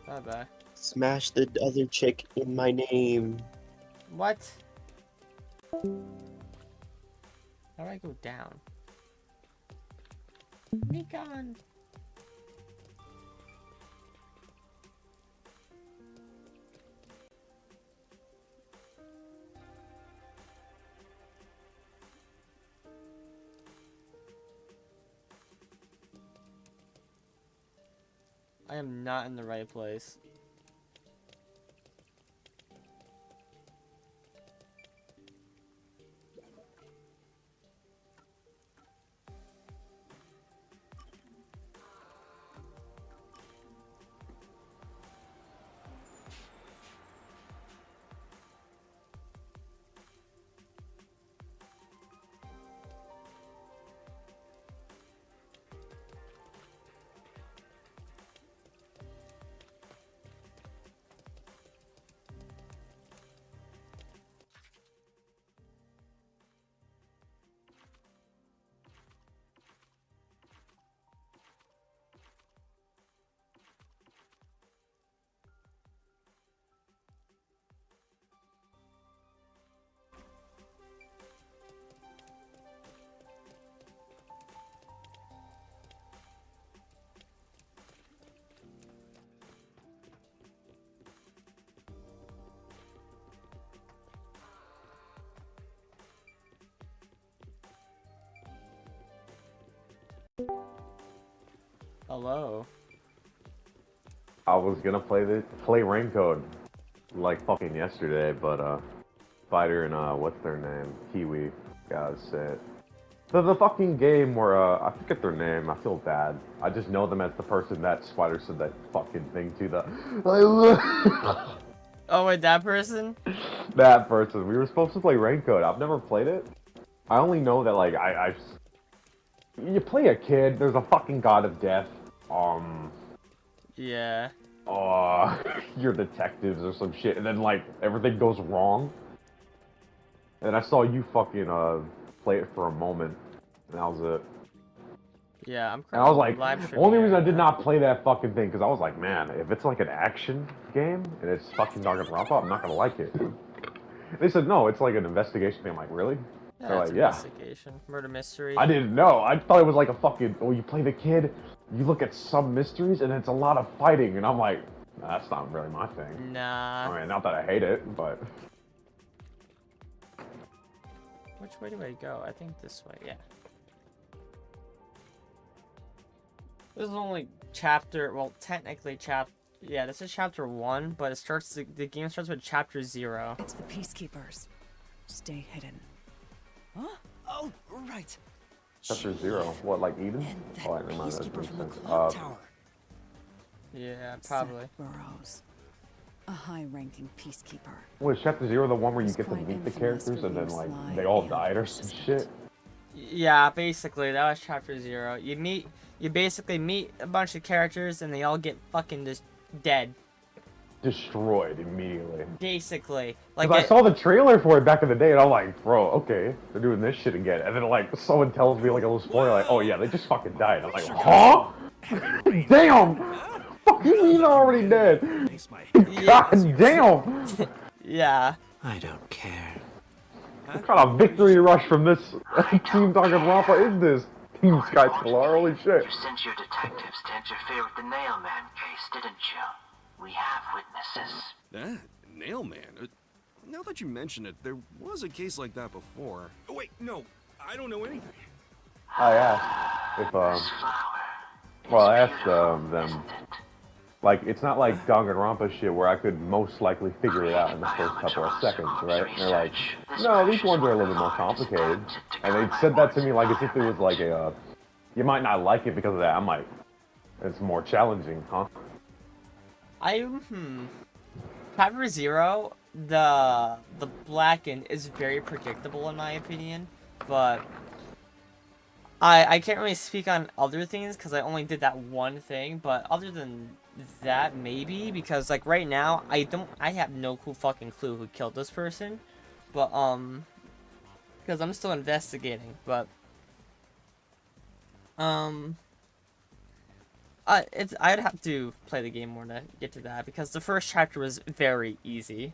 Bye-bye. Smash the other chick in my name. What? How do I go down? Be gone. I am not in the right place. Hello. I was gonna play Rain Code like fucking yesterday, but Spider and what's their name? Kiwi got sick. The fucking game where I forget their name. I feel bad. I just know them as the person that Spider said that fucking thing to. Oh wait, that person? That person. We were supposed to play Rain Code. I've never played it. I only know that like you play a kid. There's a fucking god of death. Yeah. You're detectives or some shit, and then like everything goes wrong. And I saw you fucking play it for a moment, and that was it. Yeah, I'm. And I was like, live the streaming only reason I right did now. not play that fucking thing, because I was like, man, if it's like an action game and it's fucking Danganronpa, I'm not gonna like it. They said no, it's like an investigation thing. I'm like, really? Yeah, They're it's like, yeah. investigation, murder mystery. I didn't know. I thought it was like a fucking. Oh, you play the kid, you look at some mysteries, and it's a lot of fighting, and I'm like, nah, that's not really my thing. Nah. I mean, not that I hate it, but. Which way do I go? I think this way. Yeah. This is only chapter. Well, technically Yeah, this is chapter 1, but it starts. The game starts with chapter 0. It's the peacekeepers. Stay hidden. Huh? Oh, right. Chapter 0. What, like Eden? Oh, I never mind. That Peacekeeper makes from the sense. clock tower. Yeah, probably. Seth Burrows, a high-ranking peacekeeper. Was Chapter 0 the one where you He's get to quite meet the infamous characters for and then being like sly they all and died or some shit? Yeah, basically that was chapter 0. You basically meet a bunch of characters and they all get fucking just dead. Destroyed immediately. Basically, Like like I saw the trailer for it back in the day, and I'm like, bro, okay, they're doing this shit again. And then like someone tells me like a little spoiler, like, oh yeah, they just fucking died. I'm like, huh? Damn! Fucking he's already dead. God damn! Yeah. I don't care. What kind of victory rush from this Team Danganronpa is this? Team Sky Solar, holy shit. You sent your detectives to interfere with the Nailman case, didn't you? We have witnesses. That? Nailman? Now that you mention it, there was a case like that before. Oh, wait, no. I don't know anything. I asked if, well, I asked them, like, it's not like Danganronpa shit where I could most likely figure it out in the first couple of seconds, right? And they're like, no, these ones are a little bit more complicated. And they said that to me like as if it was like a, you might not like it because of that. I'm like, it's more challenging, huh? Chapter 0, the Blackened is very predictable in my opinion, but I can't really speak on other things because I only did that one thing, but other than that, maybe, because like right now I have no fucking clue who killed this person, but because I'm still investigating, but I'd have to play the game more to get to that because the first chapter was very easy.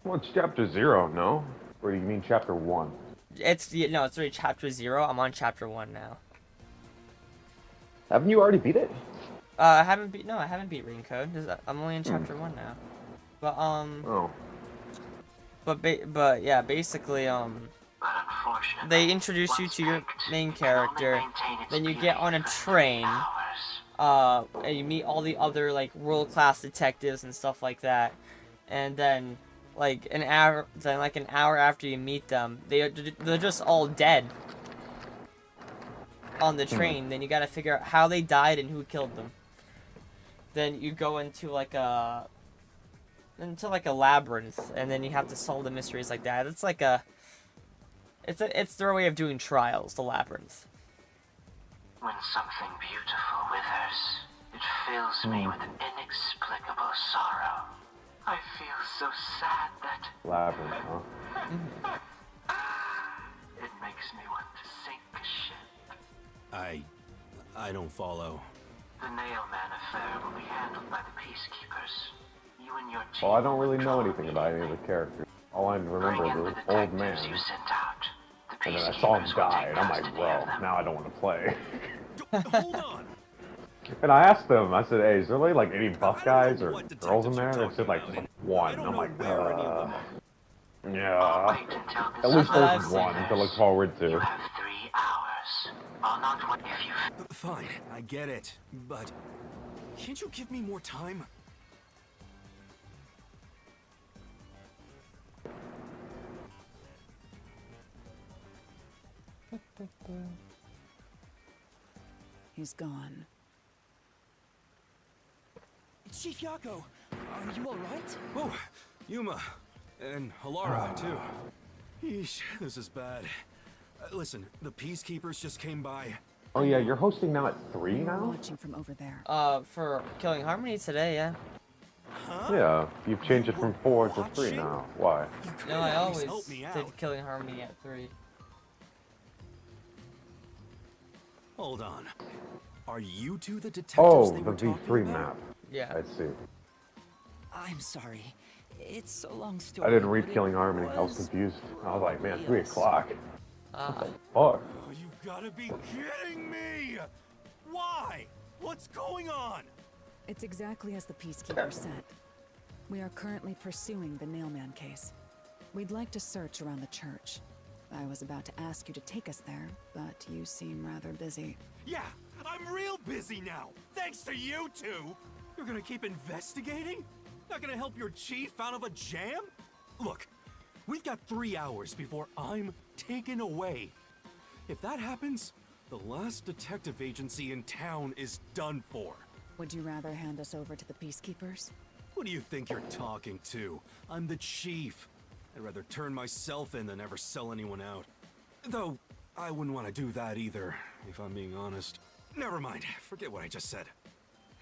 Well, it's chapter 0, no? Or do you mean chapter 1? It's already chapter 0. I'm on chapter 1 now. Haven't you already beat it? I haven't beat Rain Code. I'm only in chapter 1 now. But Oh. But yeah, basically they introduce you to your main character, then you get on a train. and you meet all the other like world-class detectives and stuff like that, and then like an hour after you meet them, they're just all dead on the train. Then you gotta figure out how they died and who killed them. Then you go into like a labyrinth, and then you have to solve the mysteries like that. It's their way of doing trials, the labyrinth. When something beautiful withers, it fills me with an inexplicable sorrow. I feel so sad that Labyrinth, huh? it makes me want to sink a ship. I don't follow. The Nailman affair will be handled by the Peacekeepers. You and your team. Well, I don't really know anything about any of the characters. All I remember is the old man. You sent out. And then I saw him die, and I'm like, bro, now I don't want to play. Hold on. And I asked them, I said, hey, is there really, like, any buff guys or girls in there? They said, like, one. And I'm like, yeah. At least there's one to look forward to. You have 3 hours. I'll not wait if you... Fine, I get it, but can't you give me more time? He's gone. Chief Yako, are you alright? Oh, Yuma. And Halara, too. Yeesh, this is bad. Listen, the Peacekeepers just came by. Oh yeah, you're hosting now at 3 now? Watching from over there. For Killing Harmony today, yeah. Huh? Yeah, you've changed it from 4 to 3 now. Why? No, I always did Killing Harmony at 3. Hold on. Are you two the detectives they the were talking V3 about? map. Yeah. I see. I'm sorry. It's a long story. I didn't read but it Killing Harmony. I was confused. I was like, man, 3 o'clock. What the fuck? Oh, you gotta be kidding me! Why? What's going on? It's exactly as the Peacekeeper said. We are currently pursuing the Nailman case. We'd like to search around the church. I was about to ask you to take us there, but you seem rather busy. Yeah, I'm real busy now, thanks to you two! You're gonna keep investigating? Not gonna help your chief out of a jam? Look, we've got 3 hours before I'm taken away. If that happens, the last detective agency in town is done for. Would you rather hand us over to the Peacekeepers? Who do you think you're talking to? I'm the chief. I'd rather turn myself in than ever sell anyone out. Though, I wouldn't want to do that either, if I'm being honest. Never mind, forget what I just said.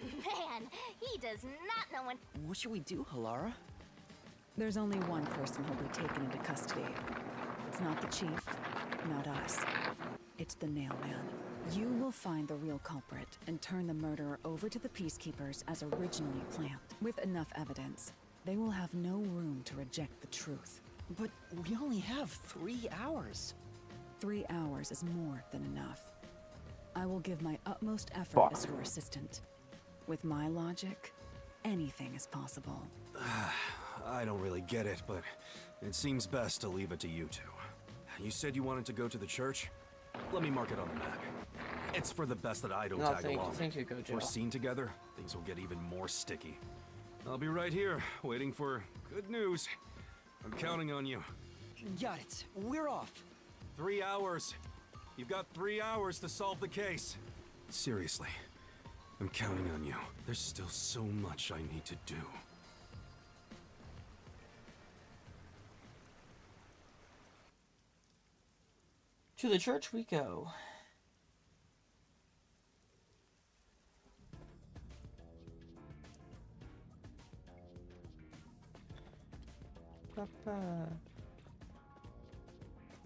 Man, he does not know when. What should we do, Halara? There's only one person who'll be taken into custody. It's not the chief, not us. It's the Nailman. You will find the real culprit and turn the murderer over to the Peacekeepers as originally planned. With enough evidence, they will have no room to reject the truth. But we only have 3 hours. 3 hours is more than enough. I will give my utmost effort as your assistant. With my logic, anything is possible. I don't really get it, but it seems best to leave it to you two. You said you wanted to go to the church? Let me mark it on the map. It's for the best that I don't tag along. Thank you, Gojo. If we're seen together, things will get even more sticky. I'll be right here, waiting for good news. I'm counting on you. Got it. We're off. 3 hours. You've got 3 hours to solve the case. Seriously, I'm counting on you. There's still so much I need to do. To the church we go.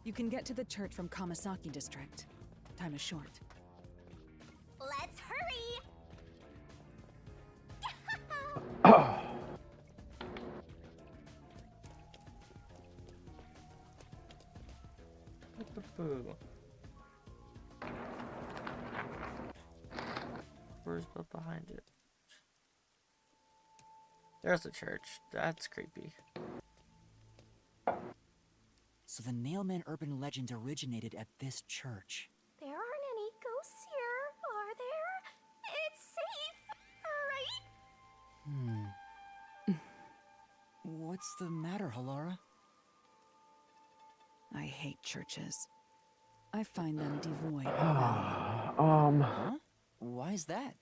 You can get to the church from Kamasaki District. Time is short. Let's hurry! Where's but behind it? There's the church. That's creepy. So the Nailman urban legend originated at this church. There aren't any ghosts here, are there? It's What's the matter, Halara? I hate churches. I find them devoid of value. Huh? Why is that?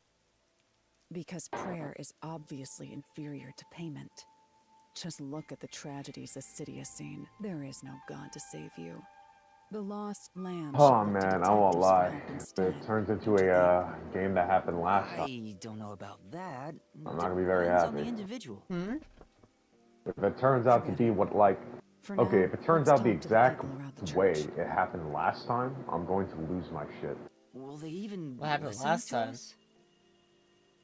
Because prayer is obviously inferior to payment. Just look at the tragedies the city has seen. There is no God to save you. The lost lamb. Oh man, I won't lie. If it turns into a game that happened last time, I don't know about that. I'm not gonna be very Depends on happy. the individual. If it turns out to be what, like, okay, if it turns out the exact way it happened last time, I'm going to lose my shit. Will they even What happened listen last to time? us?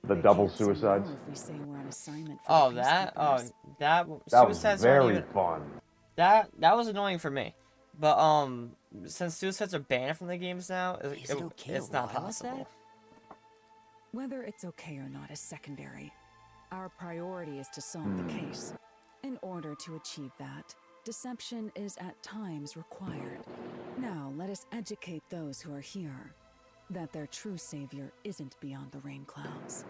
The double suicides. If we say we're on assignment for Oh, the that? Oh, peacekeepers. that That suicides was weren't very even, fun. that was annoying for me. But since suicides are banned from the games now, it's not possible. Whether it's okay or not is secondary. Our priority is to solve the case. In order to achieve that, deception is at times required. Now, let us educate those who are here that their true savior isn't beyond the rain clouds.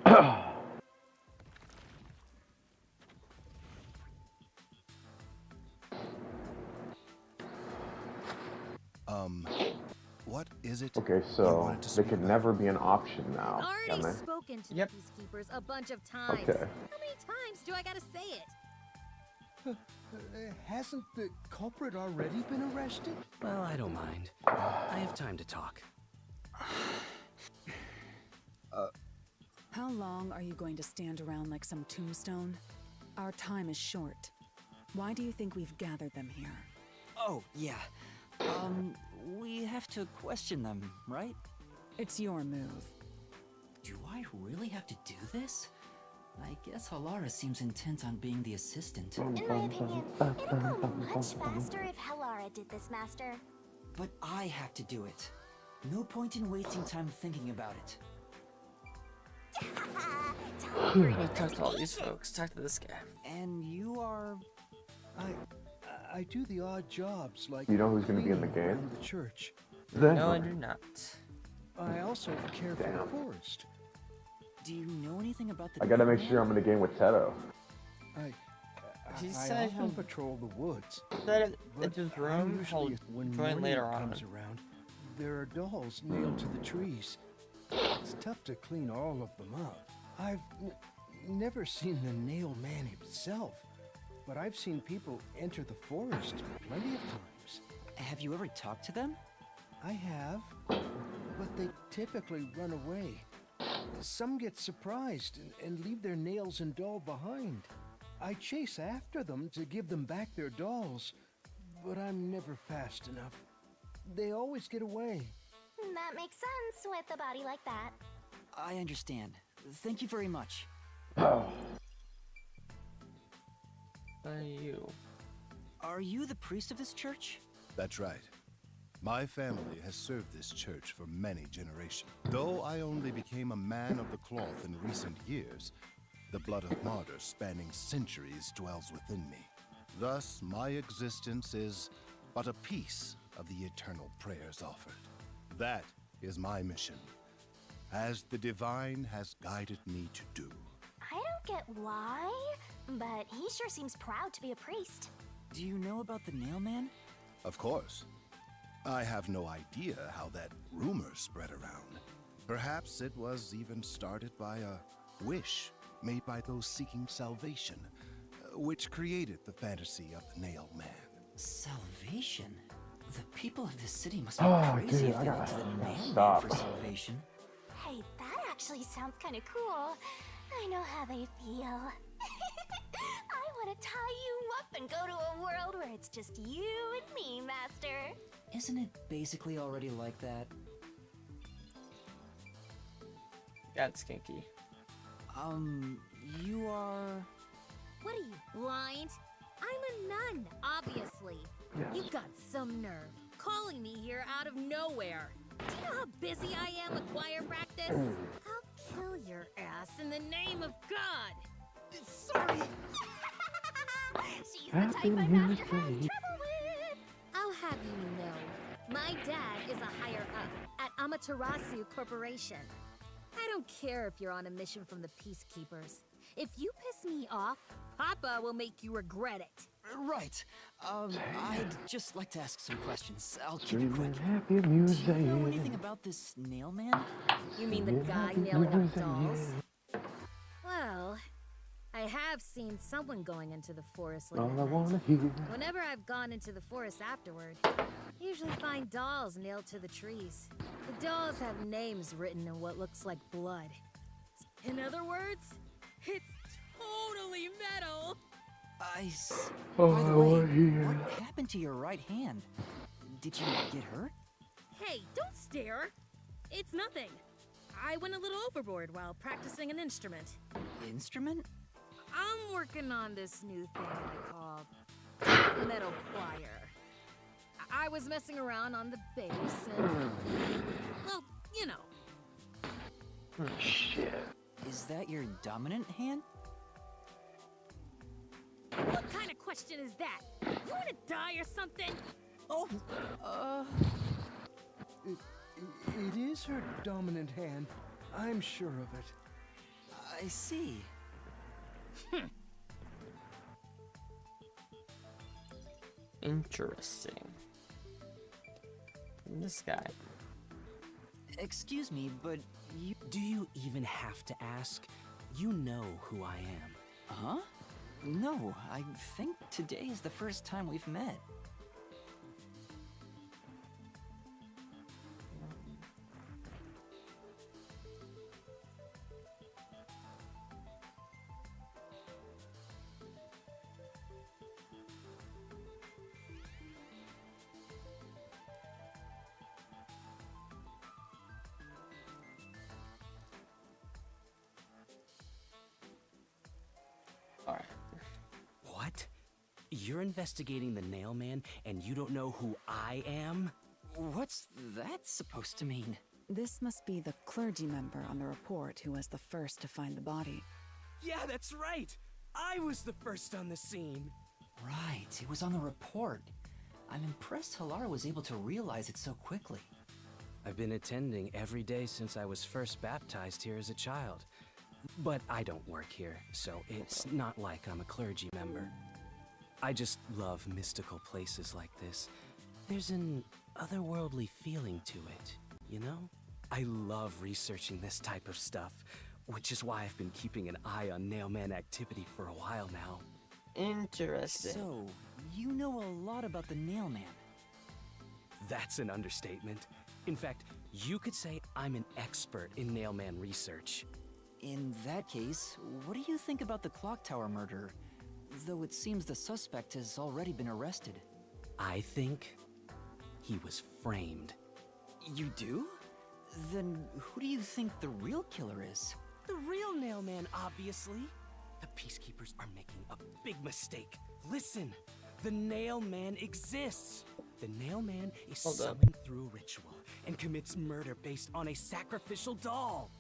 What is it? Okay, so they could never be an option now, can Already they? spoken to the peacekeepers a bunch of times. Okay. How many times do I gotta say it? Hasn't the culprit already been arrested? Well, I don't mind. I have time to talk. How long are you going to stand around like some tombstone? Our time is short. Why do you think we've gathered them here? Oh, yeah. We have to question them, right? It's your move. Do I really have to do this? I guess Halara seems intent on being the assistant. In my opinion, it'd go much faster if Halara did this, Master. But I have to do it. No point in wasting time thinking about it. Talk to all these folks. Talk to this guy. And you are... I do the odd jobs like You know who's gonna be in the cleaning game? around the church. No, I do not. I also care for the forest. Do you know anything about the... I gotta make sure I'm in the game with Teto. He I said often patrol the woods. That but it's his I'm room. usually, He'll when join morning later on. comes around, there are dolls nailed to the trees. It's tough to clean all of them up. I've never seen the nail man himself, but I've seen people enter the forest plenty of times. Have you ever talked to them? I have, but they typically run away. Some get surprised and leave their nails and doll behind. I chase after them to give them back their dolls, but I'm never fast enough. They always get away. That makes sense with a body like that. I understand. Thank you very much. You. Are you the priest of this church? That's right. My family has served this church for many generations. Though I only became a man of the cloth in recent years, the blood of martyrs spanning centuries dwells within me. Thus, my existence is but a piece of the eternal prayers offered. That is my mission, as the divine has guided me to do. I don't get why, but he sure seems proud to be a priest. Do you know about the nail man? Of course. I have no idea how that rumor spread around. Perhaps it was even started by a wish made by those seeking salvation, which created the fantasy of the nail man. Salvation? The people of this city must be Oh, crazy dude, if I they gotta look to the nail man stop. for salvation. Hey, that actually sounds kind of cool. I know how they feel. I want to tie you up and go to a world where it's just you and me, Master. Isn't it basically already like that? That's kinky. You are... What are you, blind? I'm a nun, obviously. You've got some nerve, calling me here out of nowhere. Do you know how busy I am with choir practice? I'll kill your ass in the name of God. Sorry. She's the type my master has trouble with. I'll have you know, my dad is a higher up at Amaterasu Corporation. I don't care if you're on a mission from the Peacekeepers. If you piss me off, Papa will make you regret it. Right. I'd just like to ask some questions. I'll keep it quick. Happy Do music. you know anything about this nail man? You mean the guy nailing up dolls? Well, I have seen someone going into the forest late All at I night. wanna hear. Whenever I've gone into the forest afterward, I usually find dolls nailed to the trees. The dolls have names written in what looks like blood. In other words, it's totally metal. By the way, wanna hear. what happened to your right hand? Did you get hurt? Hey, don't stare. It's nothing. I went a little overboard while practicing an instrument. Instrument? I'm working on this new thing I call metal choir. I was messing around on the bass and, well, you know. Shit. Is that your dominant hand? What kind of question is that? You wanna die or something? Oh, It is her dominant hand. I'm sure of it. I see. Interesting. And this guy. Excuse me, but you... Do you even have to ask? You know who I am. Huh? No, I think today is the first time we've met. Alright. What? You're investigating the nail man and you don't know who I am? What's that supposed to mean? This must be the clergy member on the report who was the first to find the body. Yeah, that's right! I was the first on the scene! Right, it was on the report. I'm impressed Halara was able to realize it so quickly. I've been attending every day since I was first baptized here as a child. But I don't work here, so it's not like I'm a clergy member. I just love mystical places like this. There's an otherworldly feeling to it, you know? I love researching this type of stuff, which is why I've been keeping an eye on Nailman activity for a while now. Interesting. So, you know a lot about the nail man. That's an understatement. In fact, you could say I'm an expert in Nailman research. In that case, what do you think about the clock tower murder? Though it seems the suspect has already been arrested. I think he was framed. You do? Then who do you think the real killer is? The real Nailman, obviously. The Peacekeepers are making a big mistake. Listen, the Nailman exists. The Nailman is summoned through a ritual and commits murder based on a sacrificial doll.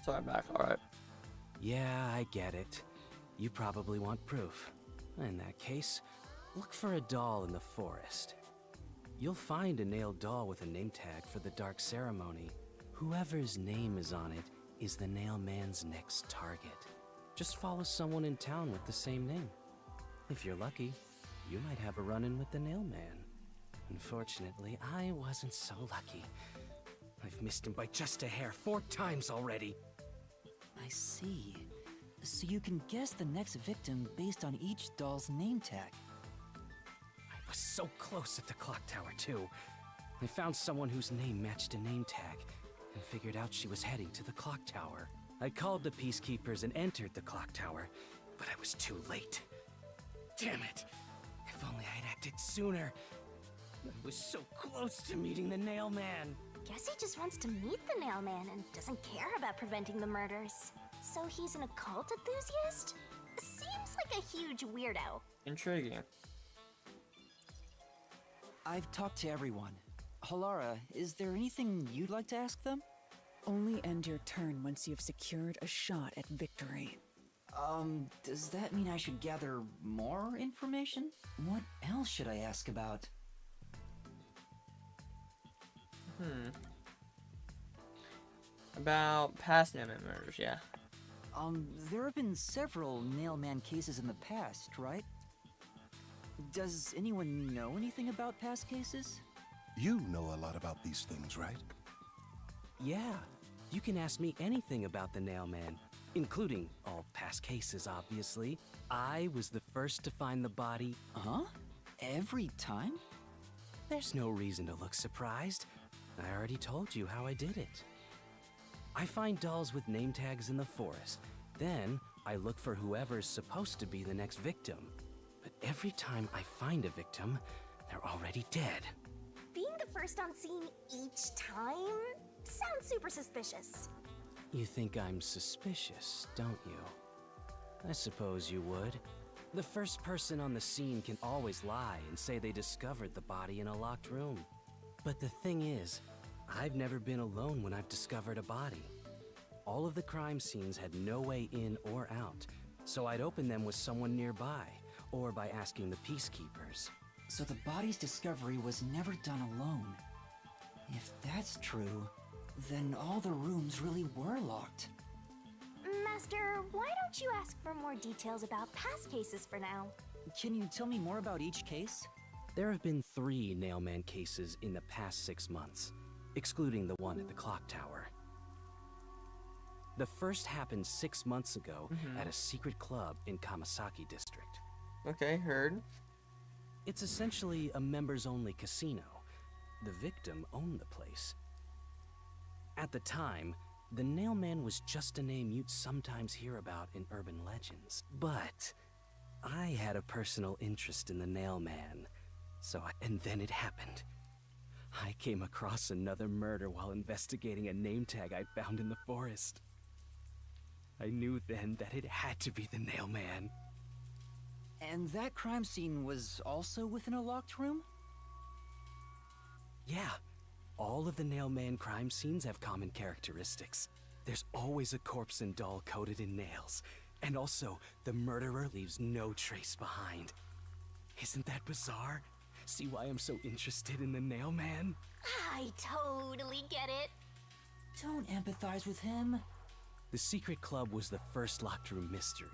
So I'm back, alright. Yeah, I get it. You probably want proof. In that case, Look for a doll in the forest. You'll find a nailed doll with a name tag for the Dark Ceremony. Whoever's name is on it is the Nail Man's next target. Just follow someone in town with the same name. If you're lucky, you might have a run-in with the Nail Man. Unfortunately, I wasn't so lucky. I've missed him by just a hair 4 times already. I see. So you can guess the next victim based on each doll's name tag. I was so close at the clock tower, too. I found someone whose name matched a name tag and figured out she was heading to the clock tower. I called the peacekeepers and entered the clock tower, but I was too late. Damn it! If only I'd acted sooner. I was so close to meeting the Nail Man. Guess he just wants to meet the Nail Man and doesn't care about preventing the murders. So he's an occult enthusiast? Seems like a huge weirdo. Intriguing. I've talked to everyone. Halara, is there anything you'd like to ask them? Only end your turn once you've secured a shot at victory. Does that mean I should gather more information? What else should I ask about? About past Nailman murders, yeah. There have been several Nailman cases in the past, right? Does anyone know anything about past cases? You know a lot about these things, right? Yeah, you can ask me anything about the Nail Man, including all past cases, obviously. I was the first to find the body. Huh? Every time? There's no reason to look surprised. I already told you how I did it. I find dolls with name tags in the forest. Then, I look for whoever's supposed to be the next victim. But every time I find a victim, they're already dead. Being the first on scene each time sounds super suspicious. You think I'm suspicious, don't you? I suppose you would. The first person on the scene can always lie and say they discovered the body in a locked room. But the thing is, I've never been alone when I've discovered a body. All of the crime scenes had no way in or out, so I'd open them with someone nearby, or by asking the peacekeepers. So the body's discovery was never done alone. If that's true, then all the rooms really were locked. Master, why don't you ask for more details about past cases for now? Can you tell me more about each case? There have been 3 Nailman cases in the past 6 months, excluding the one at the clock tower. The first happened 6 months ago at a secret club in Kamasaki district. Okay, heard. It's essentially a members-only casino. The victim owned the place. At the time, the Nailman was just a name you'd sometimes hear about in urban legends. But I had a personal interest in the Nailman, and then it happened. I came across another murder while investigating a name tag I'd found in the forest. I knew then that it had to be the Nailman. And that crime scene was also within a locked room? Yeah. All of the Nailman crime scenes have common characteristics. There's always a corpse and doll coated in nails. And also, the murderer leaves no trace behind. Isn't that bizarre? See why I'm so interested in the Nailman? I totally get it. Don't empathize with him. The secret club was the first locked room mystery.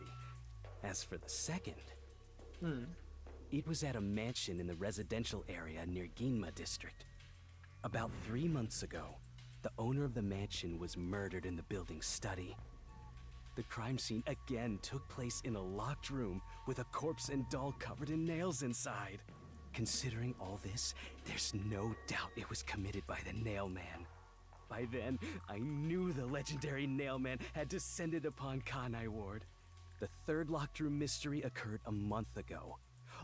As for the second, it was at a mansion in the residential area near Ginma district. About 3 months ago, the owner of the mansion was murdered in the building's study. The crime scene again took place in a locked room with a corpse and doll covered in nails inside. Considering all this, there's no doubt it was committed by the Nailman. By then, I knew the legendary Nailman had descended upon Kanai Ward. The third locked room mystery occurred a month ago.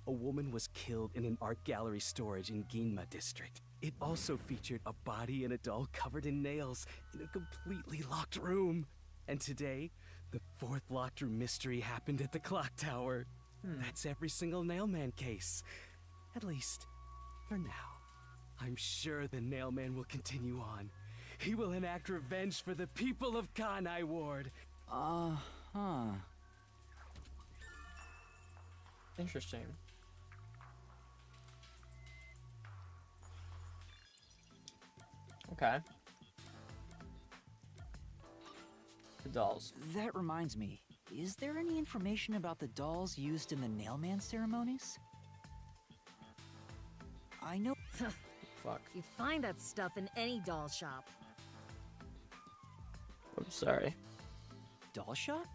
A woman was killed in an art gallery storage in Ginma district. It also featured a body and a doll covered in nails in a completely locked room. And today, the fourth locked room mystery happened at the clock tower. That's every single Nailman case. At least, for now. I'm sure the Nailman will continue on. He will enact revenge for the people of Kanai Ward. Interesting. Okay. The dolls. That reminds me, is there any information about the dolls used in the nailman ceremonies? I know. Fuck. You find that stuff in any doll shop. I'm sorry. Doll shop?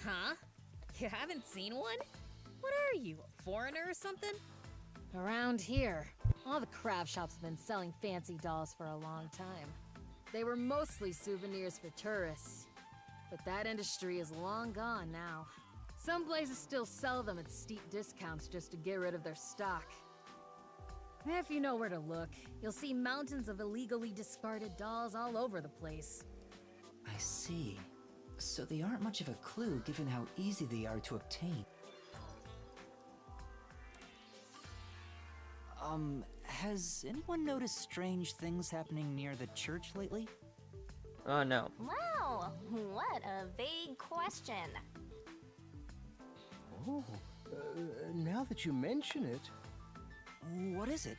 Huh? You haven't seen one? What are you, a foreigner or something? Around here, all the craft shops have been selling fancy dolls for a long time. They were mostly souvenirs for tourists, but that industry is long gone now. Some places still sell them at steep discounts just to get rid of their stock. If you know where to look, you'll see mountains of illegally discarded dolls all over the place. I see. So they aren't much of a clue given how easy they are to obtain. Has anyone noticed strange things happening near the church lately? Oh, no. Wow, what a vague question. Oh, now that you mention it... What is it?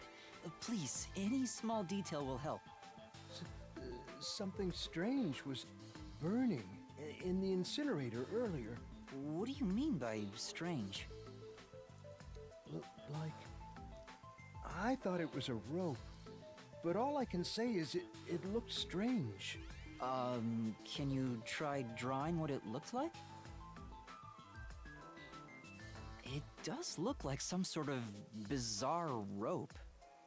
Please, any small detail will help. Something strange was burning in the incinerator earlier. What do you mean by strange? Like... I thought it was a rope, but all I can say is it looked strange. Can you try drawing what it looked like? It does look like some sort of bizarre rope.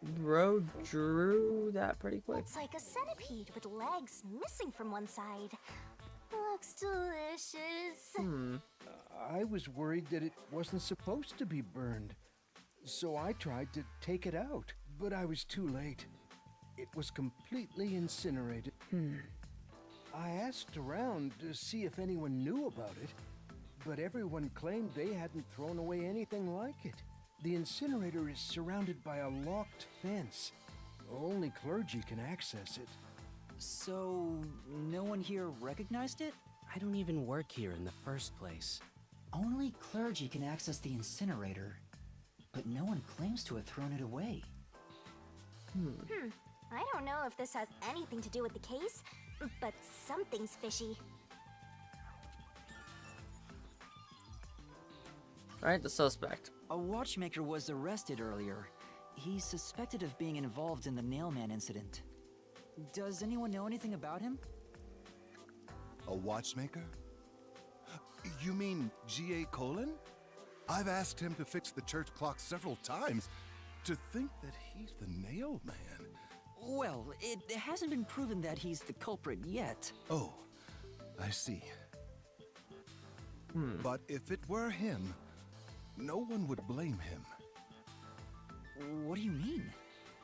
Bro drew that pretty quick. Looks like a centipede with legs missing from one side. Looks delicious. I was worried that it wasn't supposed to be burned, so I tried to take it out, but I was too late. It was completely incinerated. I asked around to see if anyone knew about it, but everyone claimed they hadn't thrown away anything like it. The incinerator is surrounded by a locked fence. Only clergy can access it. So, no one here recognized it? I don't even work here in the first place. Only clergy can access the incinerator, but no one claims to have thrown it away. I don't know if this has anything to do with the case, but something's fishy. Alright, the suspect. A watchmaker was arrested earlier. He's suspected of being involved in the nailman incident. Does anyone know anything about him? A watchmaker? You mean G.A. Colin? I've asked him to fix the church clock several times. To think that he's the nail man. Well, it hasn't been proven that he's the culprit yet. Oh, I see. But if it were him, no one would blame him. What do you mean?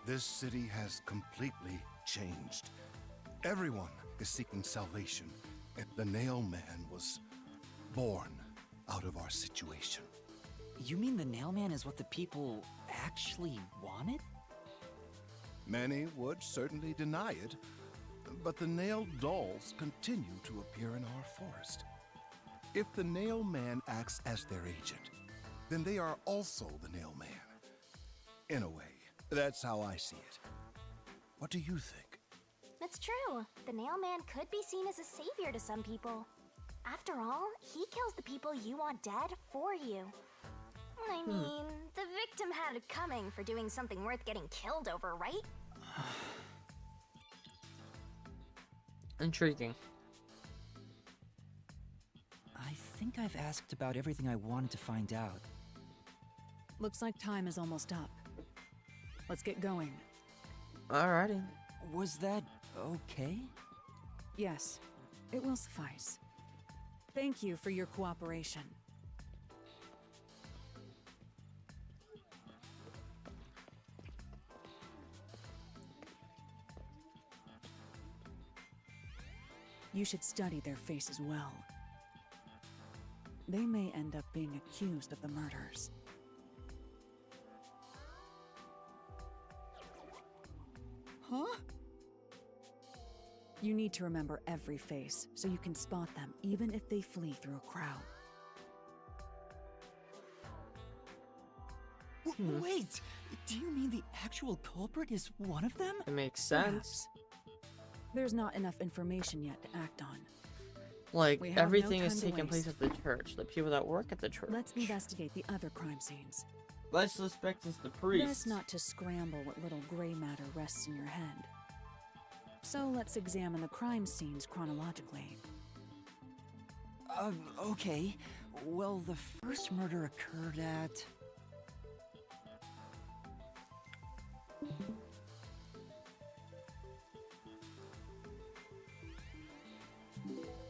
This city has completely changed. Everyone is seeking salvation, and the nail man was born out of our situation. You mean the nailman is what the people actually wanted? Many would certainly deny it, but the nailed dolls continue to appear in our forest. If the nail man acts as their agent, then they are also the nail man. In a way, that's how I see it. What do you think? It's true. The nail man could be seen as a savior to some people. After all, he kills the people you want dead for you. I mean, the victim had it coming for doing something worth getting killed over, right? Intriguing. I think I've asked about everything I wanted to find out. Looks like time is almost up. Let's get going. Alrighty. Was that okay? Yes, it will suffice. Thank you for your cooperation. You should study their faces well. They may end up being accused of the murders. Huh? You need to remember every face, so you can spot them even if they flee through a crowd. Wait, do you mean the actual culprit is one of them? It makes sense. There's not enough information yet to act on. Like, We have no everything is time to taking place waste. at the church. The people that work at the church. Let's investigate the other crime scenes. Let's suspect it's the priest. Best not to scramble what little gray matter rests in your head. So let's examine the crime scenes chronologically. Okay. Well, the first murder occurred at...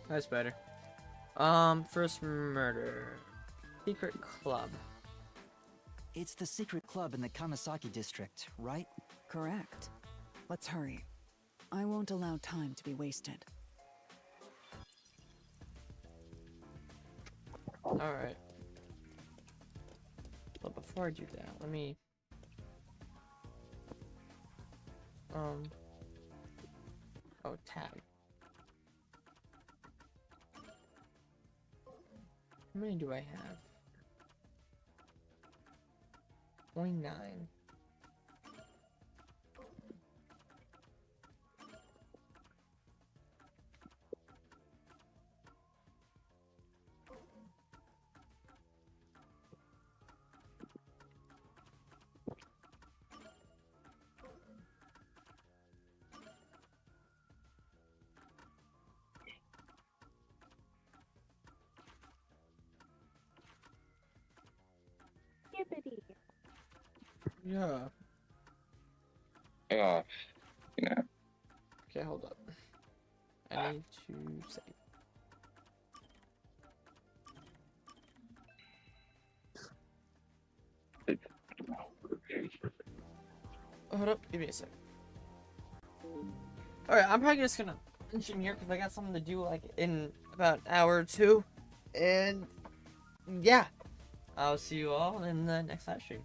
That's better. First murder. Secret club. It's the secret club in the Kamasaki district, right? Correct. Let's hurry. I won't allow time to be wasted. Alright. But before I do that, let me... Oh, tab. How many do I have? 29. Yeah. Oh, you know. Okay, hold up. I need to save. Hold up, give me a sec. Alright, I'm probably just gonna finish in here because I got something to do like in about an hour or two. And yeah, I'll see you all in the next live stream.